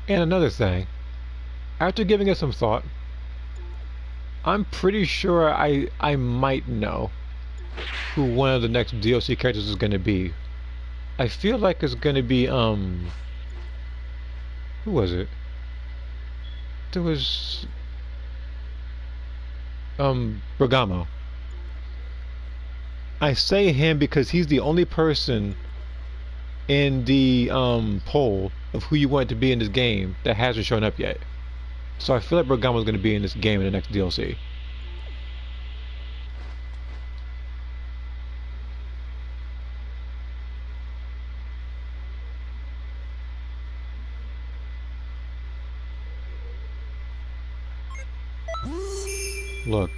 And another thing, after giving it some thought, I'm pretty sure I might know who one of the next DLC characters is going to be. I feel like it's going to be who was it? There was Bergamo. I say him because he's the only person in the poll of who you want to be in this game that hasn't shown up yet. So I feel like Bergamo's going to be in this game in the next DLC. Look,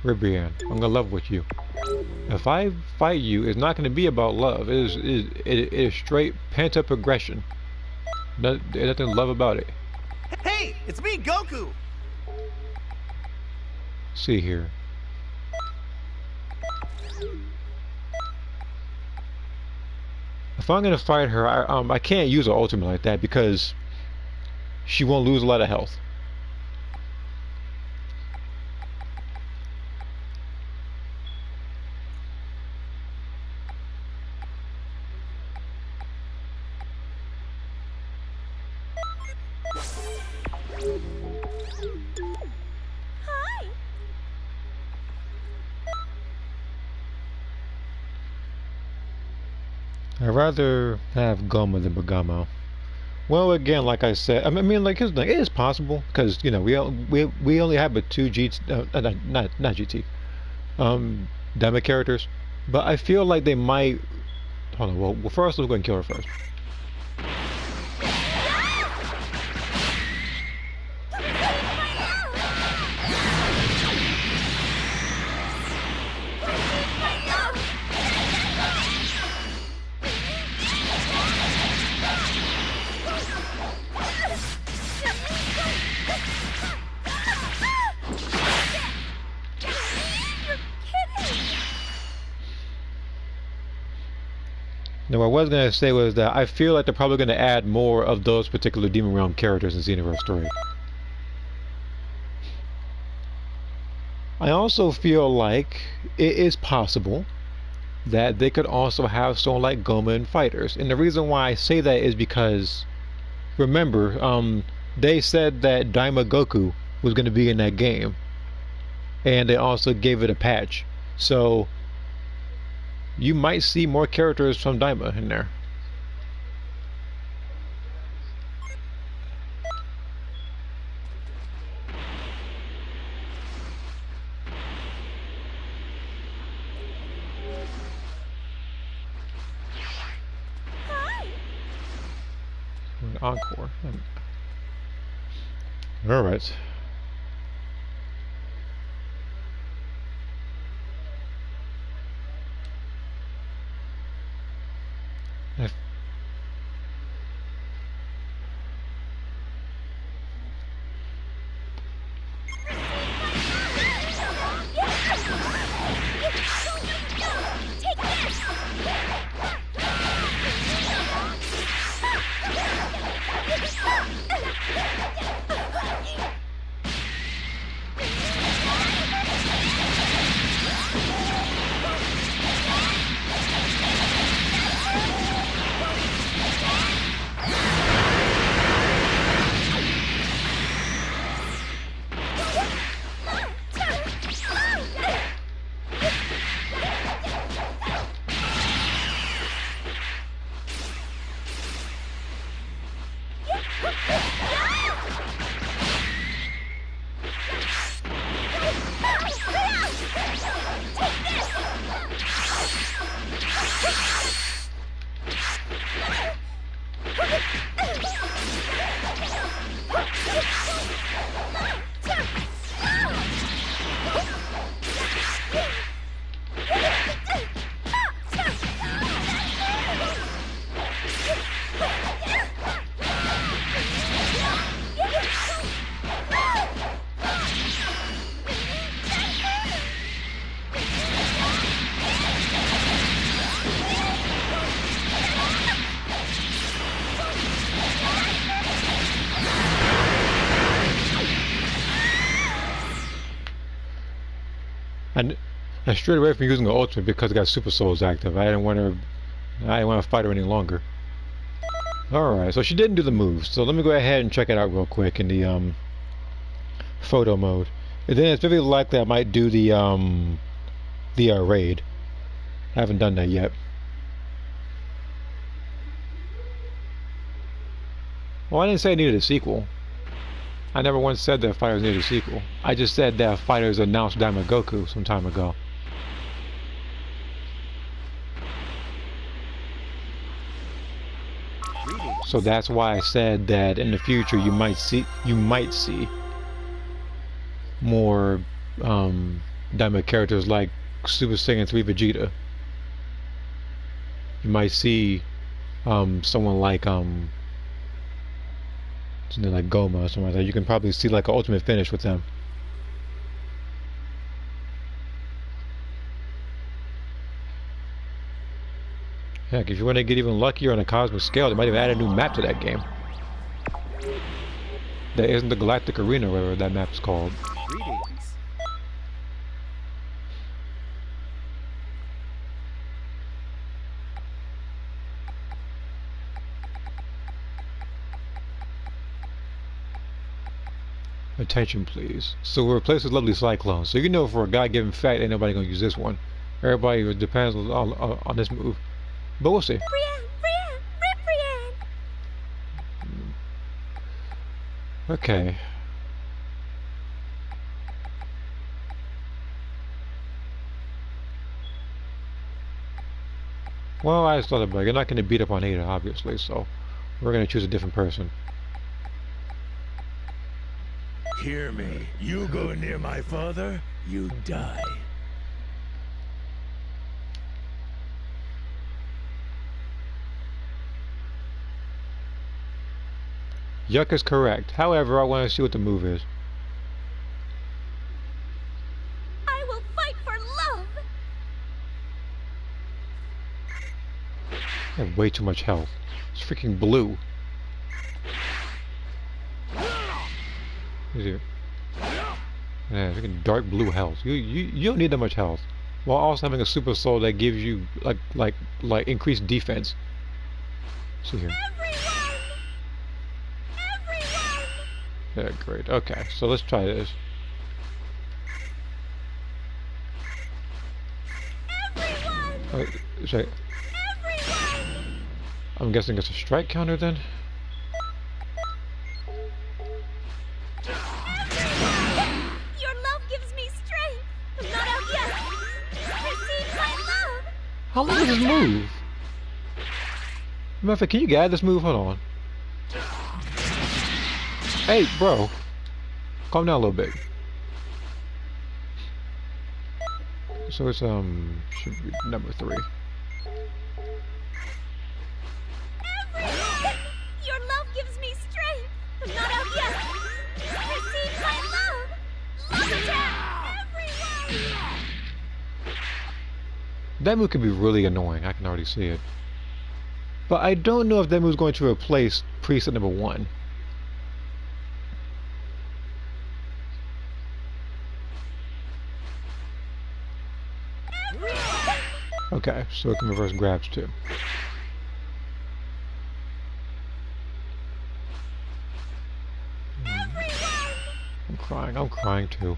Ribrian, I'm gonna love with you. If I fight you, it's not gonna be about love. It is straight pent-up aggression. There's nothing to love about it. Hey, it's me, Goku! See here. If I'm gonna fight her, I can't use her ultimate like that because she won't lose a lot of health. I'd rather have Goma than Bergamo. Well, again, like I said, I mean, like here's the thing, it is possible because you know we only have but two not GT, Demo characters, but I feel like they might. Hold on. Well, first let's go and kill her first. Now, what I was going to say was that I feel like they're probably going to add more of those particular Demon Realm characters in Xenoverse 3. I also feel like it is possible that they could also have someone like Goma in Fighters. And the reason why I say that is because, remember, they said that Daima Goku was going to be in that game. And they also gave it a patch. So you might see more characters from Daima in there. An encore. All right. I strayed away from using the ultimate because it got Super Souls active. I didn't want to fight her any longer. Alright, so she didn't do the moves. So let me go ahead and check it out real quick in the photo mode. And then it's very likely I might do the raid. I haven't done that yet. Well, I didn't say I needed a sequel. I never once said that Fighters needed a sequel. I just said that Fighters announced Daima Goku some time ago. So that's why I said that in the future you might see more Daima characters like Super Saiyan 3 Vegeta. You might see someone like something like Goma or something like that. You can probably see like an ultimate finish with them. Heck, if you want to get even luckier on a cosmic scale, they might even add a new map to that game. That isn't the Galactic Arena, or whatever that map is called. Greetings. Attention, please. So we're replaced with Lovely Cyclone. So you know, for a guy given fat, ain't nobody gonna use this one. Everybody depends on this move. But we'll see. Brienne, Brienne, Rip Brienne. Okay. Well, I just thought about it. You're not going to beat up on Ada, obviously, so we're going to choose a different person. Hear me. You go near my father, you die. Yuck is correct. However, I want to see what the move is. I will fight for love. I have way too much health. It's freaking blue. Is it? Yeah, freaking dark blue health. You don't need that much health. While also having a super soul that gives you like increased defense. See here. Yeah, great. Okay, so let's try this. Wait, sorry. I'm guessing it's a strike counter then? Your love gives me strength. I'm not out yet. Receive my love. How long is this move? Matter of fact, can you guide this move? Hold on. Hey, bro. Calm down a little bit. So it's, should be number 3. Your love gives me strength. I'm not out yet. Receive my love. Love attack, everyone. That move could be really annoying. I can already see it. But I don't know if that move is going to replace preset number 1. Okay, so it can reverse grabs too. I'm crying too.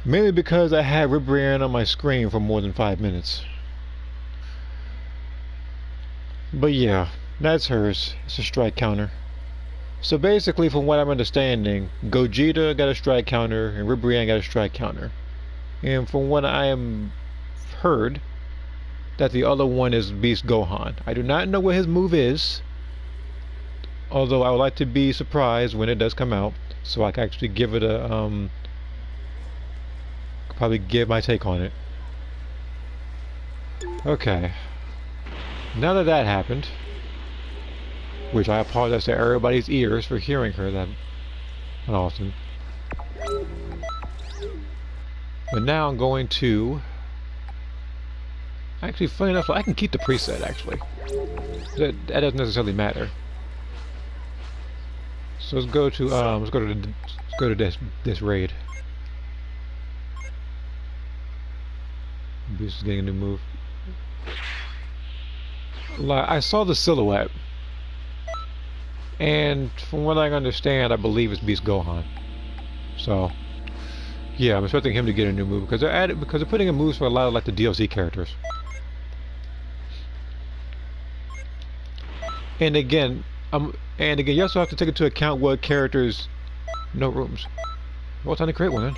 Mainly because I had Rip Brienne on my screen for more than 5 minutes. But yeah, that's hers. It's a strike counter. So basically, from what I'm understanding, Gogeta got a strike counter and Rip Brienne got a strike counter. And from what I am heard, that the other one is Beast Gohan. I do not know what his move is, although I would like to be surprised when it does come out, so I can actually give it a probably give my take on it. Okay. Now that that happened, which I apologize to everybody's ears for hearing her that often. But now I'm going to... Actually, funny enough, I can keep the preset, actually. That doesn't necessarily matter. So let's go to this raid. Beast is getting a new move. I saw the silhouette, and from what I understand, I believe it's Beast Gohan. So, yeah, I'm expecting him to get a new move because they're putting in moves for a lot of like the DLC characters. And again, you also have to take into account what characters. No rooms. Well, time to create one. Then.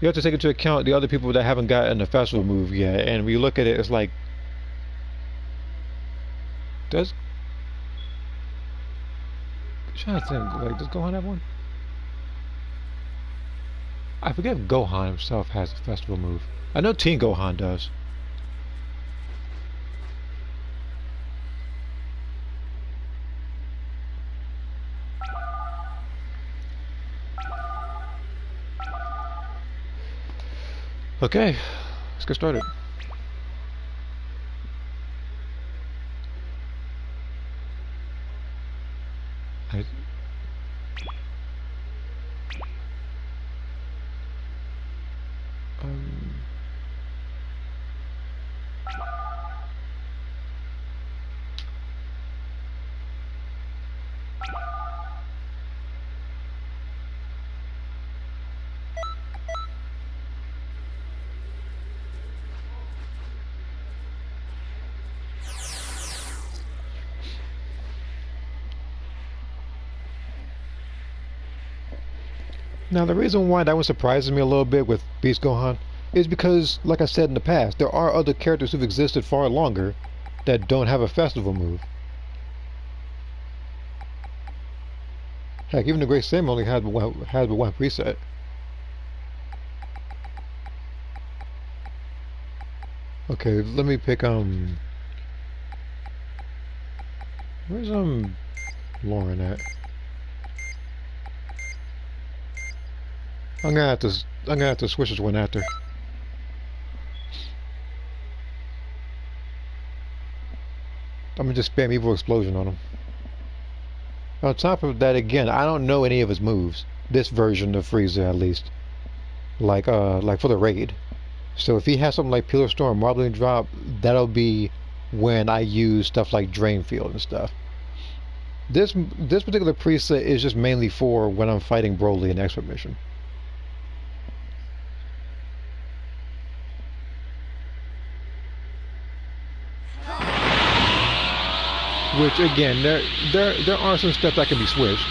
You have to take into account the other people that haven't gotten a festival move yet, and when you look at it, it's like. I'm trying to think, like, does Gohan have one? I forget if Gohan himself has a festival move. I know Teen Gohan does. Okay, let's get started. Now, the reason why that one surprises me a little bit with Beast Gohan is because, like I said in the past, there are other characters who've existed far longer that don't have a festival move. Heck, even the Great Saiyaman only has one preset. Okay, let me pick where's Lauren at? I'm gonna have to switch this one after. I'm gonna just spam Evil Explosion on him. On top of that, again, I don't know any of his moves. This version of Frieza, at least. Like for the raid. So if he has something like Pillar Storm, Marbling Drop, that'll be when I use stuff like Drain Field and stuff. This particular preset is just mainly for when I'm fighting Broly in Expert Mission. Which again, there are some steps that can be switched.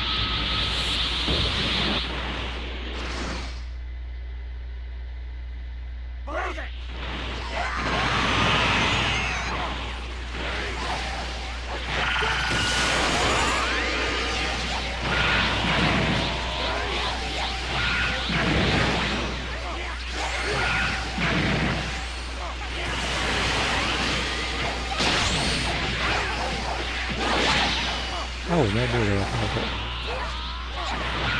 Oh, not doing that.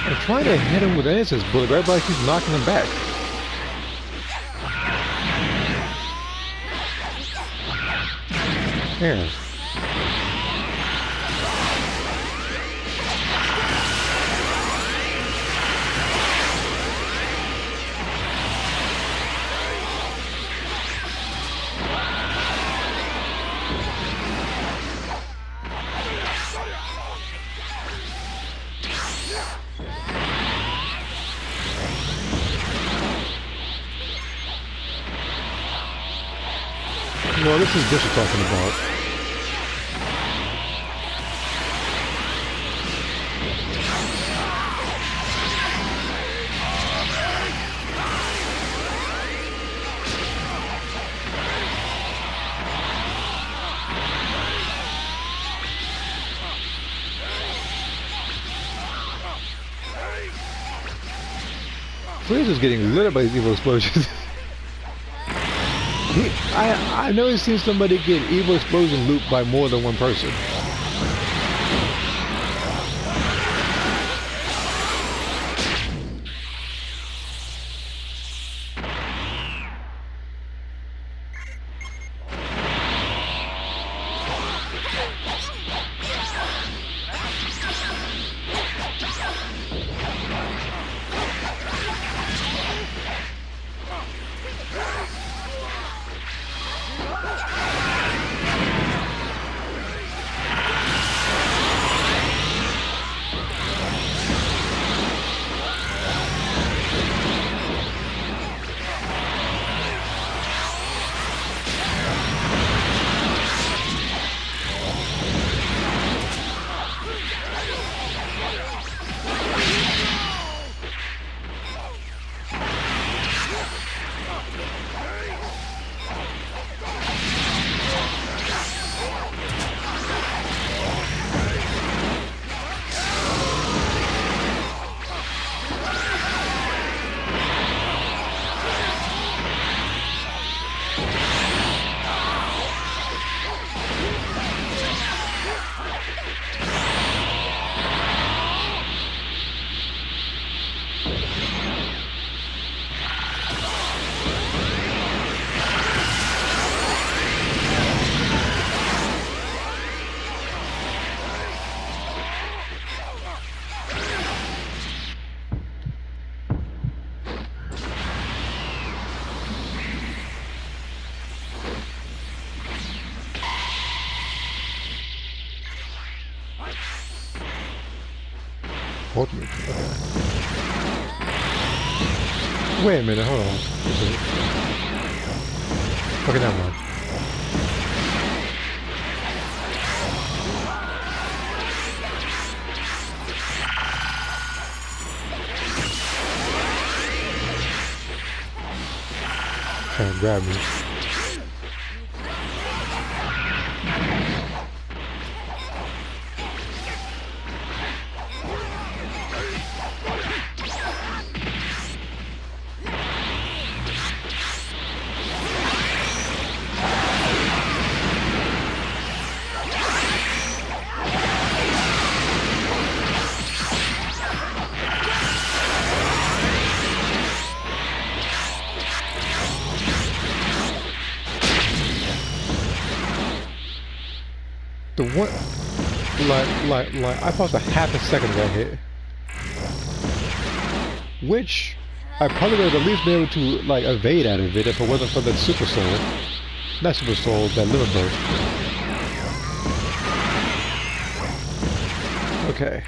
I'm trying to hit him with an Innocence Bullet, but everybody keeps knocking him back. There. Well, this is what you're talking about. Frieza's getting lit up by these evil explosions. I know he's seen somebody get evil explosion looped by more than one person. Ultimate. Wait a minute, hold on. Okay, never mind. and grab me. The one, like, I paused a half a second that hit, which I probably would have at least been able to like evade out of it if it wasn't for that super soul, not super soul, that liver burst. Okay.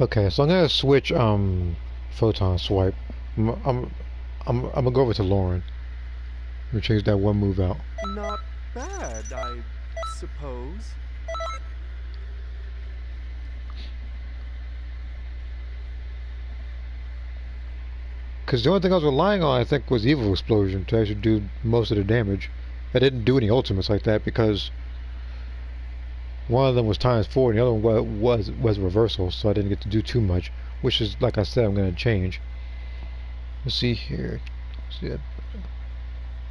Okay, so I'm gonna switch photon swipe. I'm gonna go over to Lauren. I'm gonna change that one move out. Not bad, I suppose. Because the only thing I was relying on, I think, was Evil Explosion to actually do most of the damage. I didn't do any ultimates like that because one of them was ×4 and the other one was reversal, so I didn't get to do too much. Which is, like I said, I'm gonna change. Let's see here. See it.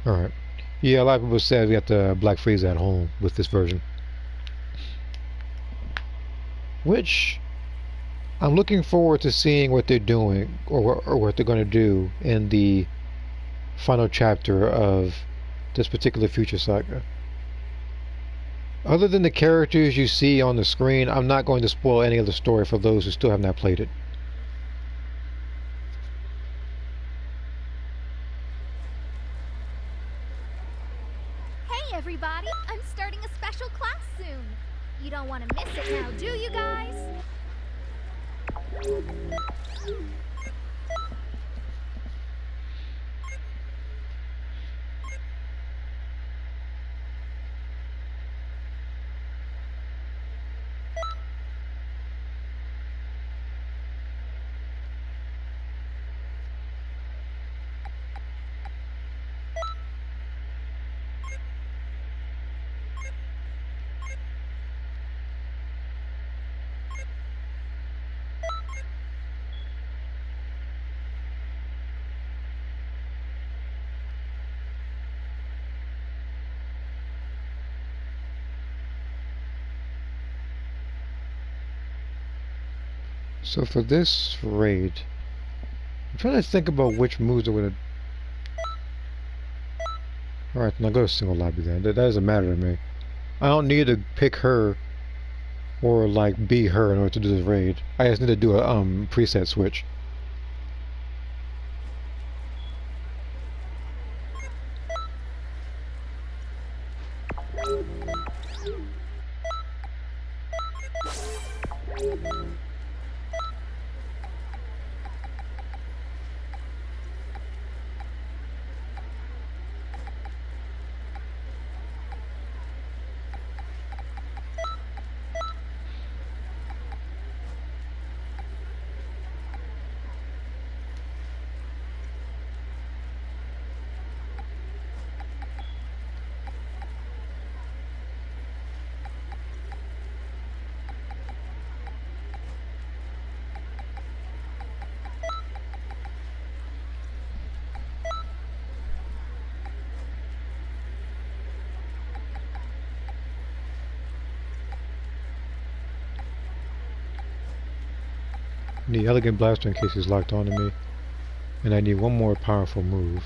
All right. Yeah, a lot of people said we got the Black Freeze at home with this version, which I'm looking forward to seeing what they're doing or what they're going to do in the final chapter of this particular Future Saga. Other than the characters you see on the screen, I'm not going to spoil any of the story for those who still have not played it. Hey everybody, I'm starting a special class soon. You don't want to miss it now, do you guys? So for this raid, I'm trying to think about which moves I would. Alright, now go to single lobby then. That doesn't matter to me. I don't need to pick her or like be her in order to do this raid. I just need to do a preset switch. Need Elegant Blaster in case he's locked onto me. And I need one more powerful move.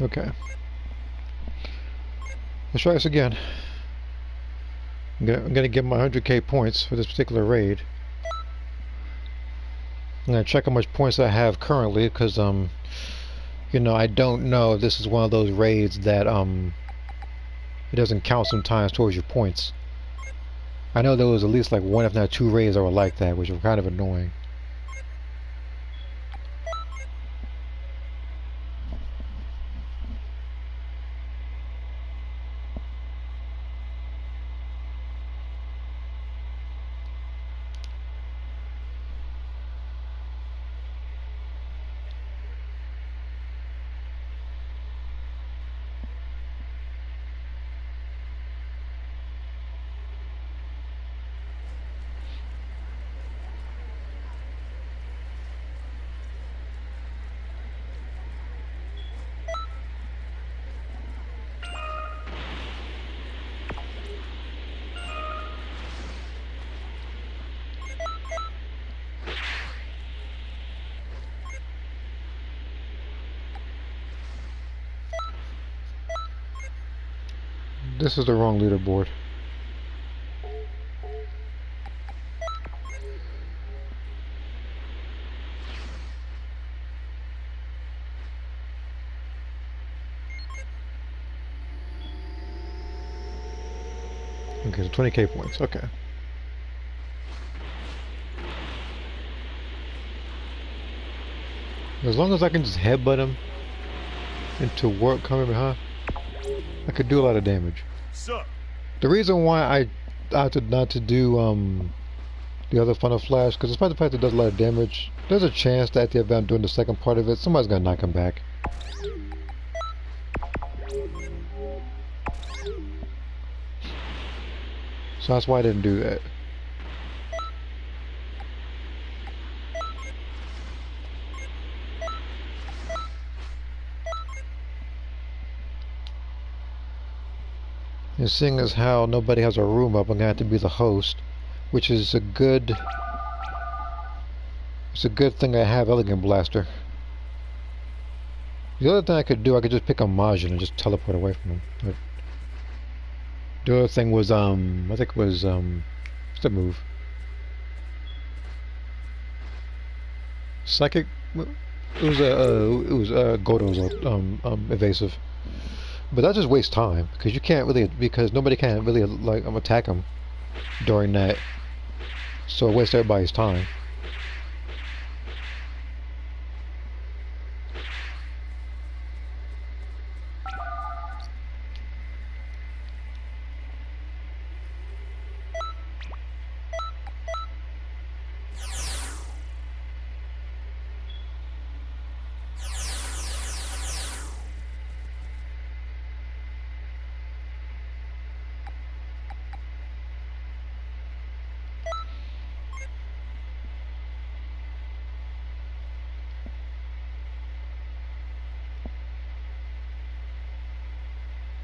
Okay. Let's try this again. I'm gonna get my 100k points for this particular raid. I'm gonna check how much points I have currently, because you know, I don't know if this is one of those raids that it doesn't count sometimes towards your points. I know there was at least like one, if not two raids that were like that, which were kind of annoying. This is the wrong leaderboard. Okay, so 20k points, okay. As long as I can just headbutt him into work coming behind, I could do a lot of damage. Sup? The reason why I opted not to do the other Final Flash, because despite the fact that it does a lot of damage, there's a chance that at the event doing the second part of it, somebody's gonna knock him back. So that's why I didn't do that. And seeing as how nobody has a room up, I'm gonna have to be the host, which is a good. It's a good thing I have Elegant Blaster. The other thing I could do, I could just pick a Majin and just teleport away from him. But the other thing was, I think it was, what's the move? Psychic? It was Goto's, evasive. But that just wastes time, because you can't really, because nobody can really, like, attack him during that. So it wastes everybody's time.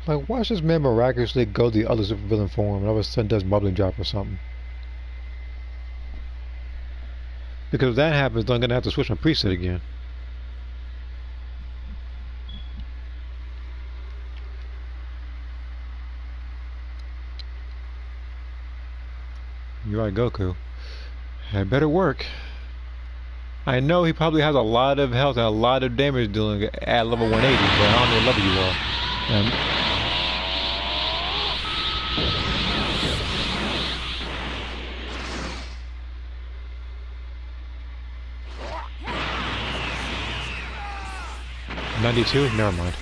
Like, watch this man miraculously go the other supervillain form and all of a sudden does bubbling drop or something. Because if that happens, then I'm gonna have to switch my preset again. You're right, Goku. Had better work. I know he probably has a lot of health and a lot of damage dealing at level 180, but I don't know what level you are. 92? Never mind.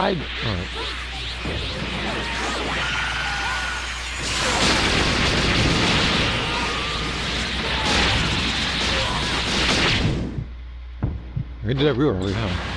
Alright. We did that real early, huh?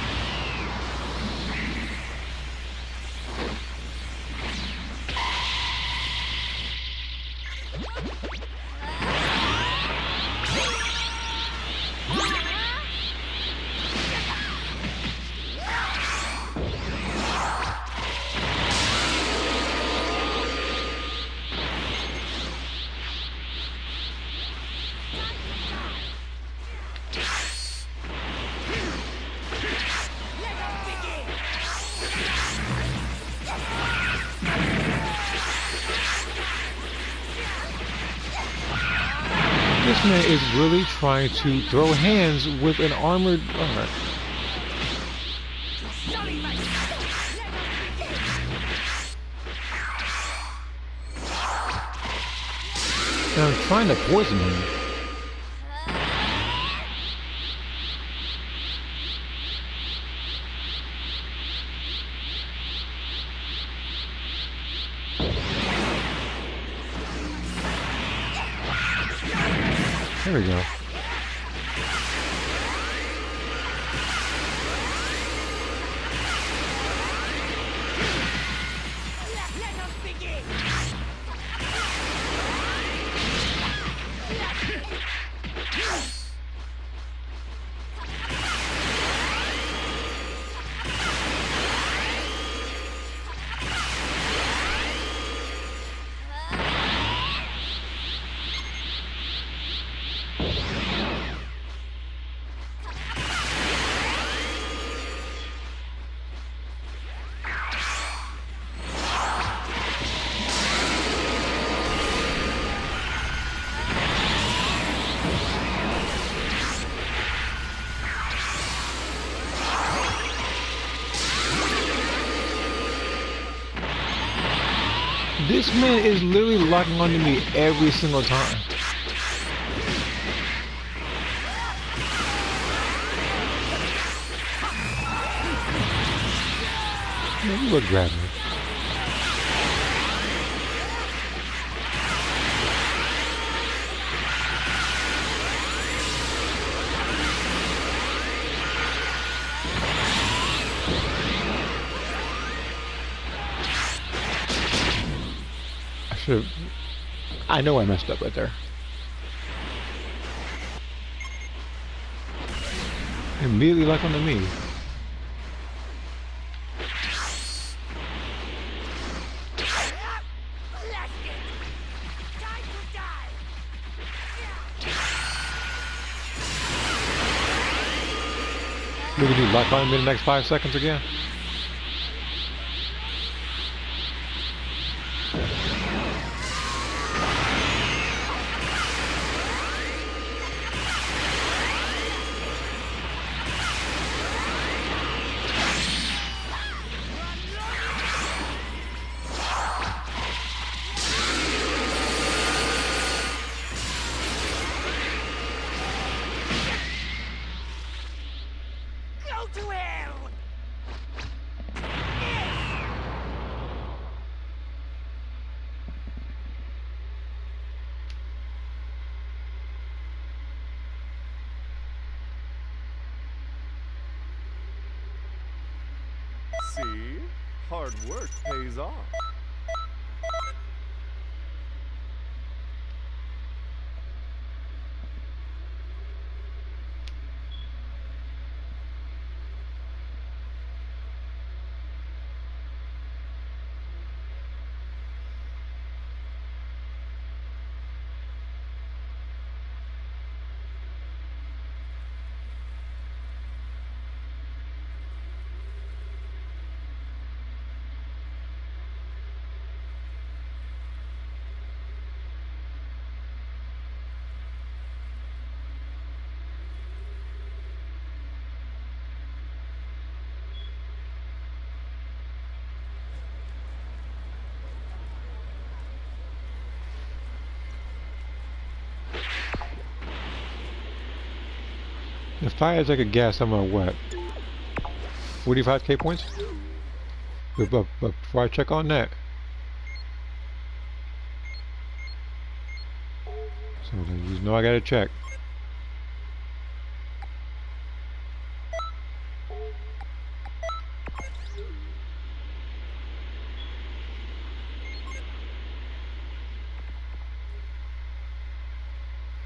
This man is really trying to throw hands with an armored... Alright. And I'm trying to poison him. There we go. This man is literally locking onto me every single time. Man, you look grabbing me. I know I messed up right there. Immediately locked onto me. We can do lock on me in the next 5 seconds again. Go to hell! See? Hard work pays off. If fire is like a gas, I'm gonna what? 45k points? But before I check on that. So you just know I gotta check.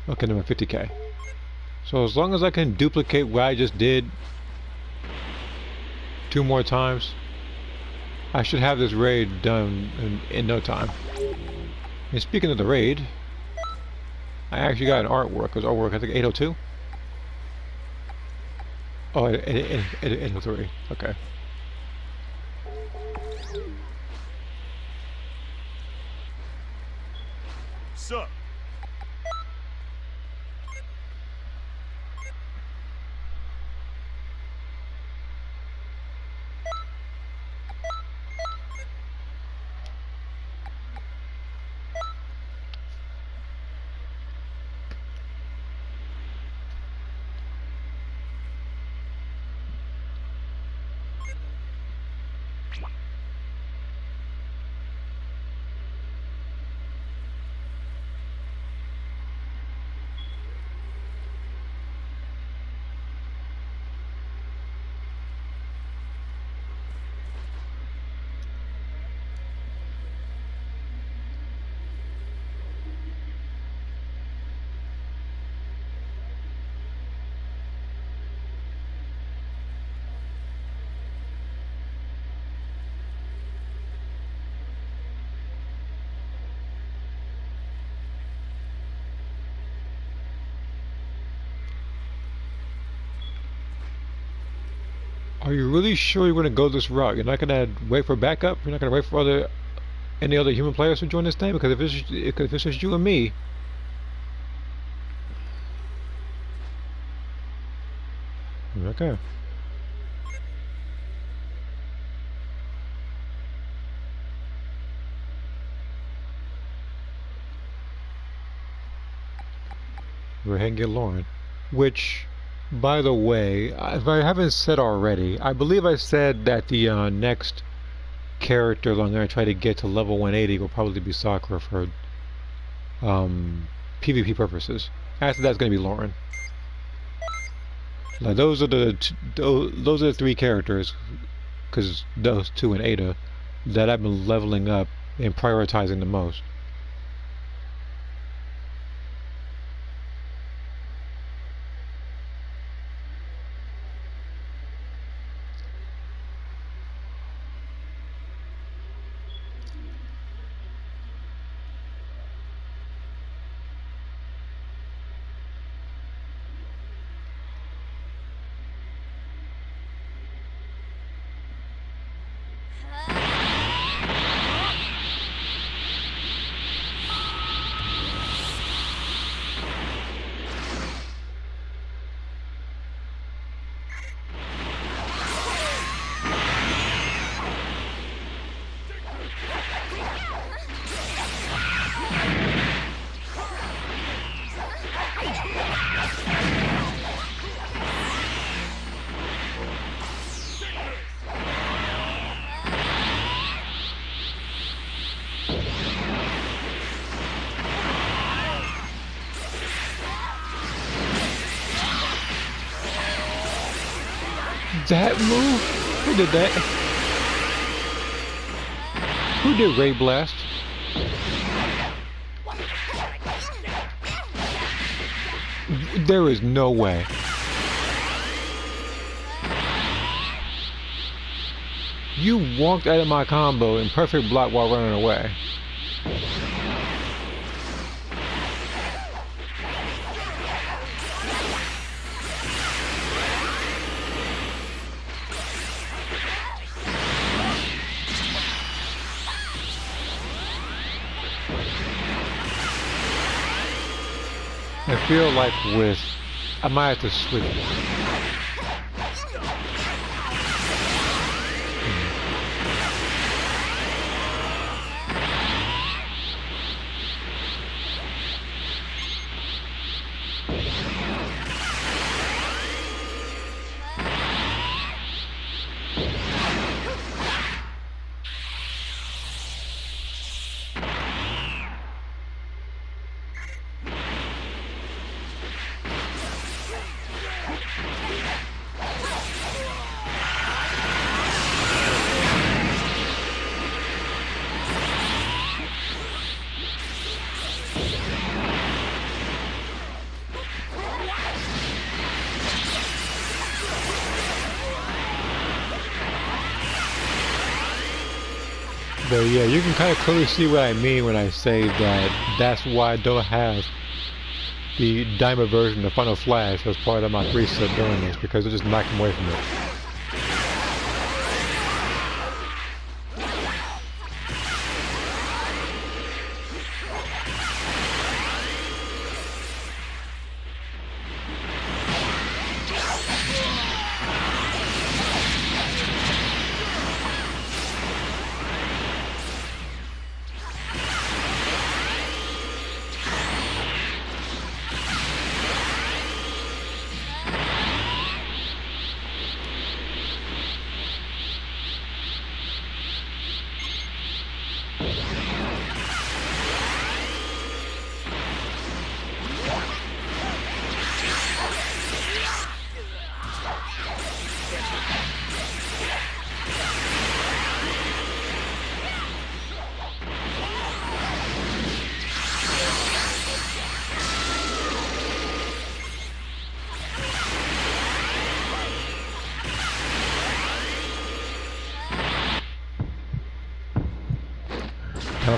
Okay, then I'm at 50k. So as long as I can duplicate what I just did 2 more times, I should have this raid done in no time. And speaking of the raid, I actually got an artwork. It was artwork, I think 802? Oh, 803. Okay. Sup? Are you really sure you're going to go this route? You're not going to wait for backup? You're not going to wait for any other human players to join this thing? Because if it's just you and me... Okay. Go ahead and get Lauren. Which... By the way, if I haven't said already, I believe I said that the next character I'm going to try to get to level 180 will probably be Sakura for PvP purposes. After that's going to be Lauren. Like those are the 3 characters, because those 2 and Ada, that I've been leveling up and prioritizing the most. That move? Who did that? Who did Ray Blast? There is no way. You walked out of my combo in perfect block while running away. I feel like I might have to switch. But yeah, you can kind of clearly see what I mean when I say that that's why I don't have the diamond version of Final Flash as part of my preset during this, because it just knocked him away from it.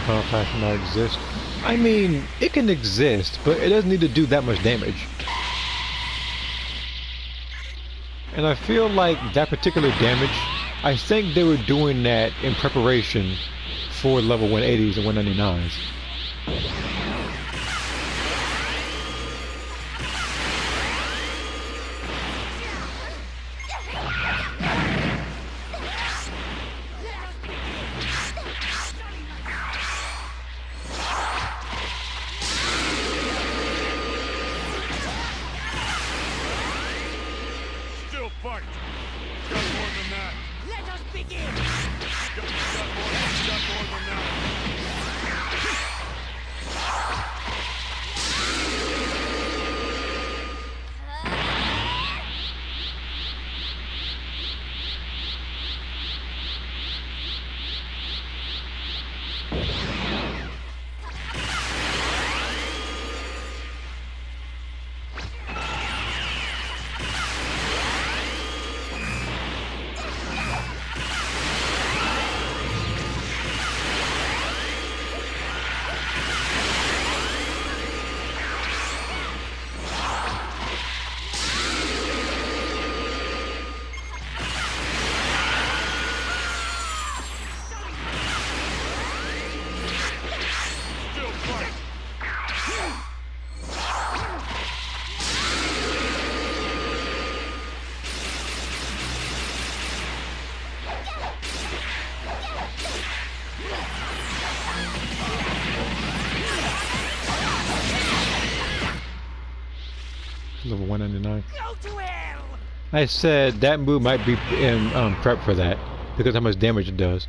Final Flash should not exist. I mean, it can exist, but it doesn't need to do that much damage. And I feel like that particular damage, I think they were doing that in preparation for level 180s and 199s. Fight! Got more than that! Let us begin! Got more than that! Level 199. Go to hell! I said that move might be in prep for that, because how much damage it does.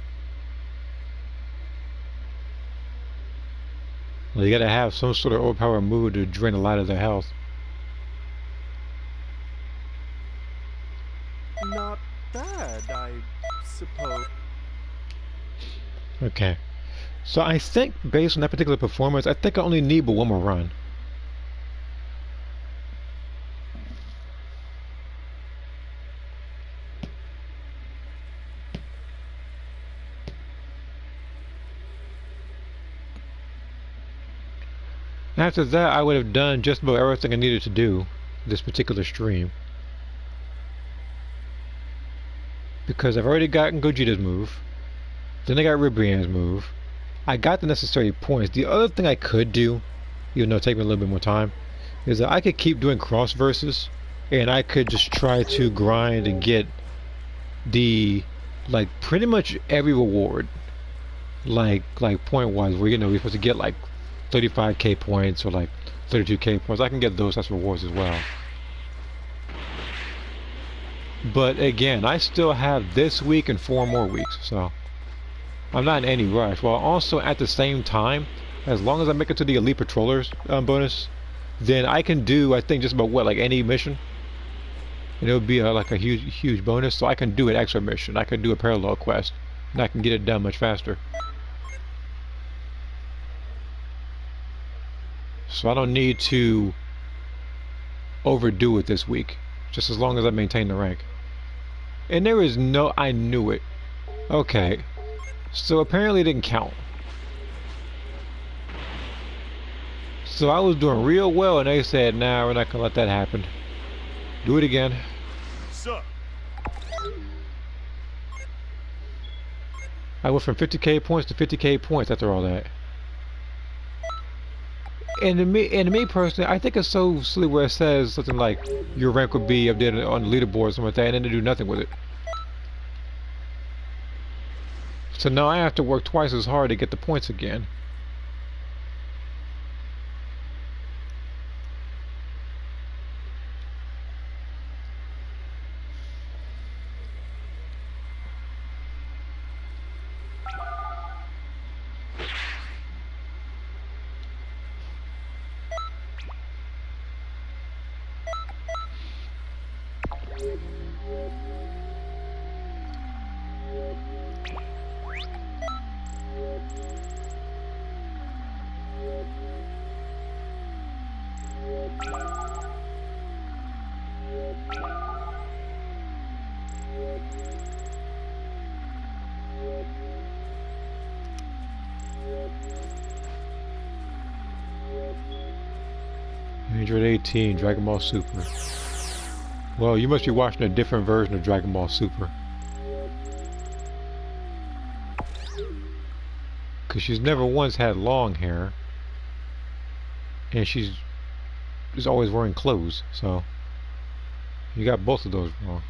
Well, you gotta have some sort of overpowered move to drain a lot of their health. Not Okay. So I think based on that particular performance, I think I only need but one more run. After that, I would have done just about everything I needed to do this particular stream. Because I've already gotten Gogeta's move. Then I got Ribrianne's move. I got the necessary points. The other thing I could do, even though it take me a little bit more time, is that I could keep doing cross verses, and I could just try to grind and get the, like, pretty much every reward, like point wise, where you know we're supposed to get like 35k points or like 32k points. I can get those as rewards as well. But again, I still have this week and 4 more weeks, so I'm not in any rush. While also at the same time, as long as I make it to the Elite Patrollers bonus, then I can do, I think, just about what, like any mission, and it would be like a huge bonus. So I can do an extra mission, I can do a parallel quest, and I can get it done much faster. So I don't need to overdo it this week, just as long as I maintain the rank. And there is no, I knew it. Okay, so apparently it didn't count. So I was doing real well, and they said, nah, we're not gonna let that happen. Do it again. Sir. I went from 50k points to 50k points after all that. And to me personally, I think it's so silly where it says something like your rank would be updated on the leaderboard or something like that, and then they do nothing with it. So now I have to work twice as hard to get the points again. Android 18, Dragon Ball Super. Well, you must be watching a different version of Dragon Ball Super. Because she's never once had long hair. And she's always wearing clothes, so you got both of those wrong.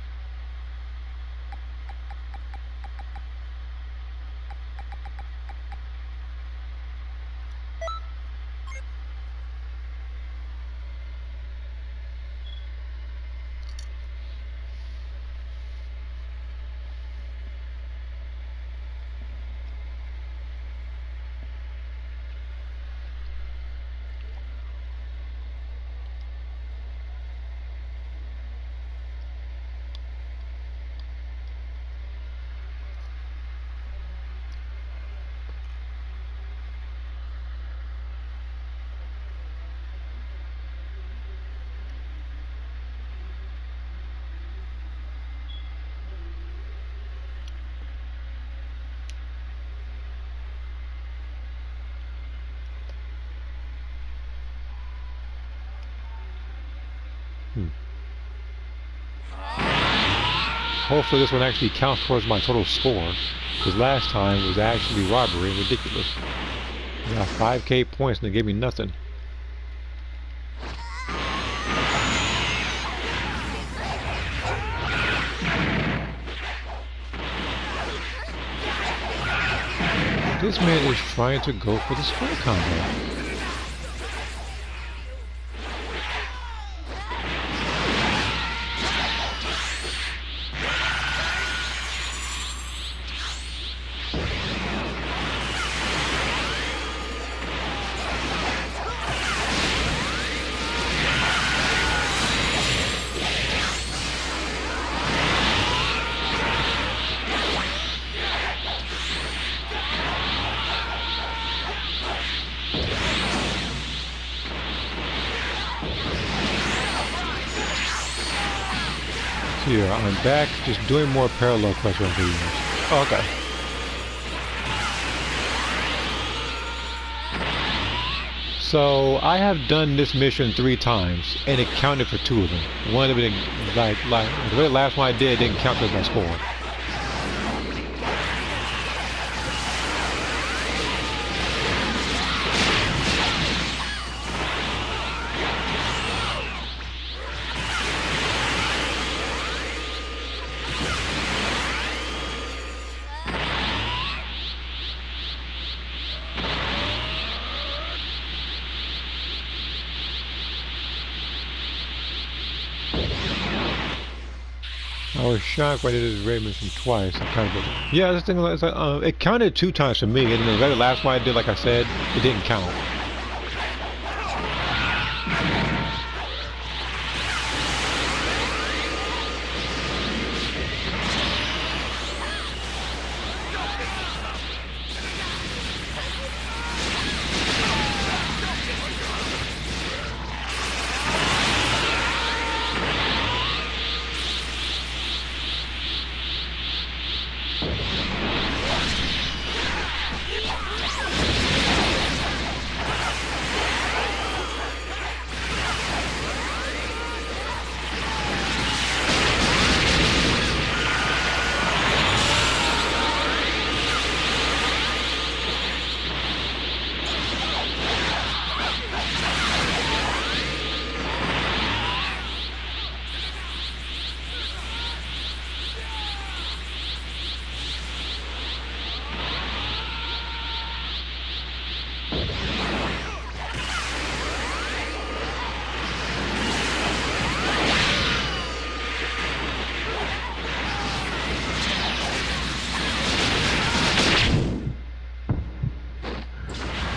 Hopefully this one actually counts towards my total score, because last time was actually robbery and ridiculous. I got 5k points and they gave me nothing. This man is trying to go for the square combo. here. I'm back just doing more parallel quest videos. Oh, okay. So I have done this mission 3 times, and it counted for 2 of them. One of them, like the very last one I did didn't count as my score. I was shocked when I did this raid mission twice. I kind of, yeah, this thing is like, it counted 2 times for me, and then the very last one I did, like I said, it didn't count.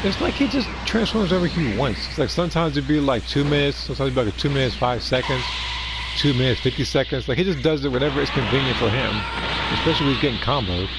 It's like he just transforms whenever he wants. It's like sometimes it'd be like 2 minutes, sometimes it'd be like 2 minutes 5 seconds, 2 minutes 50 seconds. Like he just does it whenever it's convenient for him, especially when he's getting comboed.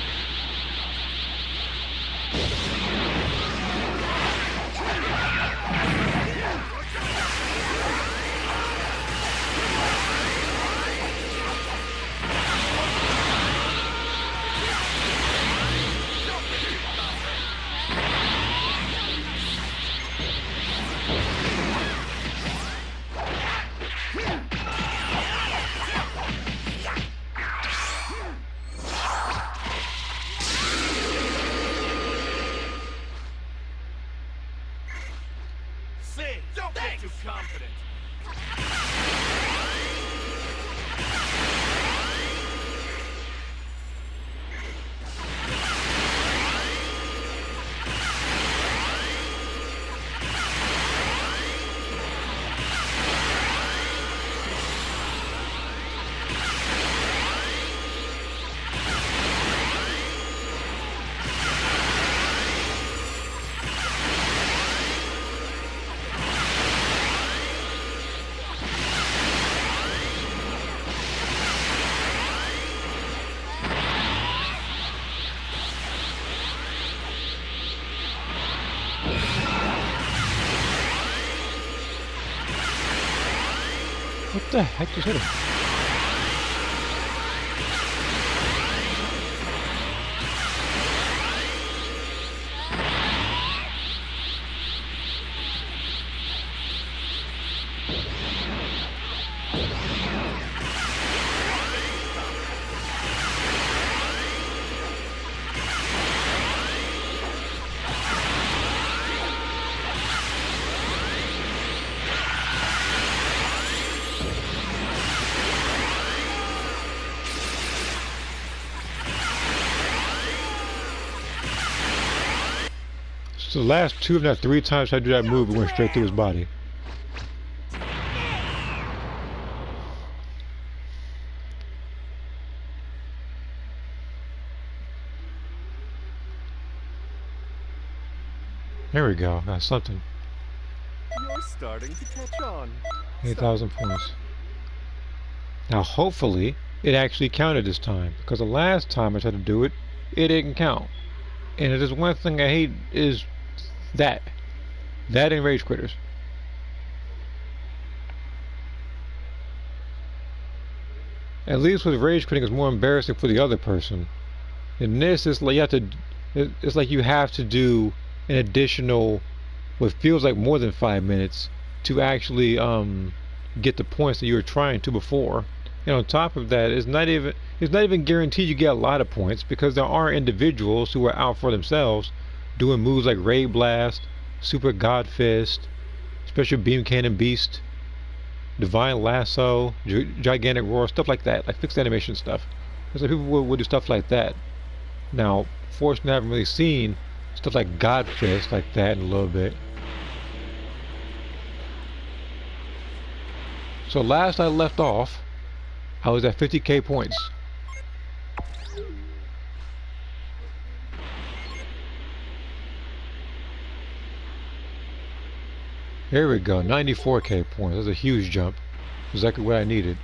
Don't get too confident. What the heck just hit him? So the last 2 of that 3 times I do that move, it went straight through his body. There we go, that's something. You're starting to catch on. 8,000 points. Now hopefully it actually counted this time, because the last time I tried to do it, it didn't count. And if there's one thing I hate is that and rage quitters. At least with rage quitting, it's more embarrassing for the other person. In this, it's like you have to. It's like you have to do an additional, what feels like more than 5 minutes, to actually get the points that you were trying to before. And on top of that, it's not even guaranteed you get a lot of points, because there are individuals who are out for themselves, doing moves like Ray Blast, Super God Fist, Special Beam Cannon Beast, Divine Lasso, Gigantic Roar, stuff like that, like fixed animation stuff. Because like, people will do stuff like that. Now, fortunately, I haven't really seen stuff like God Fist like that in a little bit. So last I left off, I was at 50k points. Here we go, 94k points. That's a huge jump. Exactly what I needed.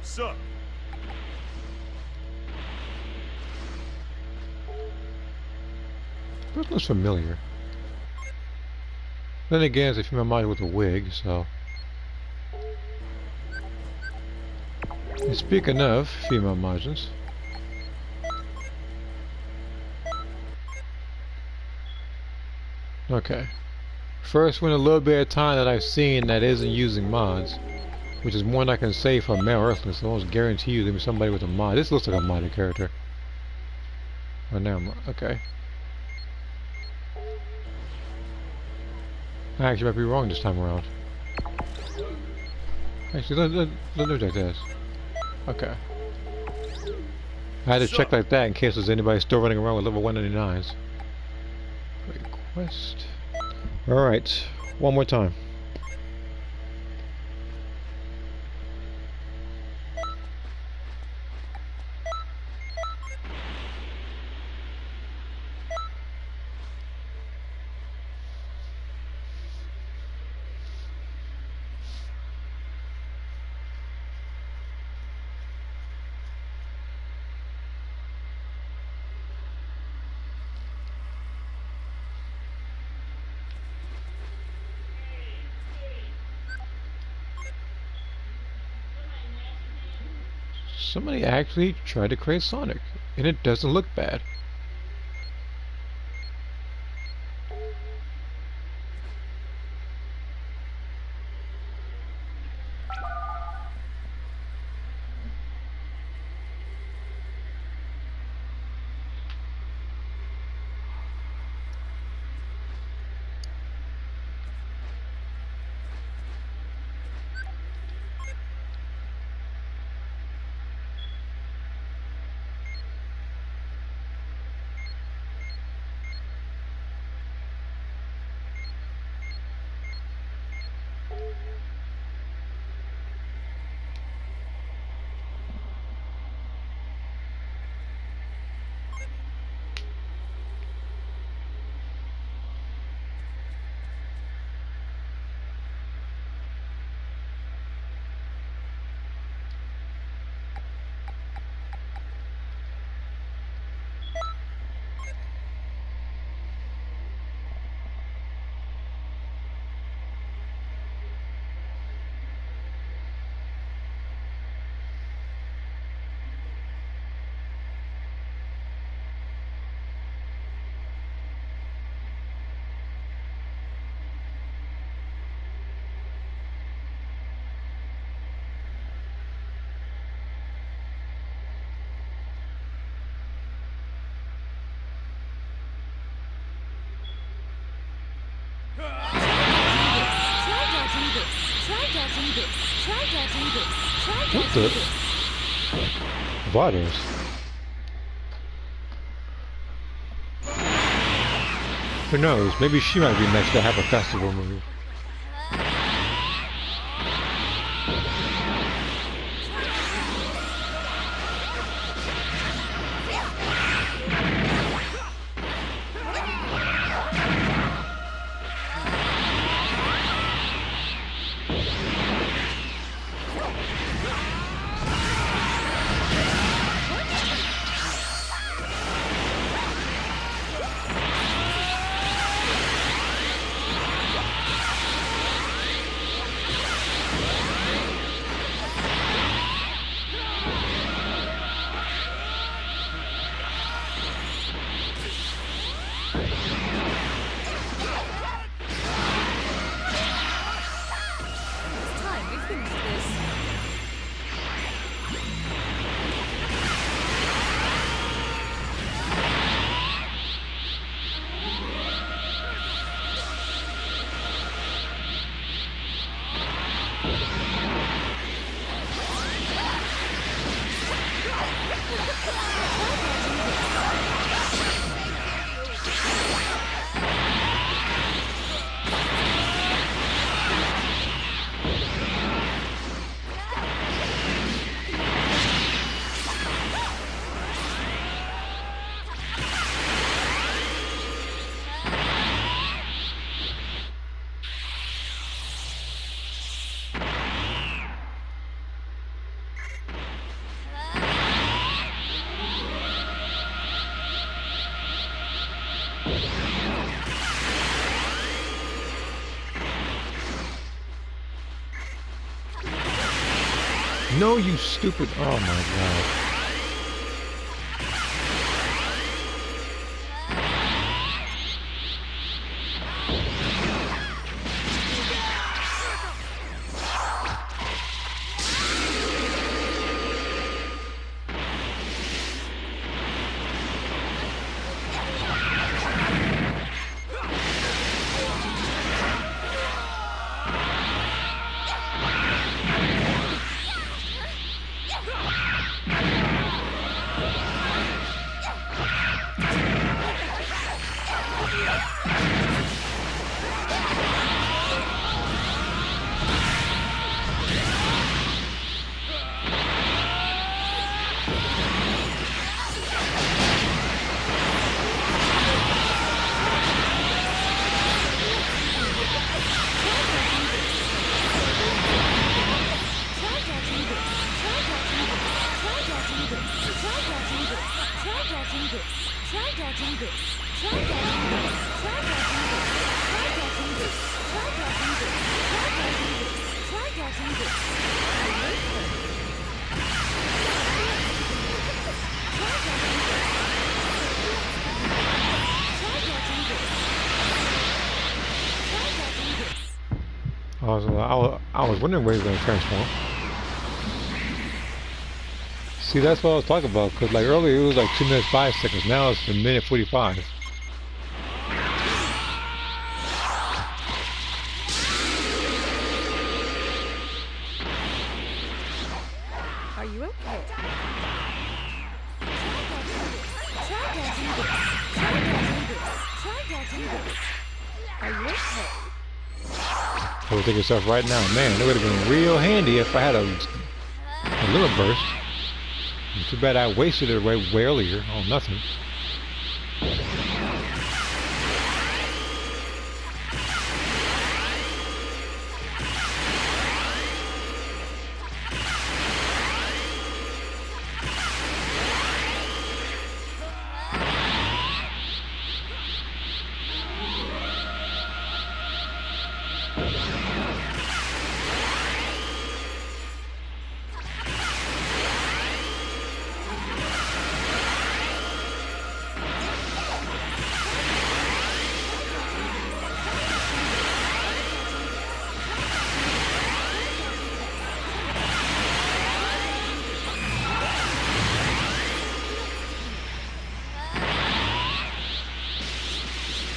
Sup? That looks familiar. Then again, it's a female model with a wig, so. And speaking of female models, okay. First one, a little bit of time that I've seen that isn't using mods, which is more than I can say for male Earthlings. So I almost guarantee you there'll be somebody with a mod. This looks like a modded character. Oh, now okay. I actually might be wrong this time around. Actually, let me check this. Okay. I had to check like that in case there's anybody still running around with level 199s. Request. Alright, one more time. Somebody actually tried to create Sonic, and it doesn't look bad. What the? Virus. Who knows? Maybe she might be next to have a festival move. No, you stupid. Oh my god. I was wondering where he was going to transform. See, that's what I was talking about, because like earlier it was like 2 minutes 5 seconds, now it's a minute 45. Are you okay? Are you okay? I was thinking stuff right now, man, it would have been real handy if I had a little burst. Too bad I wasted it way earlier on nothing.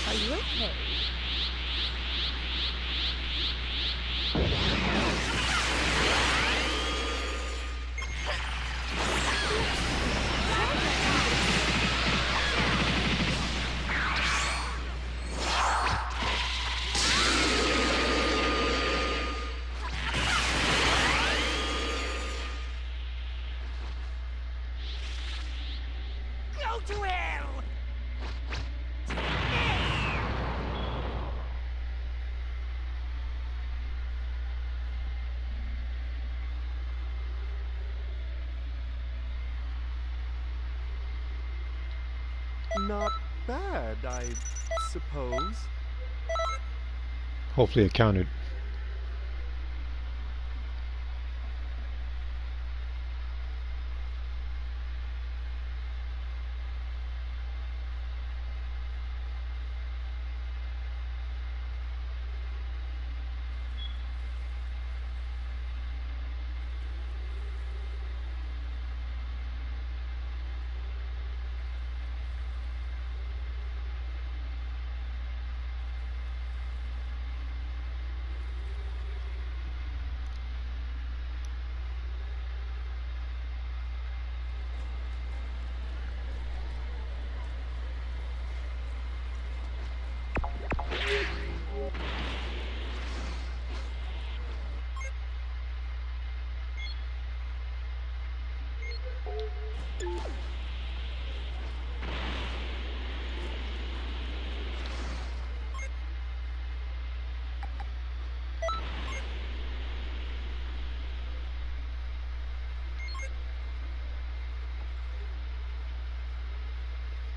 Are you okay? Go to hell! Not bad, I suppose. Hopefully it counted.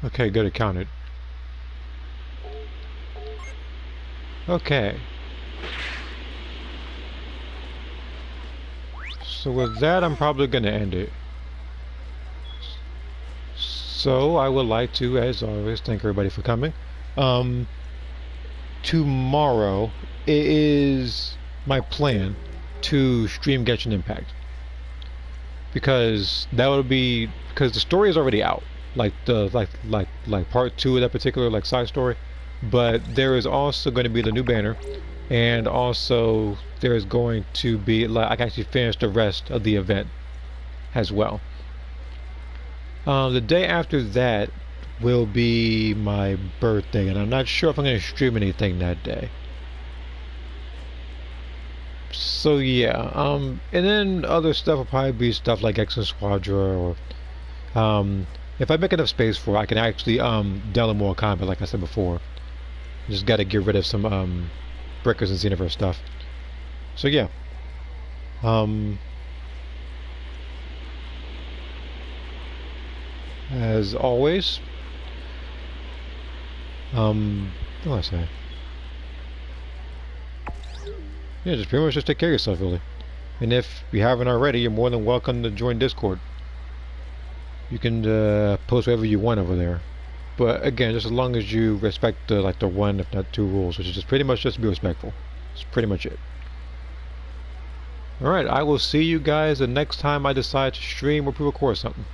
Okay, good, it counted. Okay. So with that, I'm probably going to end it. So I would like to, as always, thank everybody for coming. Tomorrow it is my plan to stream Genshin Impact, because that would be, because the story is already out, like the like part 2 of that particular like side story, but there is also going to be the new banner, and also there is going to be, like, I can actually finish the rest of the event as well. The day after that will be my birthday, and I'm not sure if I'm going to stream anything that day. So yeah, and then other stuff will probably be stuff like X and Squadra, or if I make enough space for it, I can actually delve more combat, like I said before. Just got to get rid of some Breakers and Xenoverse stuff. So yeah, as always, what do I say? Yeah, just pretty much just take care of yourself, really. And if you haven't already, you're more than welcome to join Discord. You can post whatever you want over there. But again, just as long as you respect the the 1, if not 2 rules, which is just pretty much just be respectful. That's pretty much it. Alright, I will see you guys the next time I decide to stream or pre-record something.